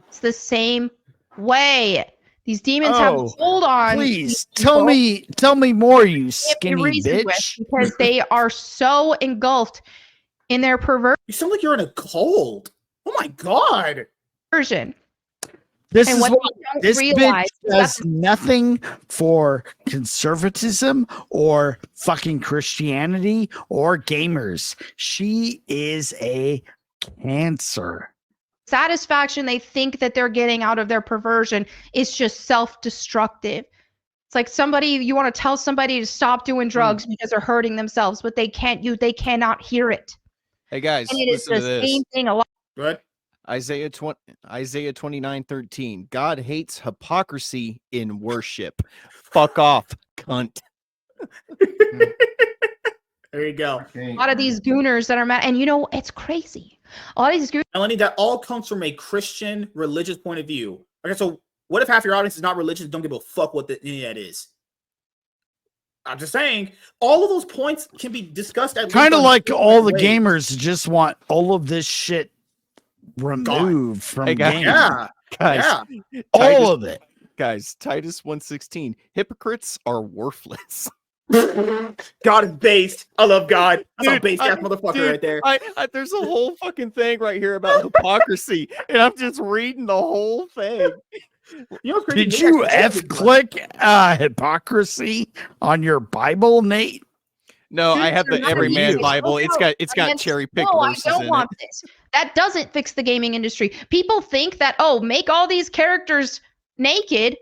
It's the same way. These demons have a hold on. Please tell me more, you skinny bitch. Because they are so engulfed in their perversion. You sound like you're in a cult. Oh my God. This bitch does nothing for conservatism or fucking Christianity or gamers. She is a cancer. Satisfaction they think that they're getting out of their perversion is just self-destructive. It's like you want to tell somebody to stop doing drugs because they're hurting themselves, but they cannot hear it. Hey guys, and it is the same thing a lot. Good. Isaiah 29:13. God hates hypocrisy in worship. Fuck off, cunt. There you go. A lot of these gooners that are mad, and it's crazy. A lot of these gooners. Melonie, that all comes from a Christian religious point of view. Okay, so what if half your audience is not religious? Don't give a fuck what any of that is. I'm just saying, all of those points can be discussed. Kind of like all the gamers just want all of this shit removed from games. Yeah, all of it. Guys, Titus 1:16. Hypocrites are worthless. God is based. I love God. That's a Dude, based ass motherfucker dude, right there. There's a whole fucking thing right here about hypocrisy, and I'm just reading the whole thing. You know what's crazy? Did Nate you actually click hypocrisy on your Bible, Nate? No, I Dude, have the you're not Everyman using it. Bible. Oh, It's no. got Against- cherry picked No, I verses don't in want it. this. That doesn't fix the gaming industry. People think that, oh, make all these characters naked,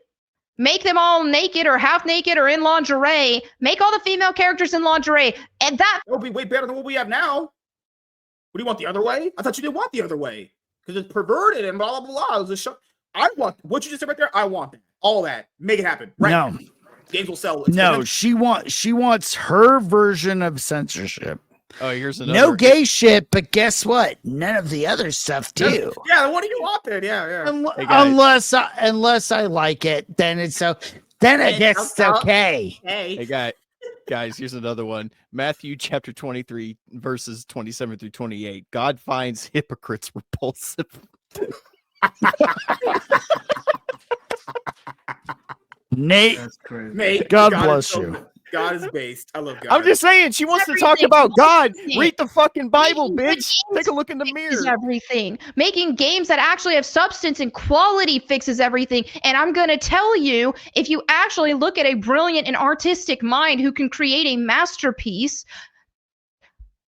make them all naked or half naked or in lingerie, make all the female characters in lingerie, and that That would be way better than what we have now. What do you want, the other way? I thought you didn't want the other way because it's perverted and blah blah blah. It was a show. I want what you just said right there. I want that. All that. Make it happen. Right No. now. Games will sell. No, she wants her version of censorship. Oh, here's another. No gay shit, but guess what? None of the other stuff too. Yeah, what do you want then? Yeah. Hey, guys. Unless I like it, then it's so. Then I guess it's okay. Hey. Hey, guys, here's another one. Matthew chapter 23, verses 27 through 28. God finds hypocrites repulsive. Nate, That's crazy. Mate, God is bless so- you. God is based. I love God. I'm just saying, she wants to talk Everything. about God. Everything. Read the fucking Bible, Making good bitch. Take a look in the fixes mirror. everything. Making games that actually have substance and quality fixes everything. And I'm going to tell you, if you actually look at a brilliant and artistic mind who can create a masterpiece,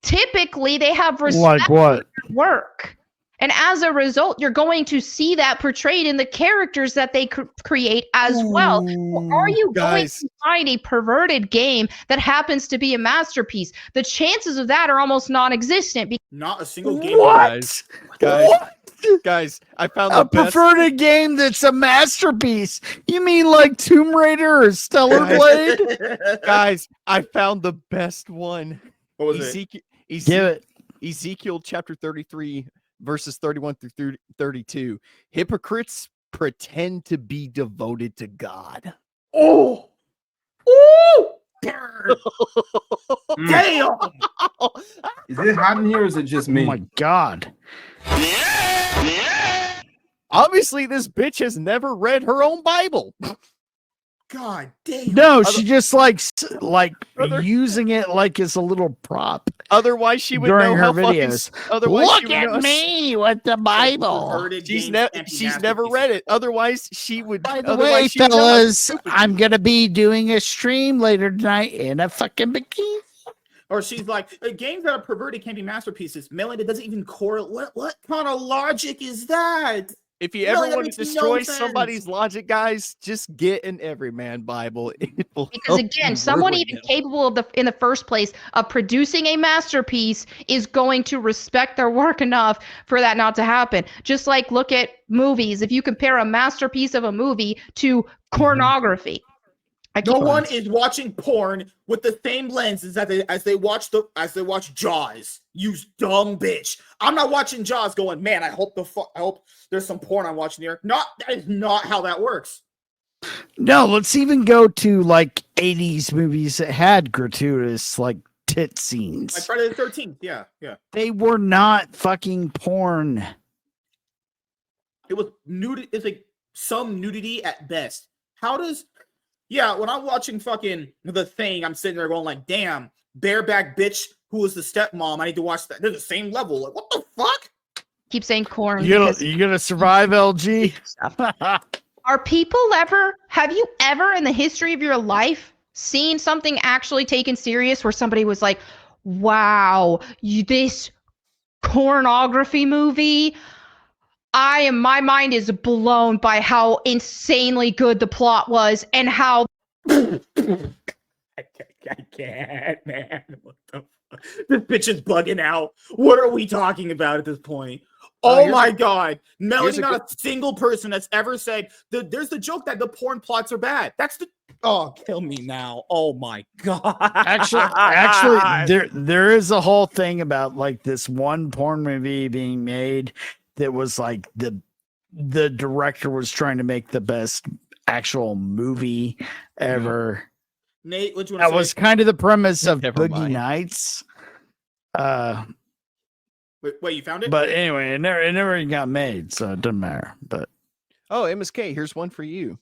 typically they have respect Like what? for work. And as a result, you're going to see that portrayed in the characters that they create as well. Or are you going guys. to find a perverted game that happens to be a masterpiece? The chances of that are almost non-existent. Not a single game. What? Guys, I found the A best. preferred game that's a masterpiece. You mean like Tomb Raider or Stellar Blade? Guys, I found the best one. What was it? Ezekiel, Give it. Ezekiel chapter 33, verses 31 through 32. Hypocrites pretend to be devoted to God. Oh. Ooh. Burn. Damn. Is it hot in here or is it just me? Oh my God. Obviously, this bitch has never read her own Bible. God damn. No, she just likes Brother. using it like it's a little prop. Otherwise, she would During know her how fucking. videos. Otherwise, she Look would at know- me with the Bible. Perverted She's games can't be she's never masterpieces. read it. Otherwise, she would. By the otherwise way, she would know how fellas, stupid I'm gonna be doing a stream later tonight in a fucking bikini. Or she's like, games that are perverted can't be masterpieces. Melonie doesn't even correlate. What kind of logic is that? If you No, ever that want to makes no destroy sense. somebody's logic, guys, just get an Everyman Bible. It will Because help again, you someone ruin even it. capable of in the first place of producing a masterpiece is going to respect their work enough for that not to happen. Just like look at movies. If you compare a masterpiece of a movie to pornography, No one is watching porn with the same lenses as they watch Jaws. You dumb bitch. I'm not watching Jaws going, man, I hope there's some porn I'm watching here. That is not how that works. No, let's even go to like 80s movies that had gratuitous like tit scenes. Like Friday the 13th. Yeah. They were not fucking porn. It was nudity. It's like some nudity at best. When I'm watching fucking The Thing, I'm sitting there going like, damn, bareback bitch who was the stepmom. I need to watch that. They're the same level. Like, what the fuck? keep saying corn. You because- gonna survive, LG? Have you ever in the history of your life seen something actually taken serious where somebody was like, wow, this pornography movie? My mind is blown by how insanely good the plot was and how I can't, man. What the fuck? This bitch is bugging out. What are we talking about at this point? Oh here's my God. here's Melody, not a single person that's ever said there's the joke that the porn plots are bad. Kill me now. Oh my God. Actually, there is a whole thing about like this one porn movie being made that was like the director was trying to make the best actual movie ever. Nate, what you want to That say? was kind of the premise of Never Boogie mind. Nights. Wait, you found it? But anyway, it never got made, so it doesn't matter. But Oh, MSK, here's one for you.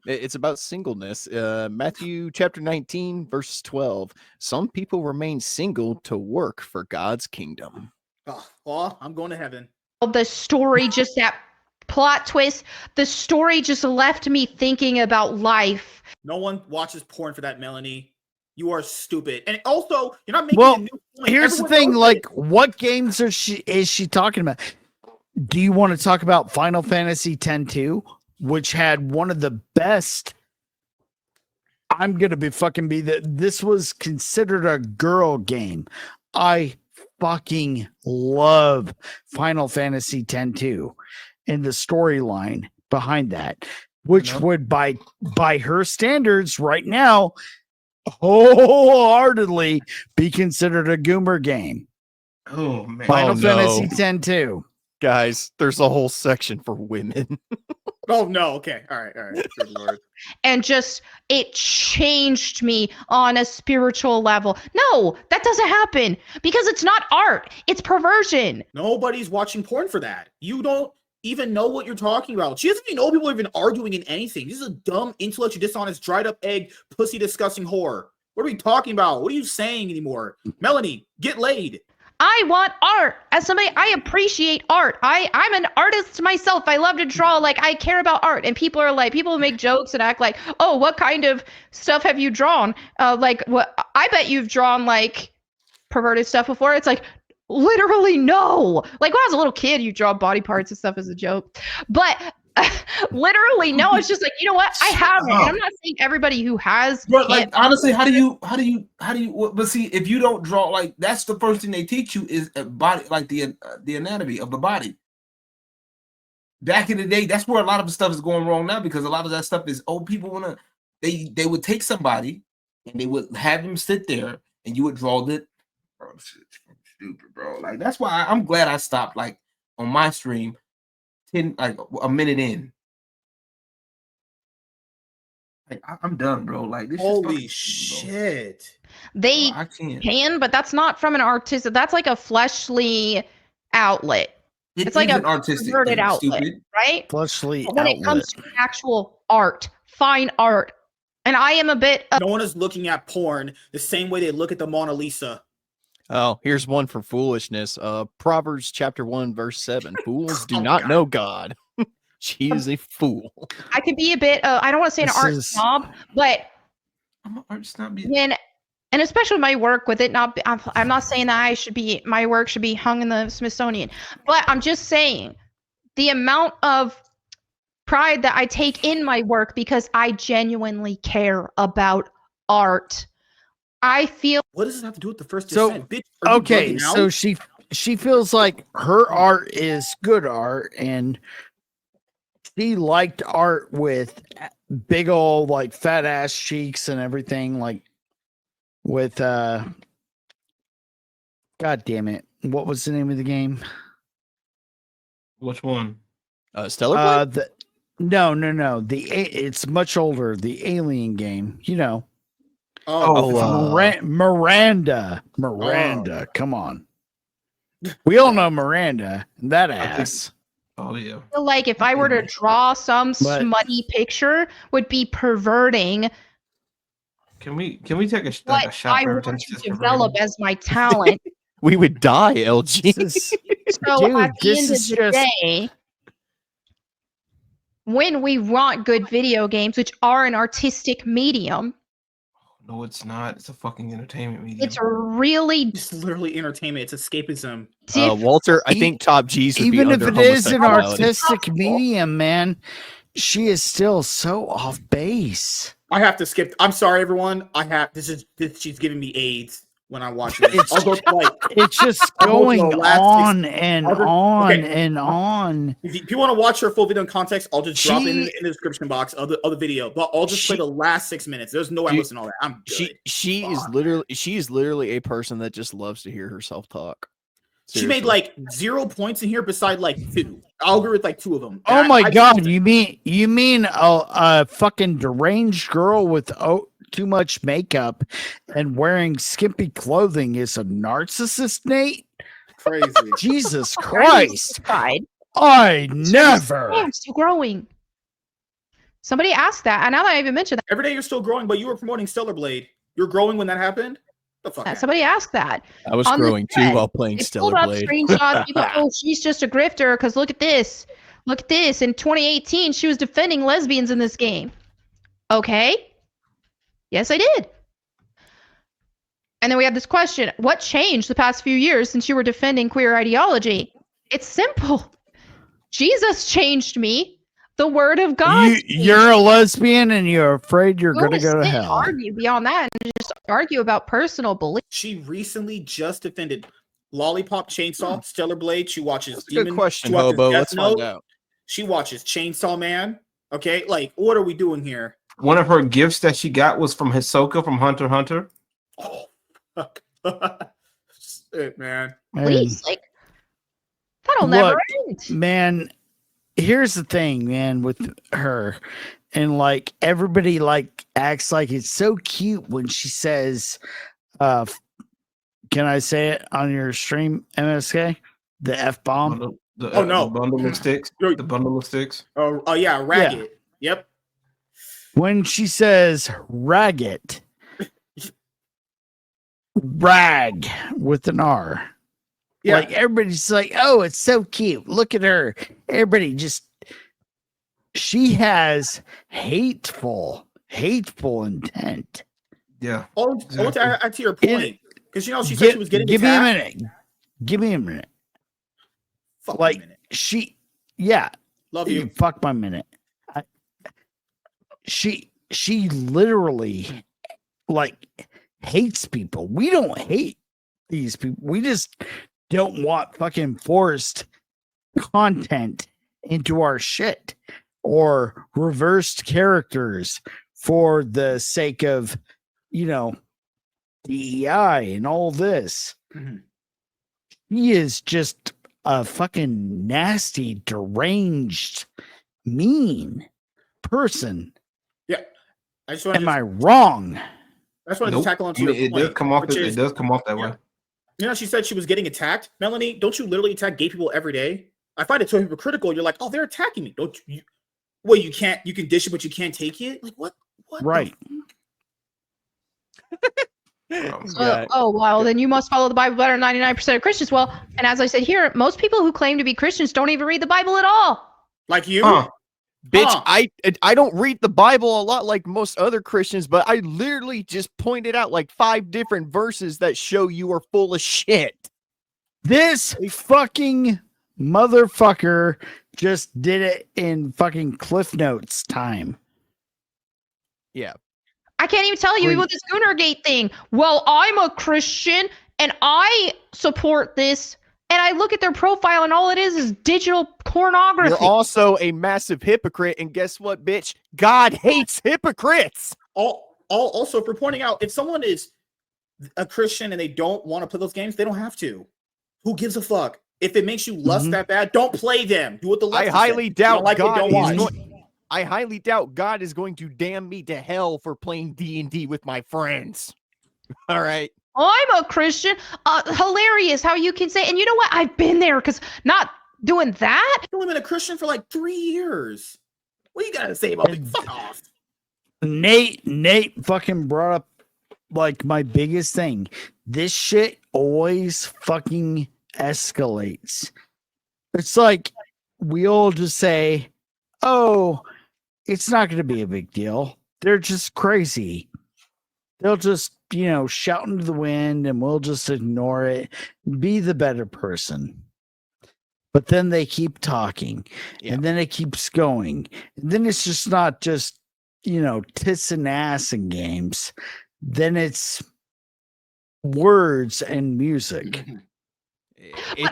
It's about singleness. Matthew chapter 19, verse 12. Some people remain single to work for God's kingdom. Oh, well, I'm going to heaven. The story, just that plot twist, the story just left me thinking about life. No one watches porn for that, Melonie. You are stupid. And also, you're not making Well, a new point. here's the Everyone thing, knows like, it. what games is she talking about? Do you want to talk about Final Fantasy X-2, which had one of the best? I'm gonna be this was considered a girl game. I fucking love Final Fantasy X-2 and the storyline behind that, which would by her standards right now wholeheartedly be considered a goomer game. Oh man, Final Fantasy X-2. Guys, there's a whole section for women. Oh no, okay. All right. Good Lord. And just it changed me on a spiritual level. No, that doesn't happen because it's not art, it's perversion. Nobody's watching porn for that. You don't even know what you're talking about. She doesn't even know people are even arguing in anything. This is a dumb, intellectually dishonest, dried up egg, pussy disgusting whore. What are we talking about? What are you saying anymore? Melonie, get laid. I want art. As somebody, I appreciate art. I'm an artist myself. I love to draw. Like, I care about art. And people make jokes and act like, oh, what kind of stuff have you drawn? What? I bet you've drawn like perverted stuff before. It's like, literally no. Like when I was a little kid, you draw body parts and stuff as a joke. But literally no. It's just like, you know what? I haven't. And I'm not saying everybody who has. But like honestly, how do you? But see, if you don't draw, like that's the first thing they teach you is a body, like the anatomy of the body. Back in the day, that's where a lot of the stuff is going wrong now because a lot of that stuff is people wanna they would take somebody and they would have them sit there and you would draw the. Bro, shit's stupid, bro. Like that's why I'm glad I stopped. Like on my stream. Like a minute in, like I'm done, bro. Like this. Holy shit! They can, but that's not from an artistic. That's like a fleshly outlet. It's like an artistic outlet, stupid. Right? Fleshly. But when it comes to actual art, fine art, and I am a bit. No one is looking at porn the same way they look at the Mona Lisa. Oh, here's one for foolishness. Proverbs chapter 1, verse 7. Fools do not know God. She is a fool. I could be a bit, I don't want to say an art snob, but I'm an art snob. And especially my work with it not, I'm not saying that my work should be hung in the Smithsonian, but I'm just saying the amount of pride that I take in my work because I genuinely care about art. I feel. What does it have to do with the first descent? Bitch, okay, so she feels like her art is good art, and she liked art with big old like fat ass cheeks and everything, like with God damn it, what was the name of the game? Which one? Stellar Blade? No. It's much older. The Alien game, you know. Miranda. Come on. We all know Miranda. That ass. Oh yeah. I feel like if I were to draw some smutty picture, would be perverting. Can we take a shot? I want to develop as my talent. We would die, LG. So at the end of the day, when we want good video games, which are an artistic medium. No, it's not. It's a fucking entertainment medium. It's literally entertainment. It's escapism. Walter, I think Top G's would even be if under it is an homosexuality. artistic medium, man, she is still so off base. I have to skip. I'm sorry, everyone. She's giving me AIDS when I watch it. It's just going on and on and on. If you want to watch her full video in context, I'll just drop it in the description box of the video. But I'll just play the last 6 minutes. There's no way I'm listening to all that. I'm good. She is literally a person that just loves to hear herself talk. Seriously. She made like 0 points in here beside like 2. I'll agree with like 2 of them. Oh my god, you mean a fucking deranged girl with too much makeup and wearing skimpy clothing is a narcissist, Nate? Crazy. Jesus Christ. I never. I'm still growing. Somebody asked that, and now that I even mentioned Every day you're still growing, but you were promoting Stellar Blade. You're growing when that happened? The fuck? that, somebody asked that. I was On the growing too thread, while playing They Stellar pulled up Blade. screenshots. People, oh, she's just a grifter because look at this. Look at this. In 2018, she was defending lesbians in this game. Okay. Yes, I did. And then we have this question. What changed the past few years since you were defending queer ideology? It's simple. Jesus changed me. The word of God. You're a lesbian and you're afraid you're going to go to Sit and hell. argue beyond that and just argue about personal beliefs. She recently just defended Lollipop Chainsaw, Stellar Blade. She watches That's a good Demon. question, she watches Hobo. Death Let's find Note. out. She watches Chainsaw Man. Okay, like what are we doing here? One of her gifts that she got was from Hisoka from Hunter x Hunter. Oh, fuck. Shit, man. Please, like that'll never end. Man, here's the thing, man, with her. And like everybody like acts like it's so cute when she says, can I say it on your stream, MSK? The F-bomb? Oh, no. The bundle of sticks. The bundle of sticks. Oh yeah, ragged. Yep. When she says ragged, rag with an R. Yeah. Like everybody's like, oh, it's so cute. Look at her. Everybody just, she has hateful intent. Yeah. Oh, Exactly. to add to your point, because you know she said she was getting Give attacked. Give me a minute. Fuck Like a minute. Love you. Fuck my minute. She literally like hates people. We don't hate these people. We just don't want fucking forced content into our shit or reversed characters for the sake of, you know, DEI and all this. Mhm. He is just a fucking nasty, deranged, mean person. I just want Am I wrong? I just wanted Nope. to tackle onto I mean, your it point. does come off. which It is- does come off that way. You know, she said she was getting attacked. Melonie, don't you literally attack gay people every day? I find it so hypocritical. You're like, oh, they're attacking me. Don't you? Well, you can dish it, but you can't take it. Like what? What? the Right. Oh, well, then you must follow the Bible better than 99% of Christians. Well, and as I said here, most people who claim to be Christians don't even read the Bible at all. Like you? Bitch, Huh. I don't read the Bible a lot like most other Christians, but I literally just pointed out like 5 different verses that show you are full of shit. This fucking motherfucker just did it in fucking Cliff Notes time. Yeah. I can't even tell you even with this Goonergate thing. Well, I'm a Christian and I support this. And I look at their profile and all it is digital pornography. You're also a massive hypocrite, and guess what, bitch? God hates hypocrites. Also for pointing out, if someone is a Christian and they don't want to play those games, they don't have to. Who gives a fuck? If it makes you lust that bad, don't play them. Do what the left I highly said. doubt Don't like it, God don't is watch. I highly doubt God is going to damn me to hell for playing D&D with my friends. All right. I'm a Christian. Hilarious how you can say, and you know what? I've been there because not doing that. I've only been a Christian for like 3 years. What you gotta say about me? Fuck off. Nate fucking brought up like my biggest thing. This shit always fucking escalates. It's like we all just say, oh, it's not going to be a big deal. They're just crazy. They'll just, you know, shout into the wind and we'll just ignore it. Be the better person. But then they keep talking and then it keeps going. And then it's just not just, you know, tits and ass and games. Then it's words and music.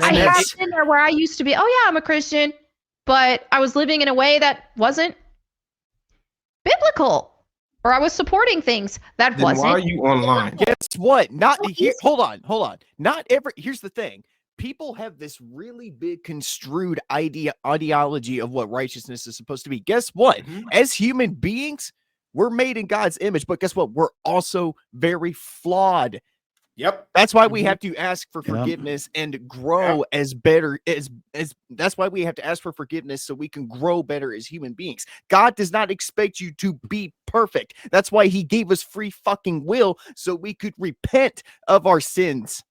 I have been there where I used to be, oh yeah, I'm a Christian, but I was living in a way that wasn't biblical. Or I was supporting things that Then wasn't. why are you online? Guess what? Not here. Hold on. Not every. Here's the thing. People have this really big construed ideology of what righteousness is supposed to be. Guess what? As human beings, we're made in God's image, but guess what? We're also very flawed. Yep. That's why we have to ask for forgiveness and grow as better as that's why we have to ask for forgiveness so we can grow better as human beings. God does not expect you to be perfect. That's why he gave us free fucking will so we could repent of our sins.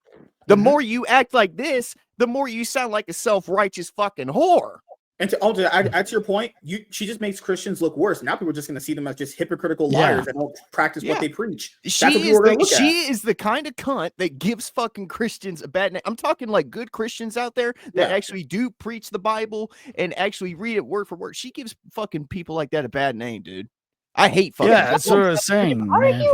The more you act like this, the more you sound like a self-righteous fucking whore. And to add to your point, she just makes Christians look worse. Now people are just going to see them as just hypocritical liars that don't practice what they preach. She is the kind of cunt that gives fucking Christians a bad name. I'm talking like good Christians out there that actually do preach the Bible and actually read it word for word. She gives fucking people like that a bad name, dude. I hate fucking. Yeah, that's what I was saying. Man.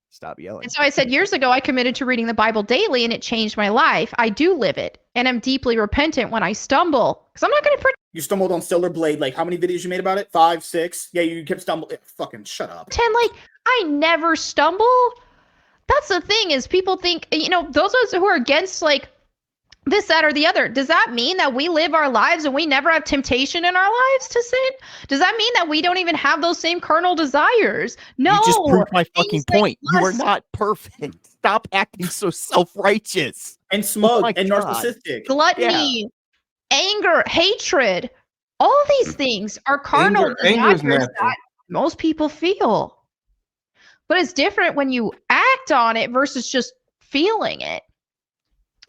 Stop yelling. And so I said years ago, I committed to reading the Bible daily, and it changed my life. I do live it, and I'm deeply repentant when I stumble, because I'm not going to. You stumbled on Stellar Blade. Like, how many videos you made about it? 5, 6? Yeah, you kept stumbling. Fucking shut up. 10. Like, I never stumble. That's the thing is, people think, you know, those of us who are against like this, that, or the other. Does that mean that we live our lives and we never have temptation in our lives to sin? Does that mean that we don't even have those same carnal desires? No. You just proved my fucking point. You are not perfect. Stop acting so self-righteous. And smug and narcissistic. Gluttony, anger, hatred. All these things are carnal desires that most people feel. But it's different when you act on it versus just feeling it.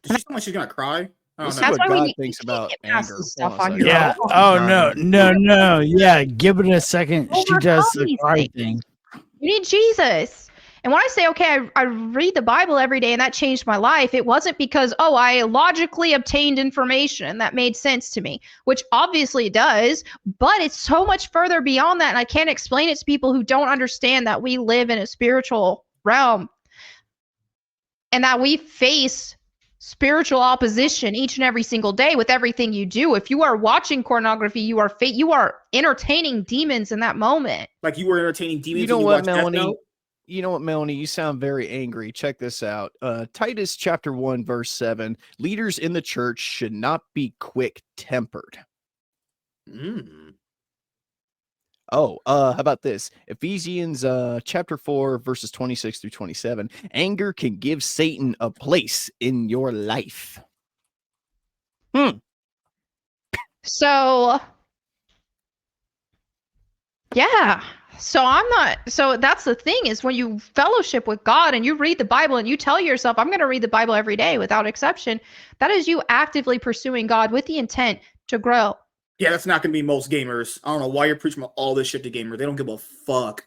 Did she sound like she's gonna cry? That's why God thinks about anger. Stuff on your Yeah. Oh no. Yeah. Give it a second. She does the right thing. You need Jesus. And when I say, okay, I read the Bible every day and that changed my life, it wasn't because, I logically obtained information that made sense to me, which obviously it does, but it's so much further beyond that. And I can't explain it to people who don't understand that we live in a spiritual realm and that we face spiritual opposition each and every single day with everything you do. If you are watching pornography, you are entertaining demons in that moment. Like you were entertaining demons. You know what, Melonie? You know what, Melonie? You sound very angry. Check this out. Titus chapter 1, verse 7. Leaders in the church should not be quick-tempered. Oh, how about this? Ephesians chapter 4, verses 26 through 27. Anger can give Satan a place in your life. So, yeah. So that's the thing is when you fellowship with God and you read the Bible and you tell yourself, I'm going to read the Bible every day without exception, that is you actively pursuing God with the intent to grow. Yeah, that's not going to be most gamers. I don't know why you're preaching all this shit to gamers. They don't give a fuck.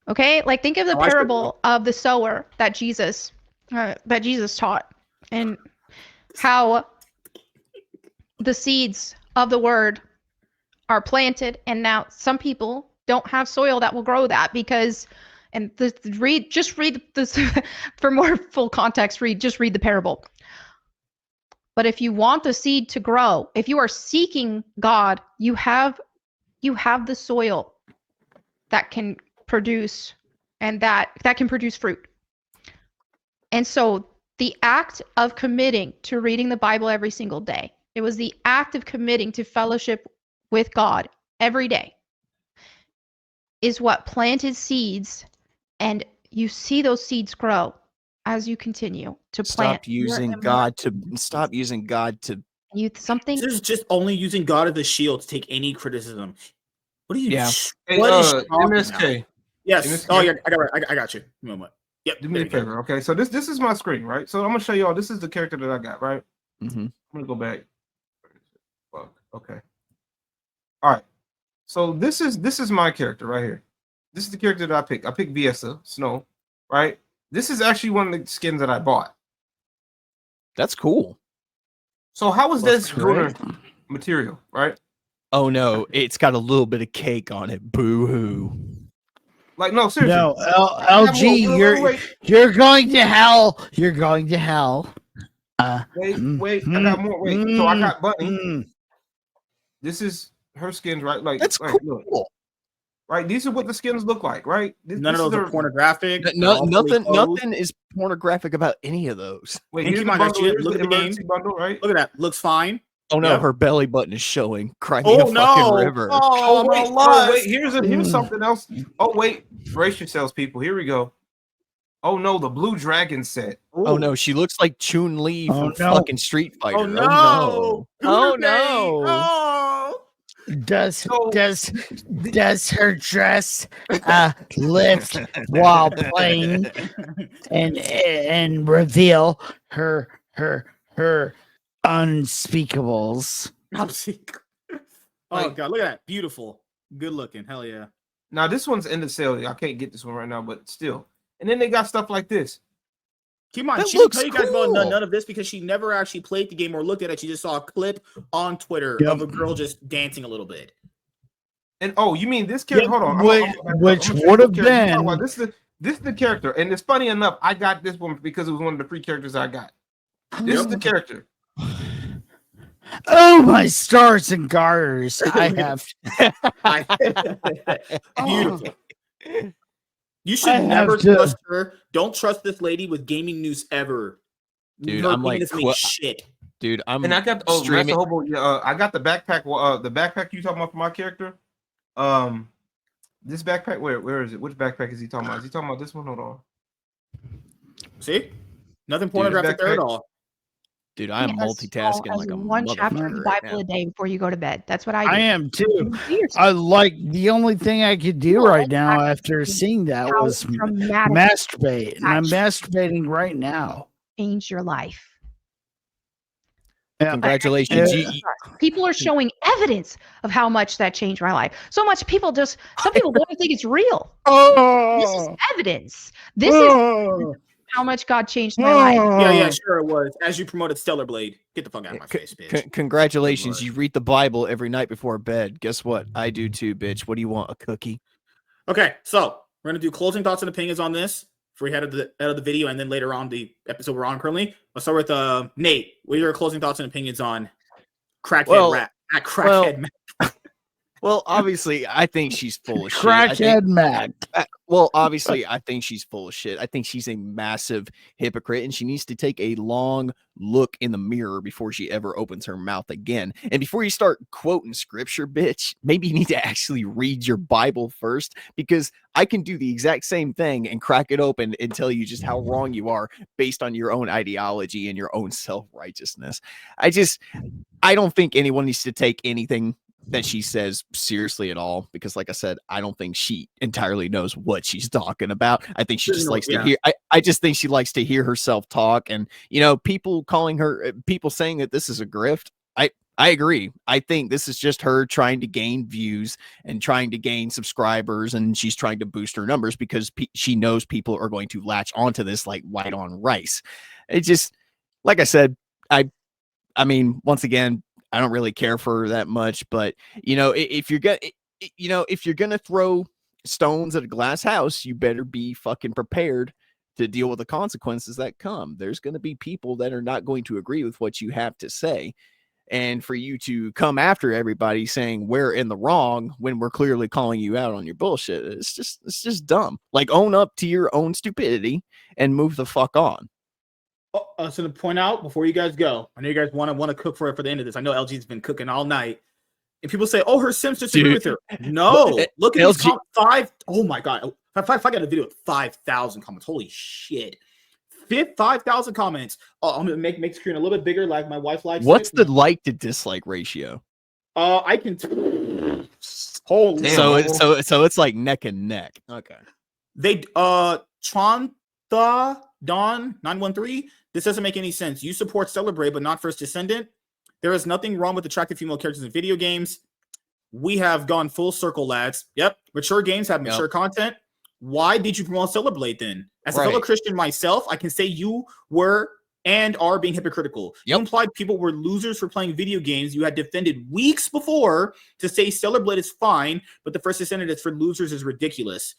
Okay, like think of the parable of the sower that Jesus taught, and how the seeds of the word are planted, and now some people don't have soil that will grow that because, and read this for more full context. Just read the parable. But if you want the seed to grow, if you are seeking God, you have the soil that can produce, and that can produce fruit. And so the act of committing to reading the Bible every single day, it was the act of committing to fellowship with God every day, is what planted seeds, and you see those seeds grow as you continue to plant. Stop using God to something. This is just only using God as a shield to take any criticism. What are you? Yeah. MSK. Yes. MSK. Oh yeah, I got you. Moment. Yep. Do me a favor. Okay. So this is my screen, right? So I'm gonna show y'all. This is the character that I got, right? I'm gonna go back. Okay. All right. So this is my character right here. This is the character that I picked. I picked Viesa Snow, right? This is actually one of the skins that I bought. That's cool. So how is this material, right? Oh no, it's got a little bit of cake on it. Boo hoo. Like no, seriously. No, LG, you're going to hell. You're going to hell. Wait, I got more. Wait, so I got Bunny. This is her skins, right? Like that's cool. Look. Right, these are what the skins look like, right? None of those are pornographic. Nothing is pornographic about any of those. Wait, keep in mind, look at the game. Bundle, right? Look at that. Looks fine. Oh no, her belly button is showing. Cry me a fucking river. Wait, here's something else. Oh wait, brace yourselves, people. Here we go. Oh no, the Blue Dragon set. Oh Ooh. no, she looks like Chun-Li Oh, from no. fucking Street Fighter. Oh no! Oh Gooner no! Oh Does So- does her dress lift while playing and reveal her unspeakables? no! Oh god, look at that! Beautiful, good looking. Hell yeah! Now this one's in the sale. I can't get this one right now, but still. And then they got stuff like this. Keep in mind, That she didn't looks tell you guys about cool. none of this because she never actually played the game or looked at it. She just saw a clip on Twitter Yep. of a girl just dancing a little bit. And oh, you mean this character? Yeah, Hold on. which I'm would have character you're talking been- about. This is the character, and it's funny enough. I got this one because it was one of the free characters I got. This is the character. Oh my stars and garters! I have Beautiful. You I should have never to- trust her. Don't trust this lady with gaming news ever. Dude, Her I'm like, opinions mean shit. Dude, I'm And I got streaming. Master Hobo. I got the backpack. The backpack you talking about for my character. This backpack. Where is it? Which backpack is he talking about? Is he talking about this one? Hold on. See, nothing pornographic there at backpack- all. Dude, I am As small multitasking as like a one chapter of motherfucker the right Bible now. a day before you go to bed. That's what I do. I am too. You do yourself I like the only thing I could do right now after seeing that how was dramatic masturbate, and I'm that masturbating right now. change your life. Yeah. Congratulations. Yeah. People are showing evidence of how much that changed my life. So much people just, some people don't even think it's real. This is evidence. This is how much God changed my life. Yeah, sure it was. As you promoted Stellar Blade, get the fuck out of my face, bitch. Congratulations. Good You read the Bible every night before bed. Guess what? I do too, bitch. What do you want? A cookie? Okay, so we're gonna do closing thoughts and opinions on this before we head out of the video, and then later on the episode we're on currently. Let's start with Nate. What are your closing thoughts and opinions on crackhead rat? Not crackhead. Well, obviously, I think she's full of shit. I think- Crackhead Mac. Well, obviously, I think she's full of shit. I think she's a massive hypocrite, and she needs to take a long look in the mirror before she ever opens her mouth again. And before you start quoting scripture, bitch, maybe you need to actually read your Bible first, because I can do the exact same thing and crack it open and tell you just how wrong you are based on your own ideology and your own self-righteousness. I don't think anyone needs to take anything that she says seriously at all, because like I said, I don't think she entirely knows what she's talking about. I think she just likes to hear I just think she likes to hear herself talk, and people calling her, people saying that this is a grift. I agree. I think this is just her trying to gain views and trying to gain subscribers, and she's trying to boost her numbers because she knows people are going to latch onto this like white on rice. It just, like I said, I mean, once again, I don't really care for her that much, but if you're gonna throw stones at a glass house, you better be fucking prepared to deal with the consequences that come. There's going to be people that are not going to agree with what you have to say, and for you to come after everybody saying we're in the wrong when we're clearly calling you out on your bullshit, it's just dumb. Like, own up to your own stupidity and move the fuck on. So to point out before you guys go, I know you guys want to cook for it for the end of this. I know LG's been cooking all night, and people say, "Oh, her Simps disagree with her." No, look at these five. Oh my god, if I got a video with 5,000 comments, holy shit, 5,000 comments. Oh, I'm gonna make screen a little bit bigger, like my wife likes. What's the like to dislike ratio? I can. Holy. So it's like neck and neck. Okay. They Chanta Don 913. This doesn't make any sense. You support Celebrate, but not First Descendant. There is nothing wrong with attractive female characters in video games. We have gone full circle, lads. Yep. Mature games have mature content. Why did you promote Celebrate then? As a fellow Christian myself, I can say you were and are being hypocritical. You implied people were losers for playing video games you had defended weeks before to say Celebrate is fine, but the First Descendant is for losers is ridiculous.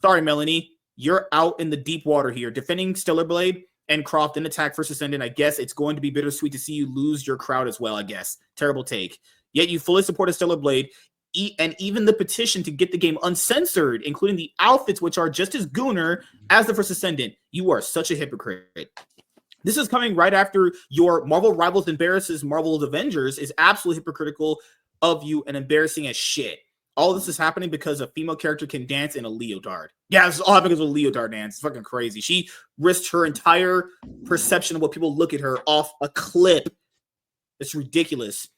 Sorry, Melonie. You're out in the deep water here. Defending Stellar Blade and Croft in Attack First Ascendant, I guess it's going to be bittersweet to see you lose your crowd as well, I guess. Terrible take. Yet you fully supported Stellar Blade, and even the petition to get the game uncensored, including the outfits, which are just as gooner as the First Ascendant. You are such a hypocrite. This is coming right after your Marvel Rivals embarrasses Marvel's Avengers is absolutely hypocritical of you and embarrassing as shit. All this is happening because a female character can dance in a leotard. Yeah, it's all happening because of a leotard dance. It's fucking crazy. She risked her entire perception of what people look at her off a clip. It's ridiculous.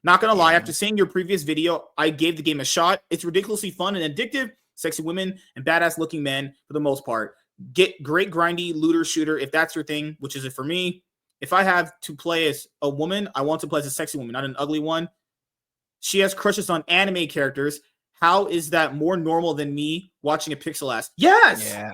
Not gonna lie, after seeing your previous video, I gave the game a shot. It's ridiculously fun and addictive. Sexy women and badass looking men for the most part. Get great grindy looter shooter if that's your thing, which is it for me. If I have to play as a woman, I want to play as a sexy woman, not an ugly one. She has crushes on anime characters. How is that more normal than me watching a pixel ass? Yes. Yeah.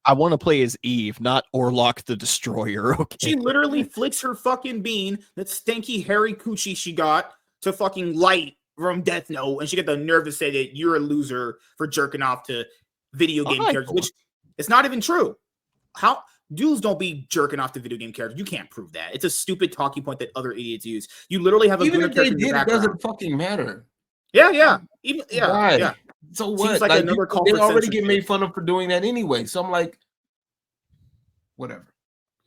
I want to play as Eve, not Orlok the Destroyer. Okay. She literally flicks her fucking bean, that stanky hairy coochie she got, to fucking Light from Death Note, and she get the nerve to say that you're a loser for jerking off to video game characters, which it's not even true. How dudes don't be jerking off to video game characters? You can't prove that. It's a stupid talking point that other idiots use. You literally have a even good if they character in did, your it background. doesn't fucking matter. Yeah. Even Why? yeah. So Seems what? like another call they for already get censorship. made fun of for doing that anyway. So I'm like, whatever.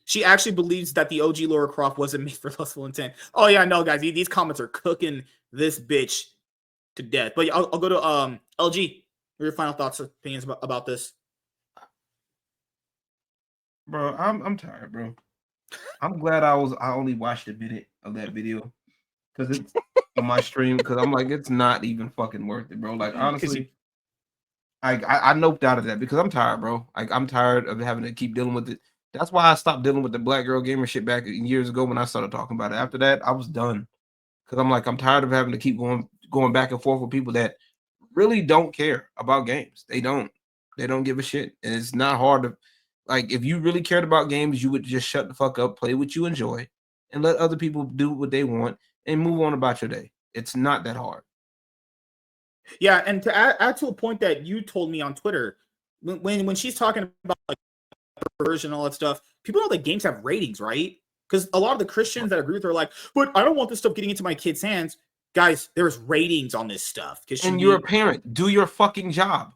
She actually believes that the OG Laura Croft wasn't made for lustful intent. Oh yeah, no, guys, these comments are cooking this bitch to death. But I'll go to LG. What are your final thoughts or opinions about this? Bro, I'm tired, bro. I'm glad I only watched a minute of that video because it's on my stream, because I'm like, it's not even fucking worth it, bro. Like, honestly, I noped out of that because I'm tired, bro. Like, I'm tired of having to keep dealing with it. That's why I stopped dealing with the black girl gamer shit back years ago when I started talking about it. After that, I was done because I'm like, I'm tired of having to keep going back and forth with people that really don't care about games. They don't give a shit, and it's not hard to. Like, if you really cared about games, you would just shut the fuck up, play what you enjoy, and let other people do what they want and move on about your day. It's not that hard. Yeah, and to add to a point that you told me on Twitter, when she's talking about like perversion and all that stuff, people know that games have ratings, right? Because a lot of the Christians that agree with her are like, but I don't want this stuff getting into my kids' hands. Guys, there's ratings on this stuff. And you're a parent. Do your fucking job.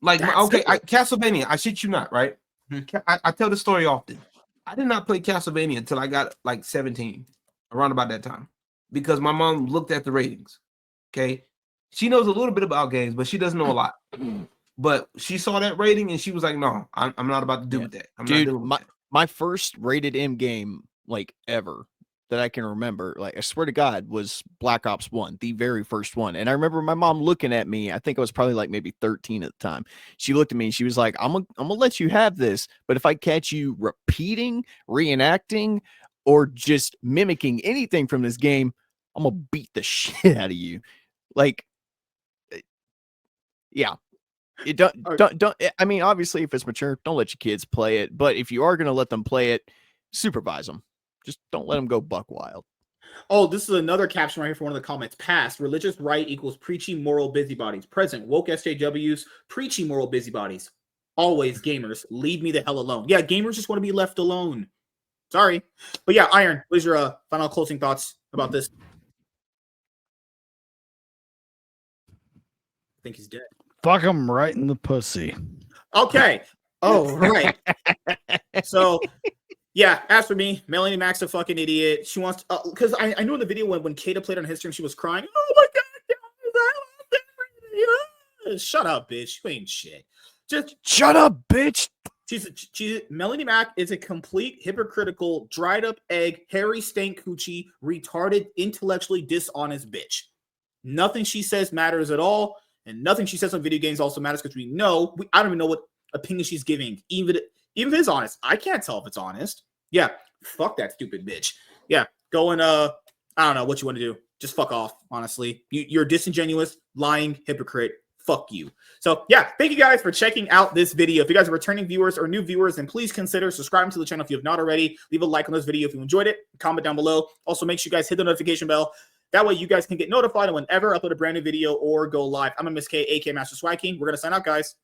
Like, Castlevania, I shit you not, right? I tell the story often. I did not play Castlevania until I got like 17, around about that time, because my mom looked at the ratings. Okay, she knows a little bit about games, but she doesn't know a lot. But she saw that rating and she was like, "No, I'm not about to do with that." I'm not doing with that. My first rated M game like ever that I can remember, like I swear to God, was Black Ops 1, the very first one. And I remember my mom looking at me. I think I was probably like maybe 13 at the time. She looked at me and she was like, I'm gonna let you have this, but if I catch you repeating, reenacting, or just mimicking anything from this game, I'm gonna beat the shit out of you. Like, yeah. It don't. I mean, obviously, if it's mature, don't let your kids play it. But if you are gonna let them play it, supervise them. Just don't let them go buck wild. Oh, this is another caption right here for one of the comments. Past, religious right equals preachy moral busybodies. Present, woke SJWs, preachy moral busybodies. Always gamers, leave me the hell alone. Yeah, gamers just want to be left alone. Sorry. But yeah, Iron, what is your final closing thoughts about this? I think he's dead. Fuck him right in the pussy. Okay. Oh, right. So... yeah, as for me, Melonie Mac's a fucking idiot. She wants to, because I know in the video when Kata played on his stream, she was crying. Oh my god, guys, shut up, bitch. You ain't shit. Just shut up, bitch. She's Melonie Mac is a complete hypocritical, dried up egg, hairy stank coochie, retarded, intellectually dishonest bitch. Nothing she says matters at all, and nothing she says on video games also matters because I don't even know what opinion she's giving, even if it's honest. I can't tell if it's honest. Yeah, fuck that stupid bitch. Yeah, go and I don't know what you want to do. Just fuck off, honestly. You're disingenuous, lying hypocrite. Fuck you. So yeah, thank you guys for checking out this video. If you guys are returning viewers or new viewers, then please consider subscribing to the channel if you have not already. Leave a like on this video if you enjoyed it. Comment down below. Also, make sure you guys hit the notification bell. That way you guys can get notified whenever I upload a brand new video or go live. I'm MSK, aka Master Swag King. We're going to sign out, guys.